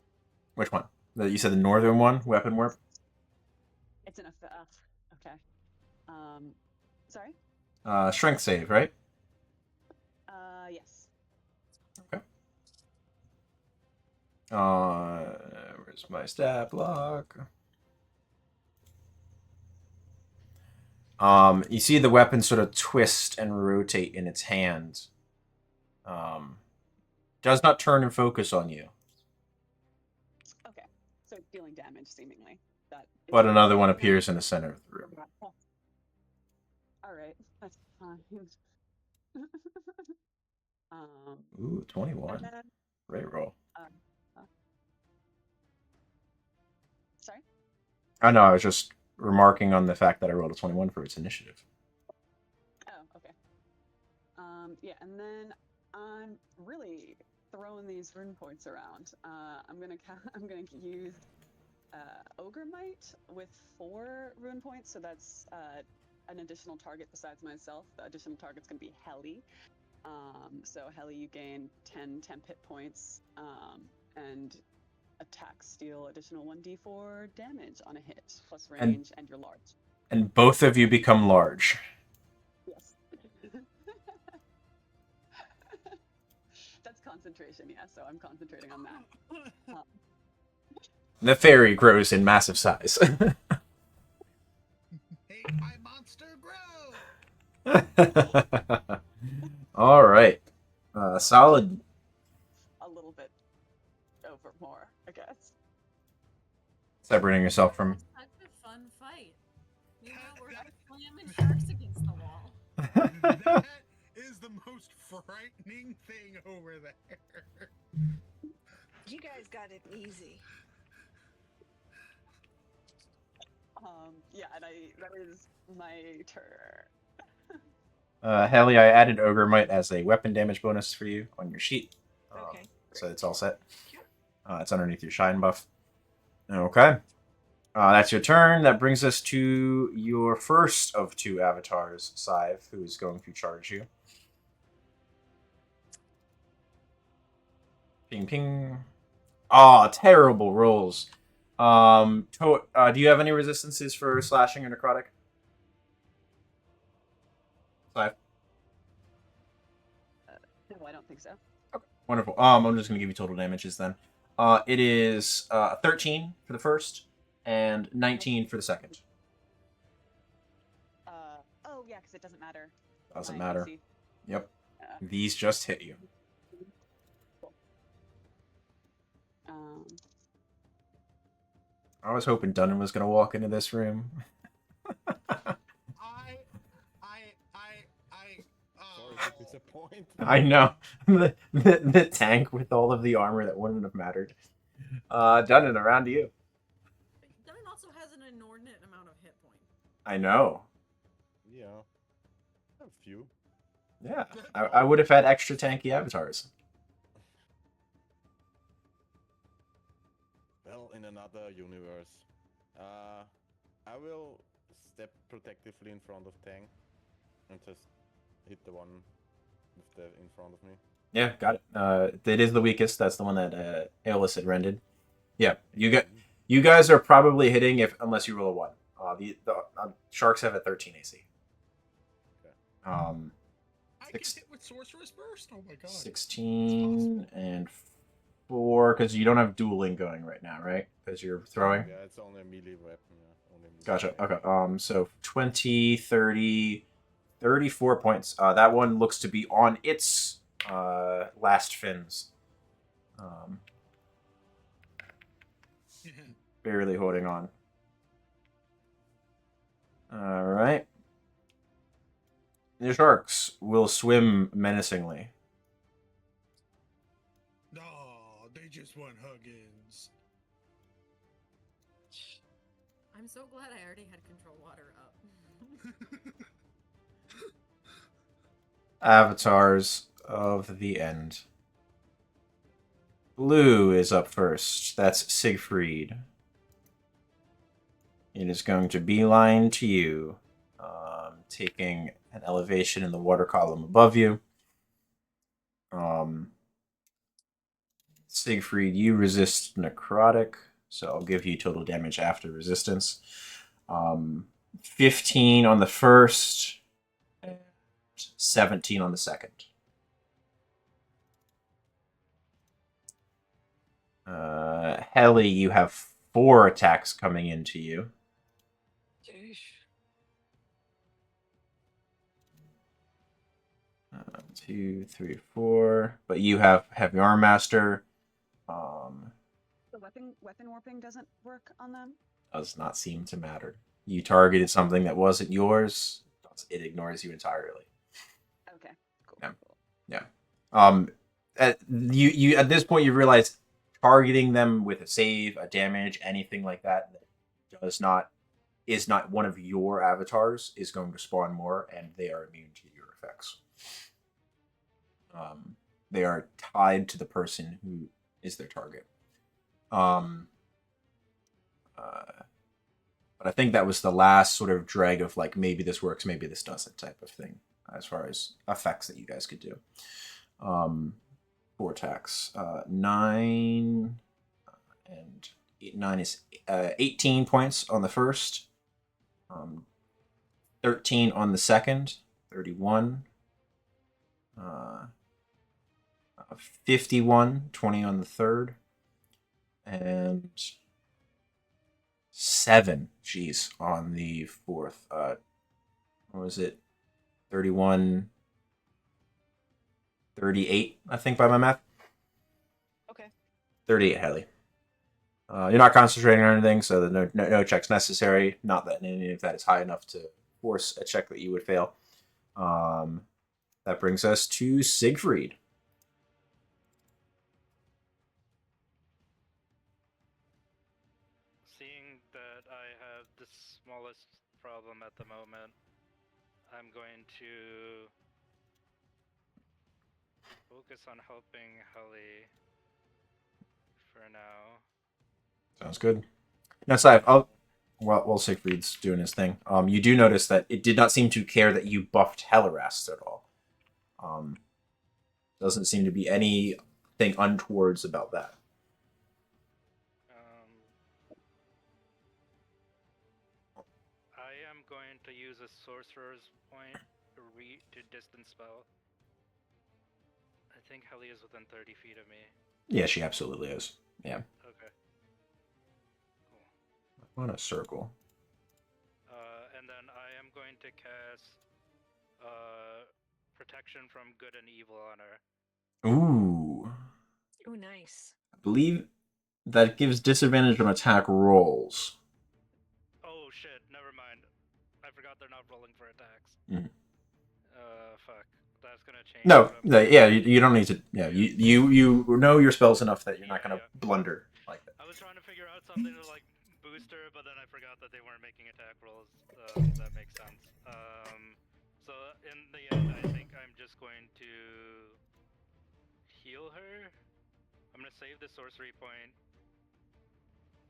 Speaker 1: Which one? You said the northern one, weapon warp?
Speaker 7: It's an effect. Okay. Sorry?
Speaker 1: Strength save, right?
Speaker 7: Yes.
Speaker 1: Okay. Where's my stat block? You see the weapon sort of twist and rotate in its hand. Does not turn and focus on you.
Speaker 7: Okay. So dealing damage, seemingly.
Speaker 1: But another one appears in the center of the room.
Speaker 7: Alright, that's fine.
Speaker 1: Ooh, 21. Great roll.
Speaker 7: Sorry?
Speaker 1: I know, I was just remarking on the fact that I rolled a 21 for its initiative.
Speaker 7: Oh, okay. Yeah, and then I'm really throwing these rune points around. I'm gonna use Ogre Might with 4 rune points, so that's an additional target besides myself. The additional target's gonna be Heli. So Heli, you gain 10 temp hit points, and attack steal additional 1d4 damage on a hit, plus range, and you're large.
Speaker 1: And both of you become large.
Speaker 7: Yes. That's concentration, yeah, so I'm concentrating on that.
Speaker 1: The fairy grows in massive size.
Speaker 3: Hey, my monster grow!
Speaker 1: All right. Solid.
Speaker 7: A little bit over more, I guess.
Speaker 1: Separating yourself from...
Speaker 6: Such a fun fight. You know, we're slamming sharks against the wall.
Speaker 3: That is the most frightening thing over there.
Speaker 5: You guys got it easy.
Speaker 7: Yeah, and that is my turn.
Speaker 1: Heli, I added Ogre Might as a weapon damage bonus for you on your sheet.
Speaker 5: Okay.
Speaker 1: So it's all set. It's underneath your shine buff. Okay. That's your turn. That brings us to your first of 2 avatars, Scythe, who is going to charge you. Ping, ping. Ah, terrible rolls. Do you have any resistances for slashing or necrotic? Scythe?
Speaker 7: No, I don't think so.
Speaker 1: Okay, wonderful. I'm just going to give you total damages then. It is 13 for the first, and 19 for the second.
Speaker 7: Oh, yeah, because it doesn't matter.
Speaker 1: Doesn't
Speaker 7: My
Speaker 1: matter.
Speaker 7: AC.
Speaker 1: Yep. These just hit you.
Speaker 7: Cool.
Speaker 1: I was hoping Dunnan was going to walk into this room.
Speaker 4: Sorry to disappoint.
Speaker 1: I know. the tank with all of the armor that wouldn't have mattered. Dunnan, around to you.
Speaker 6: also has an inordinate amount of hit points.
Speaker 1: I know.
Speaker 4: Yeah. A few.
Speaker 1: Yeah, I would have had extra tanky avatars.
Speaker 4: Well, in another universe, I will step protectively in front of Tang and just hit the one with the in front of me.
Speaker 1: Yeah, got it. It is the weakest. That's the one that Aeolus had rendered. Yeah, you guys are probably hitting unless you roll a 1. The sharks have a 13 AC.
Speaker 4: Okay.
Speaker 3: I can hit with Sorcerer's Burst. Oh my god.
Speaker 1: 16 and 4 because you don't have dueling going right now, right? Because you're throwing.
Speaker 4: Yeah, it's only a melee weapon. Yeah, only melee
Speaker 1: Gotcha.
Speaker 4: weapon.
Speaker 1: Okay. So 20, 30, 34 points. That one looks to be on its last fins. Barely holding on. All right. The sharks will swim menacingly.
Speaker 3: No, they just want Huggins.
Speaker 6: I'm so glad I already had control water up.
Speaker 1: Avatars of the end. Blue is up first. That's Siegfried. It is going to beeline to you, taking an elevation in the water column above you. Siegfried, you resist necrotic, so I'll give you total damage after resistance. 15 on the first, and 17 on the second. Heli, you have 4 attacks coming into you. 2, 3, 4. But you have Heavy Arm Master.
Speaker 7: The weapon warping doesn't work on them?
Speaker 1: Does not seem to matter. You targeted something that wasn't yours. It ignores you entirely.
Speaker 7: Okay, cool.
Speaker 1: Yeah. You at this point you realize targeting them with a save, a damage, anything like that is not one of your avatars is going to spawn more, and they are immune to your effects. They are tied to the person who is their target. But I think that was the last sort of drag of like maybe this works, maybe this doesn't type of thing as far as effects that you guys could do. 4 attacks. 9 and 9 is 18 points on the first. 13 on the second. 31. 51. 20 on the third. And 7, jeez, on the fourth. What was it? 31, 38, I think, by my math.
Speaker 5: Okay.
Speaker 1: 38, Haley. You're not concentrating on anything, so no checks necessary. Not that any of that is high enough to force a check that you would fail. That brings us to Siegfried.
Speaker 2: Seeing that I have the smallest problem at the moment, I'm going to focus on helping Heli for now.
Speaker 1: Sounds good. Now, Saif, while Siegfried's doing his thing, you do notice that it did not seem to care that you buffed Hellerast at all. Doesn't seem to be anything untowards about that.
Speaker 2: I am going to use a sorcerer's point to distance spell. I think Heli is within 30 feet of me.
Speaker 1: Yeah, she absolutely is. Yeah.
Speaker 2: Okay.
Speaker 1: Cool. On a circle.
Speaker 2: And then I am going to cast protection from good and evil on her.
Speaker 1: Ooh.
Speaker 5: Ooh, nice.
Speaker 1: I believe that gives disadvantage on attack rolls.
Speaker 2: Oh shit, never mind. I forgot they're not rolling for attacks.
Speaker 1: Mm.
Speaker 2: Fuck. That's gonna change.
Speaker 1: No, yeah, you don't need to. Yeah, you know your spells enough that you're not gonna blunder like that.
Speaker 2: I was trying to figure out something to like boost her but then I forgot that they weren't making attack rolls. That makes sense. So in the end, I think I'm just going to heal her. I'm gonna save the sorcery point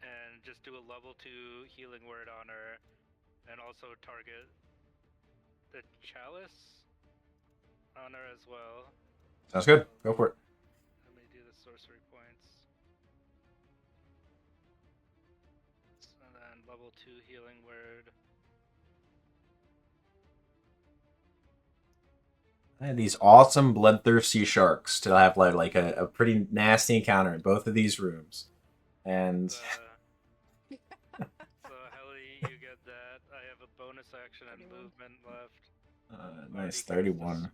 Speaker 2: and just do a level 2 healing word on her, and also target the chalice on her as well.
Speaker 1: Sounds good. Go for it.
Speaker 2: Let me do the sorcery points. And then level 2 healing word.
Speaker 1: I had these awesome bloodthirsty sharks to have like a pretty nasty encounter in both of these rooms. And
Speaker 2: So Helly, you get that. I have a bonus action and
Speaker 5: 31.
Speaker 2: movement left.
Speaker 1: nice,
Speaker 2: Already
Speaker 1: 31.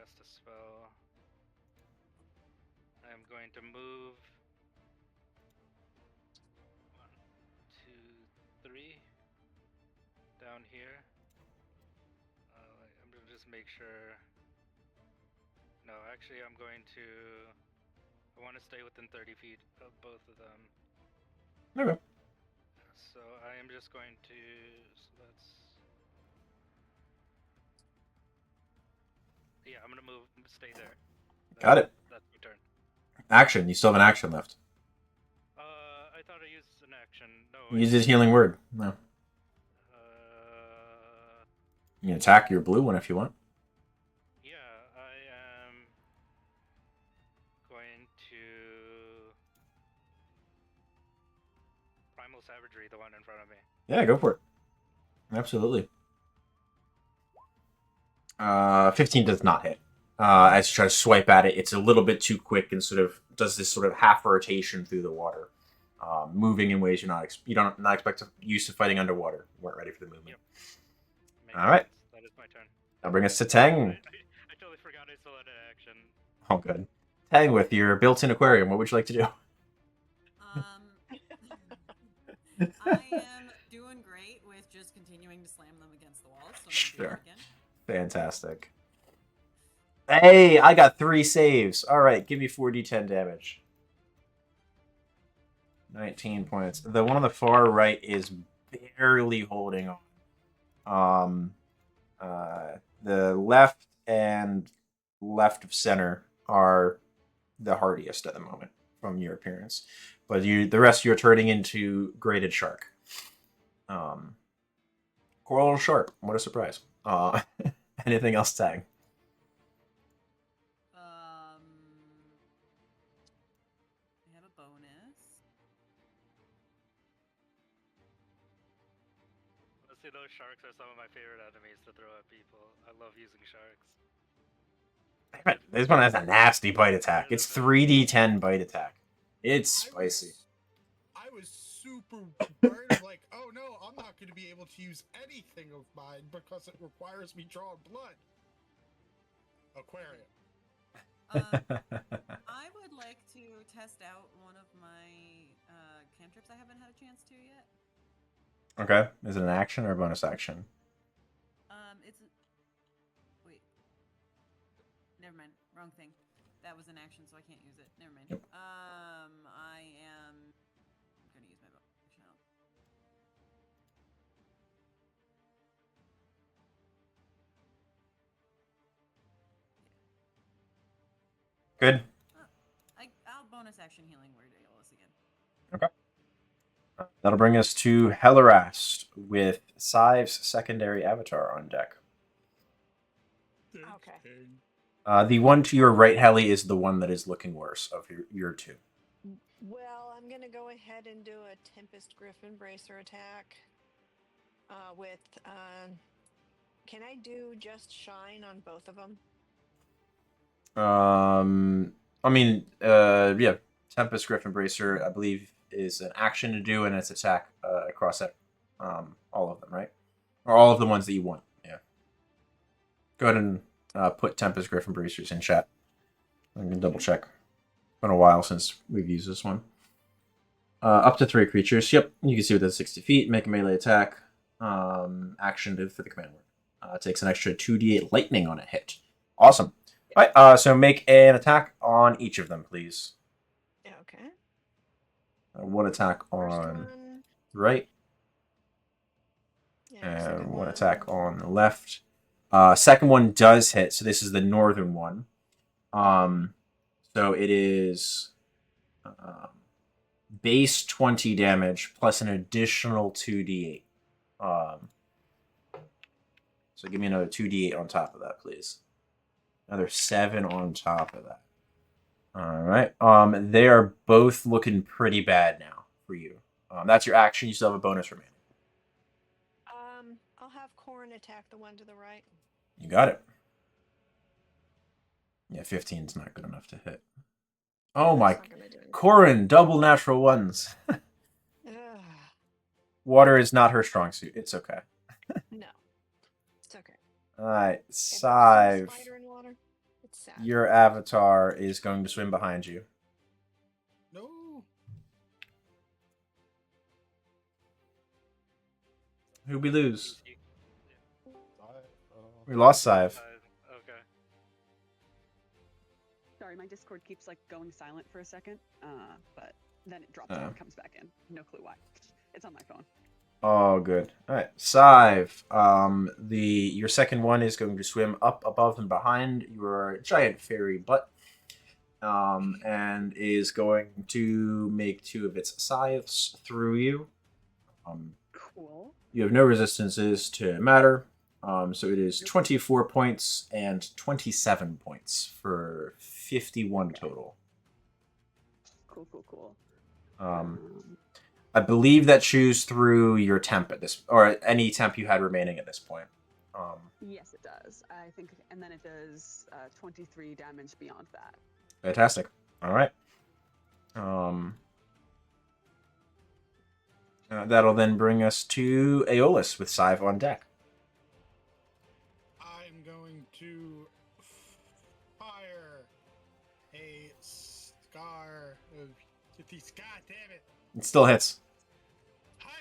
Speaker 2: cast a spell. I'm going to move 1, 2, 3 down here. I'm gonna just make sure. No, actually, I'm going to. I want to stay within 30 feet of both of them.
Speaker 1: Okay.
Speaker 2: So I am just going to. So that's. Yeah, I'm gonna move. Stay there.
Speaker 1: Got it.
Speaker 2: That's my turn.
Speaker 1: Action. You still have an action left.
Speaker 2: I thought I used an action. No.
Speaker 1: Use his healing word. No. You can attack your blue one if you want.
Speaker 2: Yeah, I am going to Primal Savagery, the one in front of me.
Speaker 1: Yeah, go for it. Absolutely. 15 does not hit. As you try to swipe at it, it's a little bit too quick and sort of does this sort of half rotation through the water, moving in ways you don't expect used to fighting underwater. You weren't ready for the movement.
Speaker 2: Yep.
Speaker 1: All right.
Speaker 2: That is my turn.
Speaker 1: That'll bring us to Tang.
Speaker 2: I totally forgot I still had an action.
Speaker 1: Oh, good. Tang, with your built-in aquarium, what would you like to do?
Speaker 6: I am doing great with just continuing to slam them against the walls. So
Speaker 1: Sure.
Speaker 6: again.
Speaker 1: Fantastic. Hey, I got 3 saves. All right, give me 4d10 damage. 19 points. The one on the far right is barely holding on. The left and left of center are the hardiest at the moment from your appearance, but the rest you're turning into graded shark. Coral shark. What a surprise. Anything else, Tang?
Speaker 6: I have a bonus.
Speaker 2: Honestly, those sharks are some of my favorite enemies to throw at people. I love using sharks.
Speaker 1: This one has a nasty bite attack. It's 3d10 bite attack. It's spicy.
Speaker 3: I was super worried. Like, oh no, I'm not going to be able to use anything of mine because it requires me drawing blood. Aquarium.
Speaker 6: I would like to test out one of my cantrips I haven't had a chance to yet.
Speaker 1: Okay. Is it an action or a bonus action?
Speaker 6: It's wait. Never mind. Wrong thing. That was an action, so I can't use it. Never mind.
Speaker 1: Yep.
Speaker 6: I'm gonna use my bonus action.
Speaker 1: Good.
Speaker 6: I'll bonus action healing word Aeolus again.
Speaker 1: Okay. That'll bring us to Hellerast with Sive's secondary avatar on deck.
Speaker 5: Okay.
Speaker 1: The one to your right, Helly, is the one that is looking worse of your two.
Speaker 5: Well, I'm gonna go ahead and do a Tempest Griffin Bracer attack. With can I do just shine on both of them?
Speaker 1: I mean, yeah, Tempest Griffin Bracer, I believe, is an action to do, and it's attack across all of them, right? Or all of the ones that you want. Yeah. Go ahead and put Tempest Griffin Bracers in chat. I'm gonna double check. It's been a while since we've used this one. Up to 3 creatures. Yep, you can see within 60 feet. Make a melee attack. Action for the command word. Takes an extra 2d8 lightning on a hit. Awesome. All right, so make an attack on each of them, please.
Speaker 5: Okay.
Speaker 1: One attack
Speaker 5: First
Speaker 1: on
Speaker 5: one.
Speaker 1: right,
Speaker 5: Yeah,
Speaker 1: and
Speaker 5: second
Speaker 1: one attack on the left. Second one does hit, so this is the northern one. So it is base 20 damage plus an additional 2d8. So give me another 2d8 on top of that, please. Another 7 on top of that. All right. They are both looking pretty bad now for you. That's your action. You still have a bonus remaining.
Speaker 5: I'll have Corn attack the one to the right.
Speaker 1: You got it. Yeah, 15 is not good enough to hit. Oh my. Corin, double natural ones. Water is not her strong suit. It's okay.
Speaker 5: No. It's okay.
Speaker 1: Alright,
Speaker 5: If it's
Speaker 1: Sive.
Speaker 5: spider in water, it's sad.
Speaker 1: Your avatar is going to swim behind you.
Speaker 3: No.
Speaker 1: Who'd we lose?
Speaker 4: I
Speaker 1: We lost Sive.
Speaker 2: Okay.
Speaker 7: Sorry, my Discord keeps like going silent for a second, but then it drops out and comes back in. No clue why. It's on my phone.
Speaker 1: Oh, good. All right, Sive. Your second one is going to swim up above and behind your giant fairy butt, and is going to make 2 of its scythes through you.
Speaker 7: Cool.
Speaker 1: You have no resistances to matter. So it is 24 points and 27 points for 51 total.
Speaker 7: Cool.
Speaker 1: I believe that chews through your temp at this, or any temp you had remaining at this point.
Speaker 7: Yes, it does. I think, and then it does 23 damage beyond that.
Speaker 1: Fantastic. All right. That'll then bring us to Aeolus with Sive on deck.
Speaker 3: I'm going to fire a scar of these. God damn it!
Speaker 1: It still hits.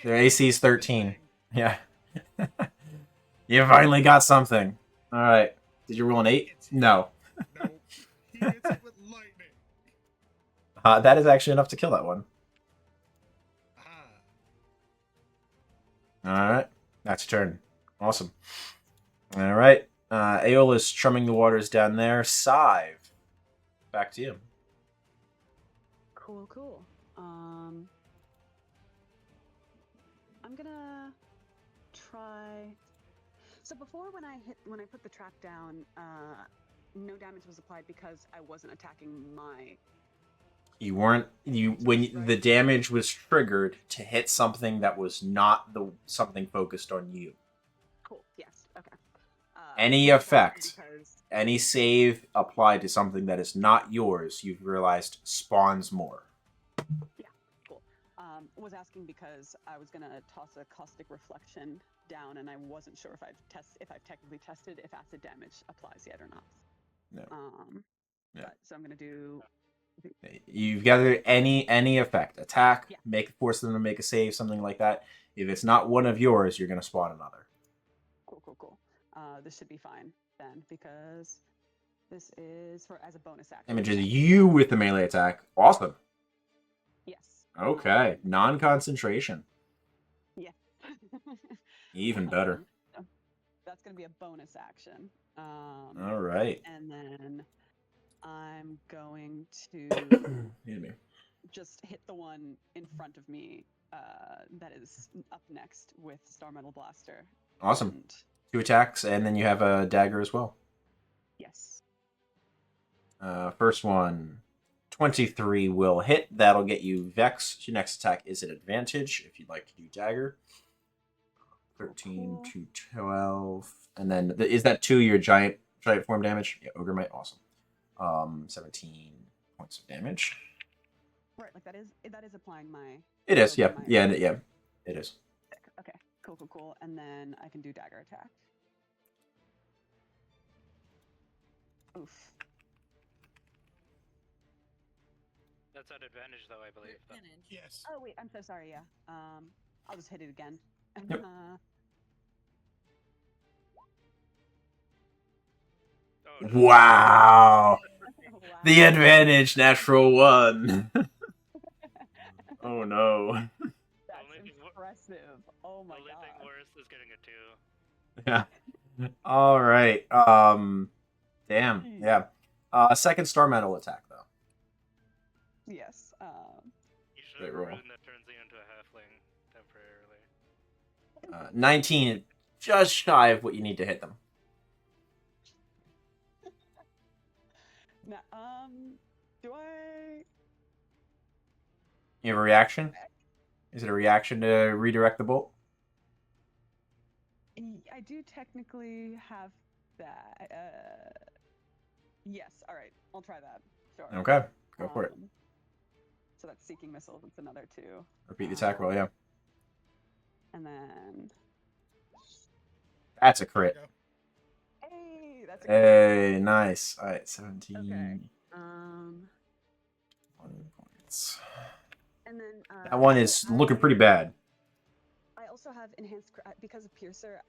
Speaker 1: Their AC is 13. Yeah. You finally got something. All right. Did you roll an 8? No.
Speaker 3: Nope. He hits it with lightning.
Speaker 1: That is actually enough to kill that one. All right. That's your turn. Awesome. All right. Aeolus strumming the waters down there. Sive. Back to you.
Speaker 7: Cool. I'm gonna try. So before, when I put the trap down, no damage was applied because I wasn't attacking my.
Speaker 1: You weren't when the damage was triggered to hit something that was not something focused on you.
Speaker 7: Cool. Yes. Okay.
Speaker 1: Any effect, any save applied to something that is not yours, you've realized spawns more.
Speaker 7: Yeah. Cool. Was asking because I was gonna toss a caustic reflection down, and I wasn't sure if I've technically tested if acid damage applies yet or not.
Speaker 1: No. Yeah.
Speaker 7: But, so I'm gonna do.
Speaker 1: You've gathered any effect, attack, force them to make a save, something like that. If it's not one of yours, you're gonna spawn another.
Speaker 7: Cool. This should be fine then, because this is as a bonus action.
Speaker 1: Images you with the melee attack. Awesome.
Speaker 7: Yes.
Speaker 1: Okay. Non-concentration.
Speaker 7: Yeah.
Speaker 1: Even better.
Speaker 7: That's gonna be a bonus action.
Speaker 1: All right.
Speaker 7: And then I'm going to just hit the one in front of me that is up next with Star Metal Blaster.
Speaker 1: Awesome.
Speaker 7: And
Speaker 1: 2 attacks, and then you have a dagger as well.
Speaker 7: yes.
Speaker 1: First one, 23 will hit. That'll get you Vex. Your next attack is an advantage if you'd like to do dagger. 13 to 12. And then, is that 2 your giant form damage? Yeah, Ogre Might. Awesome. 17 points of damage.
Speaker 7: Right, like that is applying my.
Speaker 1: It is, yeah. It is.
Speaker 7: Okay, cool. And then I can do dagger attack. Oof.
Speaker 2: That's an advantage, though, I believe.
Speaker 3: Yes.
Speaker 7: Oh wait, I'm so sorry. Yeah. I'll just hit it again.
Speaker 1: Yep. Wow. The advantage, natural 1. Oh no.
Speaker 7: That's
Speaker 2: Only thing
Speaker 7: impressive. Oh my
Speaker 2: the only
Speaker 7: god.
Speaker 2: thing worse is getting a 2.
Speaker 1: Yeah. All right. Damn. Yeah. Second star metal attack though.
Speaker 7: Yes.
Speaker 2: You should
Speaker 1: Great
Speaker 2: have a
Speaker 1: roll.
Speaker 2: rune that turns you into a halfling temporarily.
Speaker 1: 19, just shy of what you need to hit them.
Speaker 7: Now, do I?
Speaker 1: You have a reaction? Is it a reaction to redirect the bolt?
Speaker 7: I do technically have that. Yes. All right. I'll try that. Sure.
Speaker 1: Okay, go for it.
Speaker 7: So that's seeking missiles. It's another 2.
Speaker 1: Repeat the attack roll, yeah.
Speaker 7: And then.
Speaker 1: That's a crit.
Speaker 7: Hey, that's a
Speaker 1: Hey, nice. All right, 17.
Speaker 7: Okay.
Speaker 1: 1 points.
Speaker 7: And then
Speaker 1: That one is looking pretty bad.
Speaker 7: I also have enhanced because of Piercer.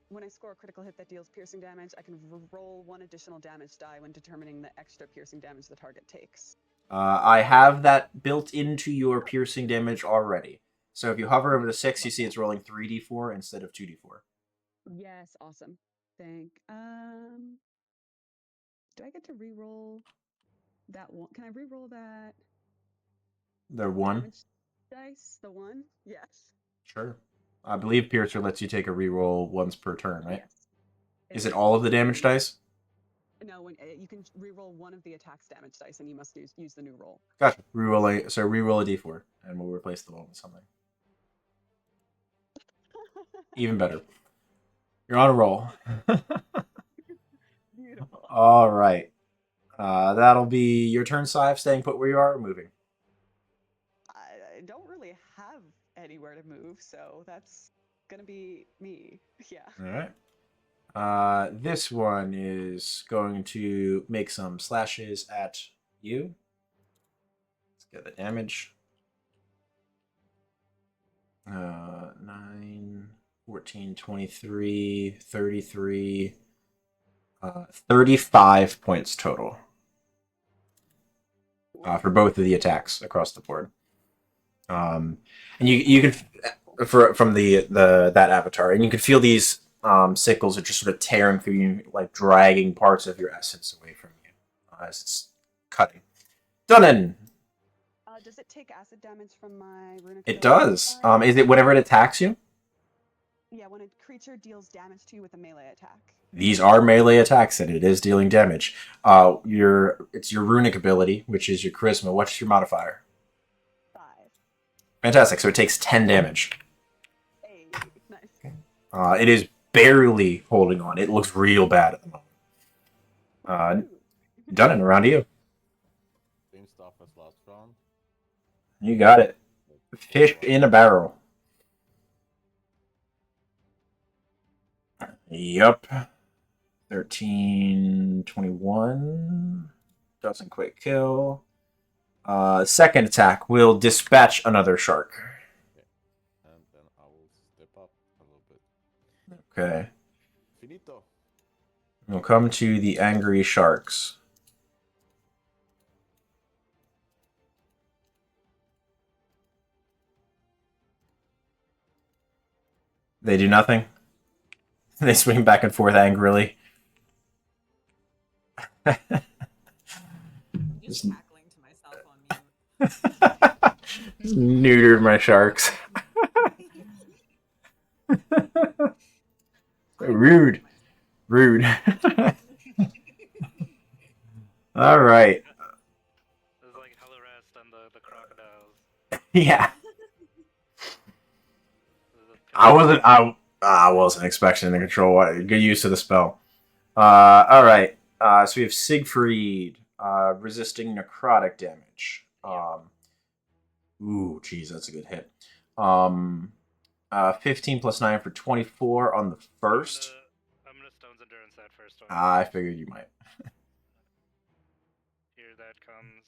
Speaker 7: When I score a critical hit that deals piercing damage, I can roll 1 additional damage die when determining the extra piercing damage the target takes.
Speaker 1: I have that built into your piercing damage already. So if you hover over the 6, you see it's rolling 3d4 instead of 2d4.
Speaker 7: Yes, awesome. Do I get to re-roll that one? Can I re-roll that?
Speaker 1: The 1?
Speaker 7: Damage dice? The 1? Yes.
Speaker 1: Sure. I believe Piercer lets you take a reroll once per turn, right?
Speaker 7: Yes.
Speaker 1: Is it all of the damage dice?
Speaker 7: No, you can re-roll 1 of the attack's damage dice, and you must use the new roll.
Speaker 1: Gotcha. Reroll a d4, and we'll replace the one with something. Even better. You're on a roll.
Speaker 7: Beautiful.
Speaker 1: All right. That'll be your turn, Sive, staying put where you are or moving?
Speaker 7: I don't really have anywhere to move, so that's gonna be me. Yeah.
Speaker 1: All right. This one is going to make some slashes at you. Let's get the damage. 9, 14, 23, 33, 35 points total. For both of the attacks across the board. And you can from that avatar, and you can feel these sickles are just sort of tearing through you, like dragging parts of your essence away from you as it's cutting. Done.
Speaker 7: Does it take acid damage from my runic?
Speaker 1: It does. Is it whenever it attacks you?
Speaker 7: Yeah, when a creature deals damage to you with a melee attack.
Speaker 1: These are melee attacks, and it is dealing damage. It's your runic ability, which is your charisma. What's your modifier?
Speaker 7: 5.
Speaker 1: Fantastic. So it takes 10 damage.
Speaker 7: Hey, nice.
Speaker 1: It is barely holding on. It looks real bad at the moment. Done it. Around to you.
Speaker 4: Same stuff as last round.
Speaker 1: You got it. Fish in a barrel. Yup. 13, 21. Doesn't quite kill. Second attack will dispatch another shark.
Speaker 4: Okay. And then I will step up a little bit.
Speaker 1: Okay.
Speaker 4: Finito.
Speaker 1: We'll come to the angry sharks. They do nothing. They swing back and forth angrily.
Speaker 6: Just cackling to myself on mute.
Speaker 1: Neutered my sharks. Rude. Rude. All right.
Speaker 2: It's like Hellerest and the crocodiles.
Speaker 1: Yeah. I wasn't expecting to control what good use of the spell. All right. So we have Siegfried resisting necrotic damage. Ooh, geez, that's a good hit. 15 plus 9 for 24 on the first.
Speaker 2: I'm gonna Stone's Endurance that first one.
Speaker 1: I figured you might.
Speaker 2: Here that comes.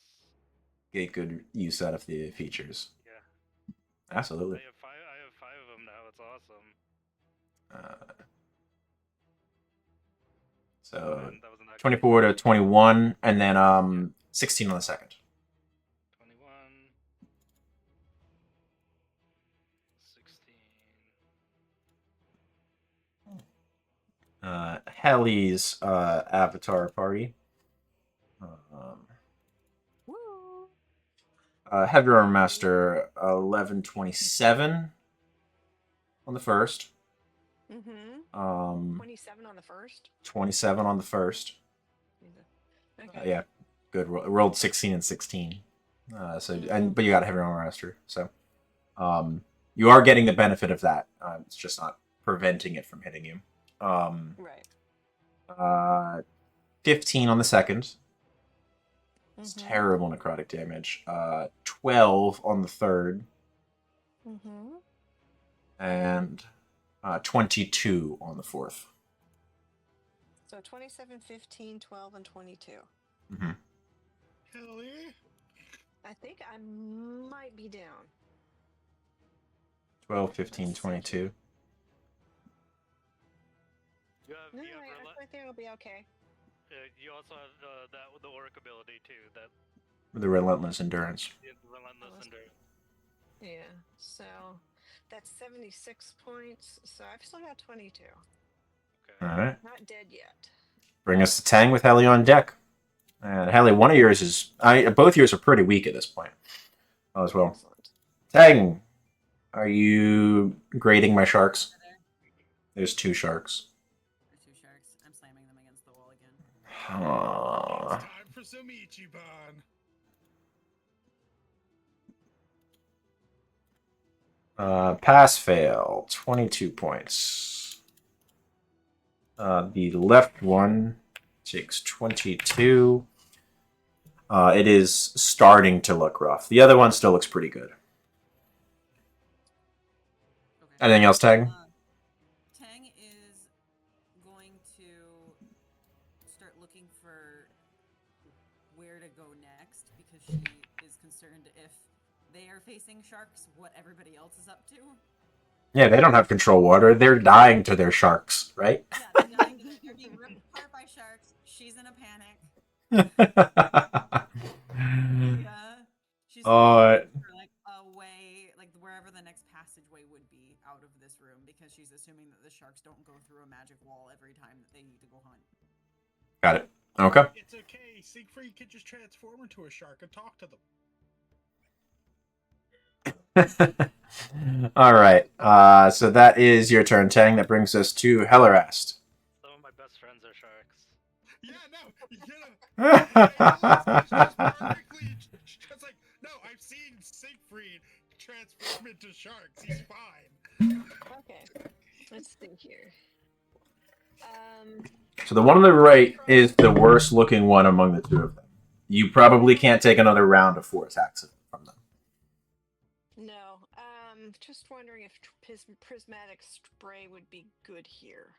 Speaker 1: Get good use out of the features.
Speaker 2: Yeah.
Speaker 1: Absolutely.
Speaker 2: I have 5 of them now. It's awesome.
Speaker 1: So
Speaker 2: And that was an actual
Speaker 1: 24 to 21, and then 16 on the second.
Speaker 2: 21.
Speaker 1: Helly's avatar party.
Speaker 5: Woo!
Speaker 1: Heavy Armor Master 1127 on the first.
Speaker 5: Mm-hmm. 27 on the first.
Speaker 1: 27 on the first.
Speaker 5: Okay.
Speaker 1: Yeah, good. Rolled 16 and 16. But you got a Heavy Armor Master, so you are getting the benefit of that. It's just not preventing it from hitting you.
Speaker 5: Right.
Speaker 1: 15 on the second. It's
Speaker 5: Mm-hmm.
Speaker 1: terrible necrotic damage. 12 on the third.
Speaker 5: Mm-hmm.
Speaker 1: And 22 on the fourth.
Speaker 5: So 27, 15, 12, and 22.
Speaker 1: Mm-hmm.
Speaker 3: Hell yeah.
Speaker 5: I think I might be down.
Speaker 1: 12, 15, 22.
Speaker 5: No, I think it'll be okay.
Speaker 2: You also have that with the Auric ability too. That
Speaker 1: The Relentless Endurance.
Speaker 2: relentless endurance.
Speaker 5: Yeah, so that's 76 points. So I've still got 22.
Speaker 2: Okay.
Speaker 1: Alright.
Speaker 5: Not dead yet.
Speaker 1: Bring us to Tang with Helly on deck. And Helly, one of yours is... both yours are pretty weak at this point. As well.
Speaker 5: Excellent.
Speaker 1: Tang, are you grading my sharks? There's 2 sharks.
Speaker 6: There's 2 sharks. I'm slamming them against the wall again.
Speaker 1: Aww.
Speaker 3: It's time for some Ichiban.
Speaker 1: Pass fail, 22 points. The left one takes 22. It is starting to look rough. The other one still looks pretty good.
Speaker 6: Okay.
Speaker 1: Anything else, Tang?
Speaker 6: Tang is going to start looking for where to go next because she is concerned if they are facing sharks, what everybody else is up to.
Speaker 1: Yeah, they don't have control water. They're dying to their sharks, right?
Speaker 6: Yeah, they're being ripped apart by sharks. She's in a panic. Yeah. She's looking for like a way, like wherever the next passageway would be out of this room, because she's assuming that the sharks don't go through a magic wall every time that they need to go hunt.
Speaker 1: Got it. Okay.
Speaker 3: It's okay. Siegfried could just transform into a shark and talk to them.
Speaker 1: All right. So that is your turn, Tang. That brings us to Hellerast.
Speaker 2: Some of my best friends are sharks.
Speaker 3: Yeah, no, It's like, no, I've seen Siegfried transform into sharks. He's fine.
Speaker 5: Okay, let's think here.
Speaker 1: So the one on the right is the worst looking one among the 2 of them. You probably can't take another round of 4 attacks from them.
Speaker 5: No, just wondering if prismatic spray would be good here.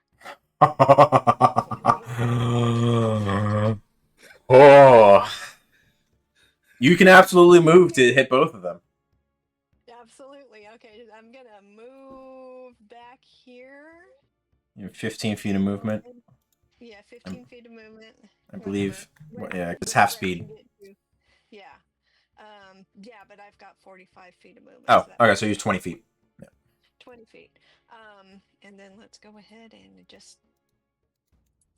Speaker 1: Oh. You can absolutely move to hit both of them.
Speaker 5: Absolutely. Okay, I'm gonna move back here.
Speaker 1: You have 15 feet of movement.
Speaker 5: Yeah, 15 feet of movement.
Speaker 1: I believe.
Speaker 5: Whatever.
Speaker 1: Yeah, it's half speed.
Speaker 5: Yeah. Yeah, but I've got 45 feet of movement.
Speaker 1: Oh, okay, so use 20 feet. Yeah.
Speaker 5: 20 feet. And then let's go ahead and just...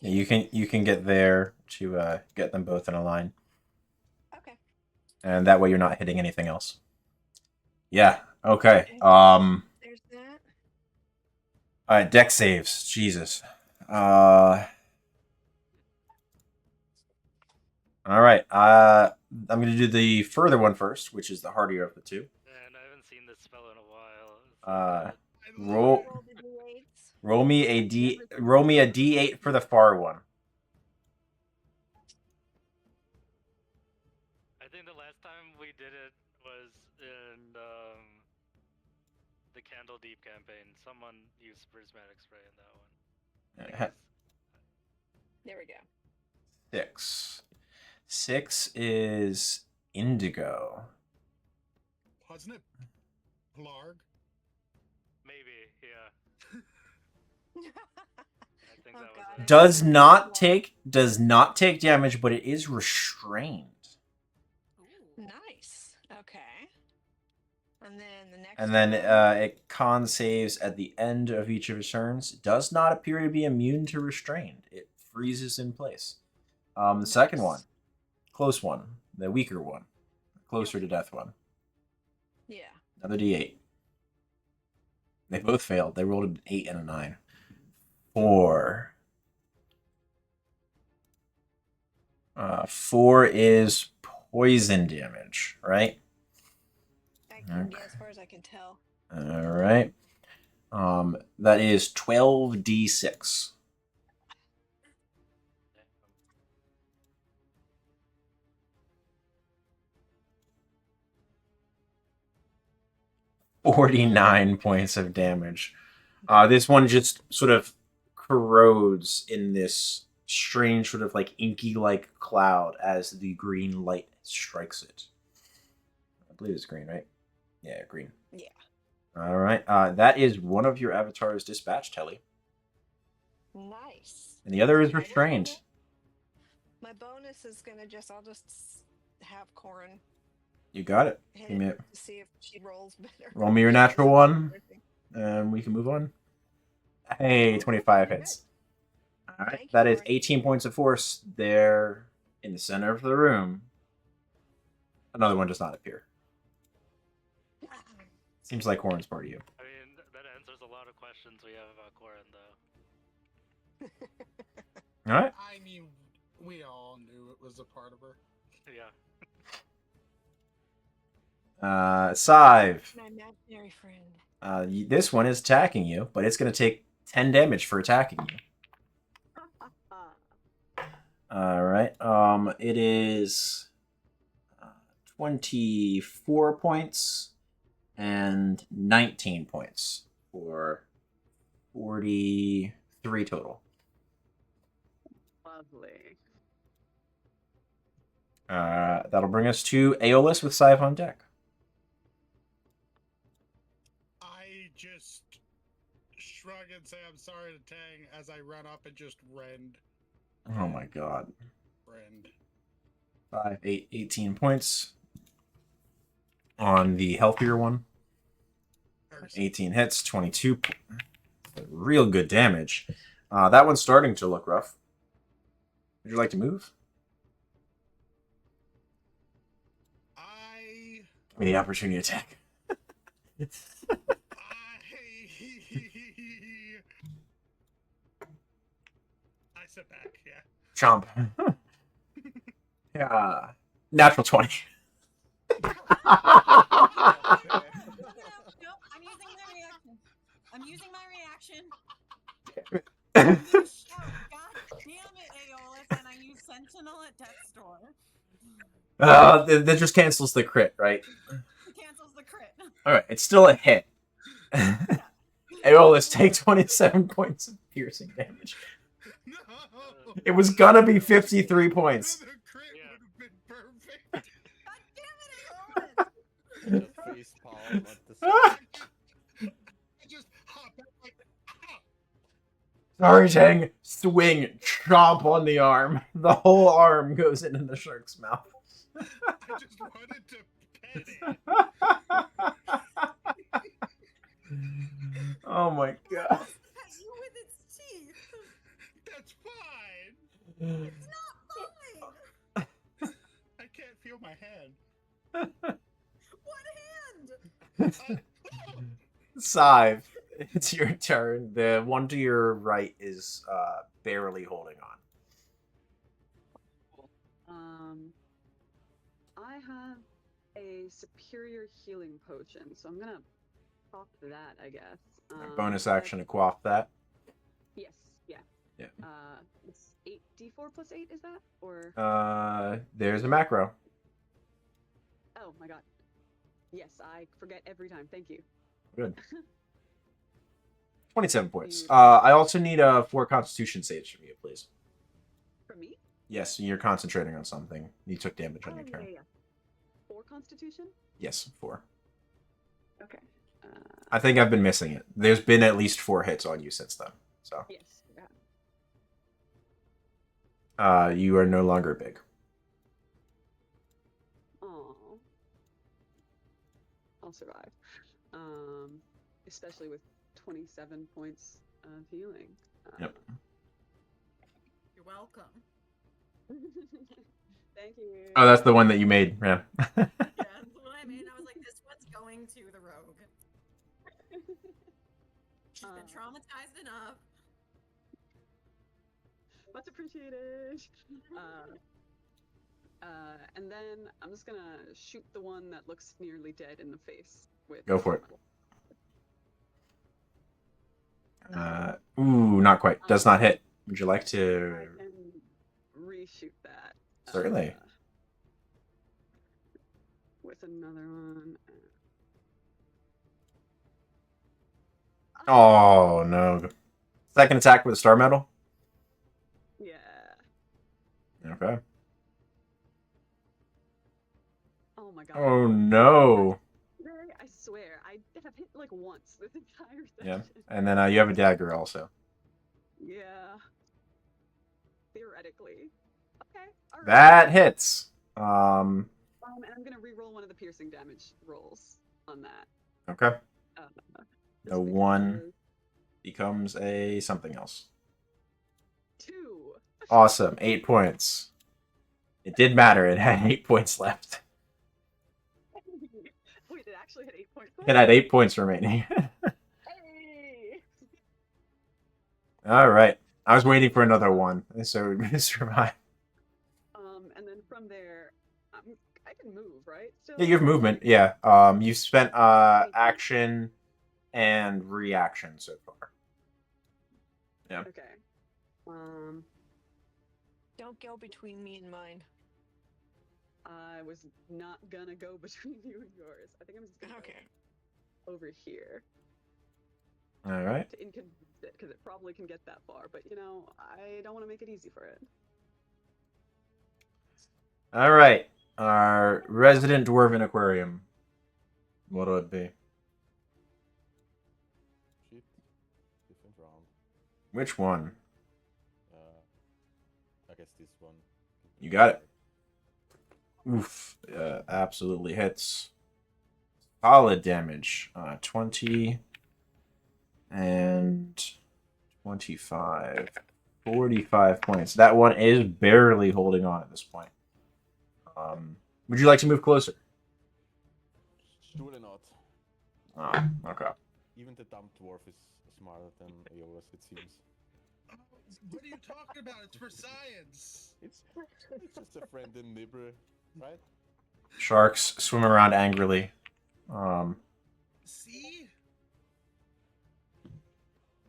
Speaker 1: Yeah, you can get there to get them both in a line.
Speaker 5: Okay.
Speaker 1: And that way you're not hitting anything else. Yeah, okay.
Speaker 5: There's that.
Speaker 1: Alright, deck saves. Jesus. Alright, I'm going to do the further one first, which is the hardier of the 2.
Speaker 2: And I haven't seen this spell in a while.
Speaker 1: Roll me a D8 for the far one.
Speaker 2: I think the last time we did it was in the Candle Deep campaign. Someone used prismatic spray in that one.
Speaker 5: There we go.
Speaker 1: 6. 6 is indigo.
Speaker 3: Wasn't it Blarg?
Speaker 2: Maybe, yeah. I think that was it.
Speaker 1: Does not take damage, but it is restrained.
Speaker 5: Nice. Okay. And then the next.
Speaker 1: And then it con saves at the end of each of his turns. Does not appear to be immune to restrained. It freezes in place. The second one, close one, the weaker one, closer to death one.
Speaker 5: Yeah.
Speaker 1: Another D8. They both failed. They rolled an 8 and a 9. 4. 4 is poison damage, right?
Speaker 5: I can get as far as I can tell.
Speaker 1: All right. That is 12d6. $49 points of damage. This one just sort of corrodes in this strange sort of like inky-like cloud as the green light strikes it. I believe it's green, right? Yeah, green.
Speaker 5: Yeah.
Speaker 1: All right. That is one of your avatars dispatched, Helly.
Speaker 5: Nice.
Speaker 1: And the other is restrained.
Speaker 5: My bonus is I'll just have Corin.
Speaker 1: You got it.
Speaker 5: Hit
Speaker 1: Give me
Speaker 5: it to see if she rolls better.
Speaker 1: Roll me your natural one, and we can move on. Hey, 25 hits. All right, that is 18 points of force there in the center of the room. Another one does not appear. Seems like Corin's part of you.
Speaker 2: I mean, that answers a lot of questions we have about Corin, though.
Speaker 1: All right.
Speaker 3: I mean, we all knew it was a part of her.
Speaker 2: Yeah.
Speaker 1: Sive.
Speaker 5: My imaginary friend.
Speaker 1: This one is attacking you, but it's going to take 10 damage for attacking you. All right. It is 24 points and 19 points for 43 total.
Speaker 7: Lovely.
Speaker 1: That'll bring us to Aeolus with Sive on deck.
Speaker 3: I just shrug and say I'm sorry to Tang as I run up and just rend.
Speaker 1: Oh my god.
Speaker 3: Rend.
Speaker 1: 5, 8, 18 points on the healthier one. 18 hits, 22. Real good damage. That one's starting to look rough. Would you like to move? Give me the opportunity to attack.
Speaker 3: I sit back, yeah.
Speaker 1: Chomp. Yeah. Natural 20.
Speaker 6: Nope, I'm using my reaction. I'm using my reaction. God damn it, Aeolus, and I use Sentinel at Death's Door.
Speaker 1: That just cancels the crit, right?
Speaker 6: It cancels the crit.
Speaker 1: Alright, it's still a hit. Aeolus, take 27 points of piercing damage.
Speaker 3: No!
Speaker 1: It was gonna be 53 points.
Speaker 3: The crit would have been perfect.
Speaker 6: God damn it, Aeolus!
Speaker 4: Just face palm at the side.
Speaker 3: I just hop back like, ah!
Speaker 1: Sorry, Tang. Swing, chomp on the arm. The whole arm goes into the shark's mouth.
Speaker 3: I just wanted to pet it.
Speaker 1: Oh my god.
Speaker 6: Cut you with its teeth.
Speaker 3: That's fine.
Speaker 6: It's not fine.
Speaker 3: I can't feel my hand.
Speaker 6: What hand?
Speaker 1: Sive, it's your turn. The one to your right is barely holding on.
Speaker 7: I have a superior healing potion, so I'm gonna pop that, I guess.
Speaker 1: Bonus action to quaff that.
Speaker 7: Yes, yeah.
Speaker 1: Yeah.
Speaker 7: It's 8d4 plus 8, is that? Or
Speaker 1: There's a macro.
Speaker 7: oh my god. Yes, I forget every time. Thank you.
Speaker 1: Good. 27 points. I also need 4 Constitution saves from you, please.
Speaker 7: For me?
Speaker 1: Yes, you're concentrating on something. You took damage on
Speaker 7: Oh,
Speaker 1: your turn.
Speaker 7: yeah. 4 Constitution?
Speaker 1: Yes, 4.
Speaker 7: Okay.
Speaker 1: I think I've been missing it. There's been at least 4 hits on you since then. So.
Speaker 7: Yes.
Speaker 1: You are no longer big.
Speaker 7: Oh. I'll survive. Especially with 27 points of healing.
Speaker 1: Yep.
Speaker 6: You're welcome.
Speaker 7: Thank you.
Speaker 1: Oh, that's the one that you made. Yeah.
Speaker 6: Yeah, that's what I made. I was like, this one's going to the rogue. She's been traumatized enough.
Speaker 7: Much appreciated. And then I'm just gonna shoot the one that looks nearly dead in the face with.
Speaker 1: Go for it. Ooh, not quite. Does not hit. Would you like to?
Speaker 7: I can reshoot that.
Speaker 1: Certainly.
Speaker 7: With another one.
Speaker 1: Oh no! Second attack with a star medal.
Speaker 7: Yeah.
Speaker 1: Okay.
Speaker 7: Oh my god.
Speaker 1: Oh no!
Speaker 7: I swear, I have hit like once this entire session.
Speaker 1: Yeah, and then you have a dagger also.
Speaker 7: Yeah. Theoretically. Okay. All right.
Speaker 1: That hits.
Speaker 7: And I'm gonna re-roll one of the piercing damage rolls on that.
Speaker 1: Okay.
Speaker 7: Just
Speaker 1: A 1 becomes a something else.
Speaker 7: 2.
Speaker 1: Awesome. 8 points. It did matter. It had 8 points left.
Speaker 7: Wait, it actually had 8 points left?
Speaker 1: It had 8 points remaining.
Speaker 7: Hey!
Speaker 1: All right. I was waiting for another one, so we survive.
Speaker 7: And then from there, I can move, right? Still?
Speaker 1: Yeah, you have movement. Yeah. You spent action and reaction so far. Yeah.
Speaker 7: Okay.
Speaker 5: Don't go between me and mine.
Speaker 7: I was not gonna go between you and yours. I think I'm just gonna go over here.
Speaker 1: All right.
Speaker 7: To inconvenience it, because it probably can get that far. But, you know, I don't want to make it easy for it.
Speaker 1: All right. Our resident dwarven aquarium. What'll it be?
Speaker 4: Shit. Different round.
Speaker 1: Which one?
Speaker 4: I guess this one.
Speaker 1: You got it. Oof. Absolutely hits. Solid damage. 20 and 25. 45 points. That one is barely holding on at this point. Would you like to move closer?
Speaker 4: Surely not.
Speaker 1: Oh, okay.
Speaker 4: Even the dumb dwarf is smarter than Aeolus, it seems.
Speaker 3: What are you talking about? It's for science.
Speaker 4: It's just a friend in Nibble, right?
Speaker 1: Sharks swim around angrily.
Speaker 3: See?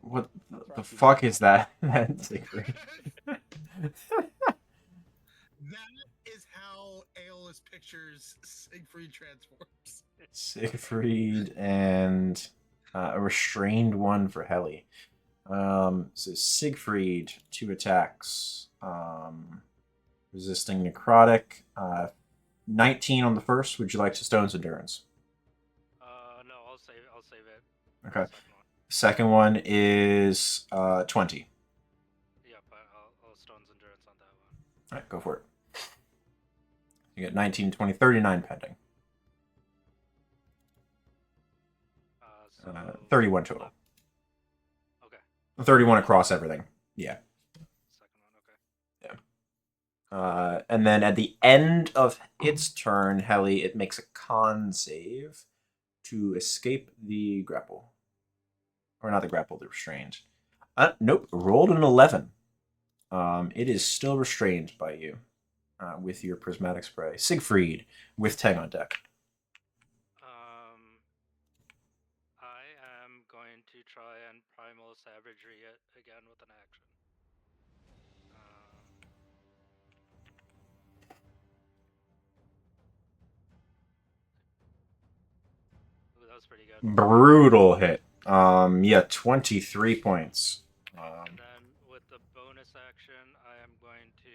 Speaker 1: What the fuck is that? That's
Speaker 3: That is how Aeolus pictures Siegfried transforms.
Speaker 1: Siegfried and a restrained one for Heli. So Siegfried, 2 attacks. Resisting necrotic. 19 on the first. Would you like to Stone's Endurance?
Speaker 2: No, I'll save it.
Speaker 1: Okay. Second one is 20.
Speaker 2: Yep, I'll Stone's Endurance on that one.
Speaker 1: Alright, go for it. You get 19, 20, 39 pending. 31 total.
Speaker 2: Okay.
Speaker 1: 31 across everything. Yeah.
Speaker 2: Second one, okay.
Speaker 1: Yeah. And then at the end of its turn, Heli, it makes a con save to escape the grapple. Or not the grapple, the restrained. Nope, rolled an 11. It is still restrained by you with your prismatic spray. Siegfried with Tang on deck.
Speaker 2: I am going to try and primal savagery it again with an action. Ooh, that was pretty good.
Speaker 1: Brutal hit. Yeah, 23 points.
Speaker 2: And then with the bonus action, I am going to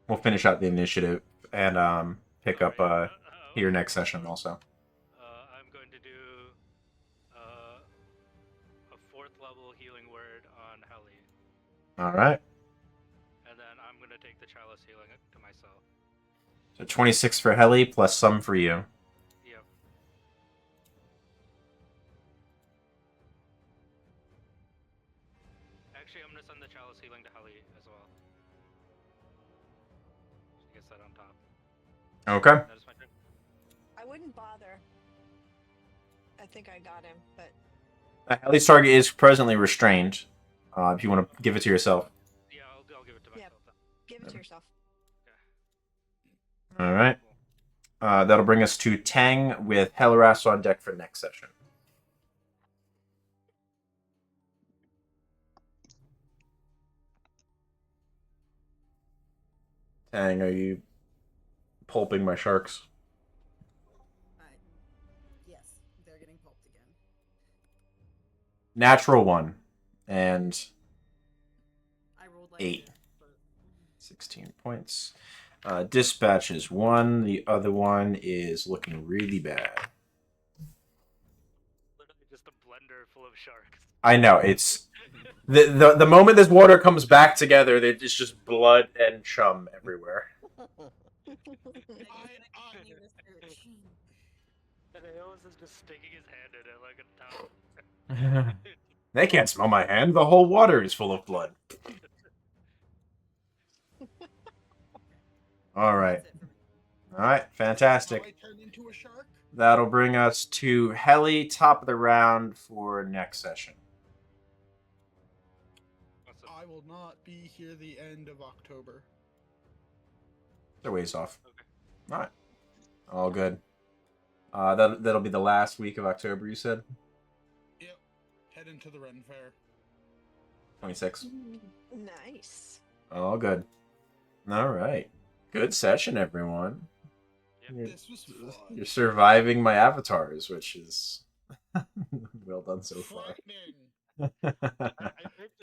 Speaker 1: We'll finish out the initiative and pick up here next session also.
Speaker 2: I'm going to do double healing word on Heli.
Speaker 1: All right.
Speaker 2: And then I'm gonna take the chalice healing to myself.
Speaker 1: So 26 for Heli plus some for you.
Speaker 2: Yep. Actually, I'm gonna send the chalice healing to Heli as well. She gets that on top.
Speaker 1: Okay.
Speaker 2: That is my turn.
Speaker 5: I wouldn't bother. I think I got him, but
Speaker 1: Heli's target is presently restrained. If you want to give it to yourself.
Speaker 2: Yeah, I'll give it to
Speaker 5: Yep.
Speaker 2: myself then.
Speaker 5: give it to yourself.
Speaker 1: All right.
Speaker 2: Cool.
Speaker 1: That'll bring us to Tang with Helaras on deck for next session. Tang, are you pulping my sharks?
Speaker 6: Yes, they're getting pulped again.
Speaker 1: Natural 1 and
Speaker 6: I rolled like
Speaker 1: 8.
Speaker 6: but
Speaker 1: 16 points. Dispatch is 1. The other one is looking really bad.
Speaker 2: Literally just a blender full of sharks.
Speaker 1: I know, it's... The moment this water comes back together, it's just blood and chum everywhere.
Speaker 2: And Aeolus is just sticking his hand in it like a towel.
Speaker 1: They can't smell my hand. The whole water is full of blood. All right.
Speaker 6: that's it for me.
Speaker 1: All right. Fantastic.
Speaker 3: How I turn into a shark?
Speaker 1: That'll bring us to Heli, top of the round for next session.
Speaker 3: I will not be here the end of October.
Speaker 1: They're ways off.
Speaker 2: Okay.
Speaker 1: All right. All good. That'll be the last week of October, you said?
Speaker 3: Yep. Head into the Ren Fair.
Speaker 1: 26.
Speaker 5: Nice.
Speaker 1: All good. All right. Good session, everyone. You're,
Speaker 3: This was fun.
Speaker 1: you're surviving my avatars, which is well done so far.
Speaker 3: Frightening.
Speaker 2: I think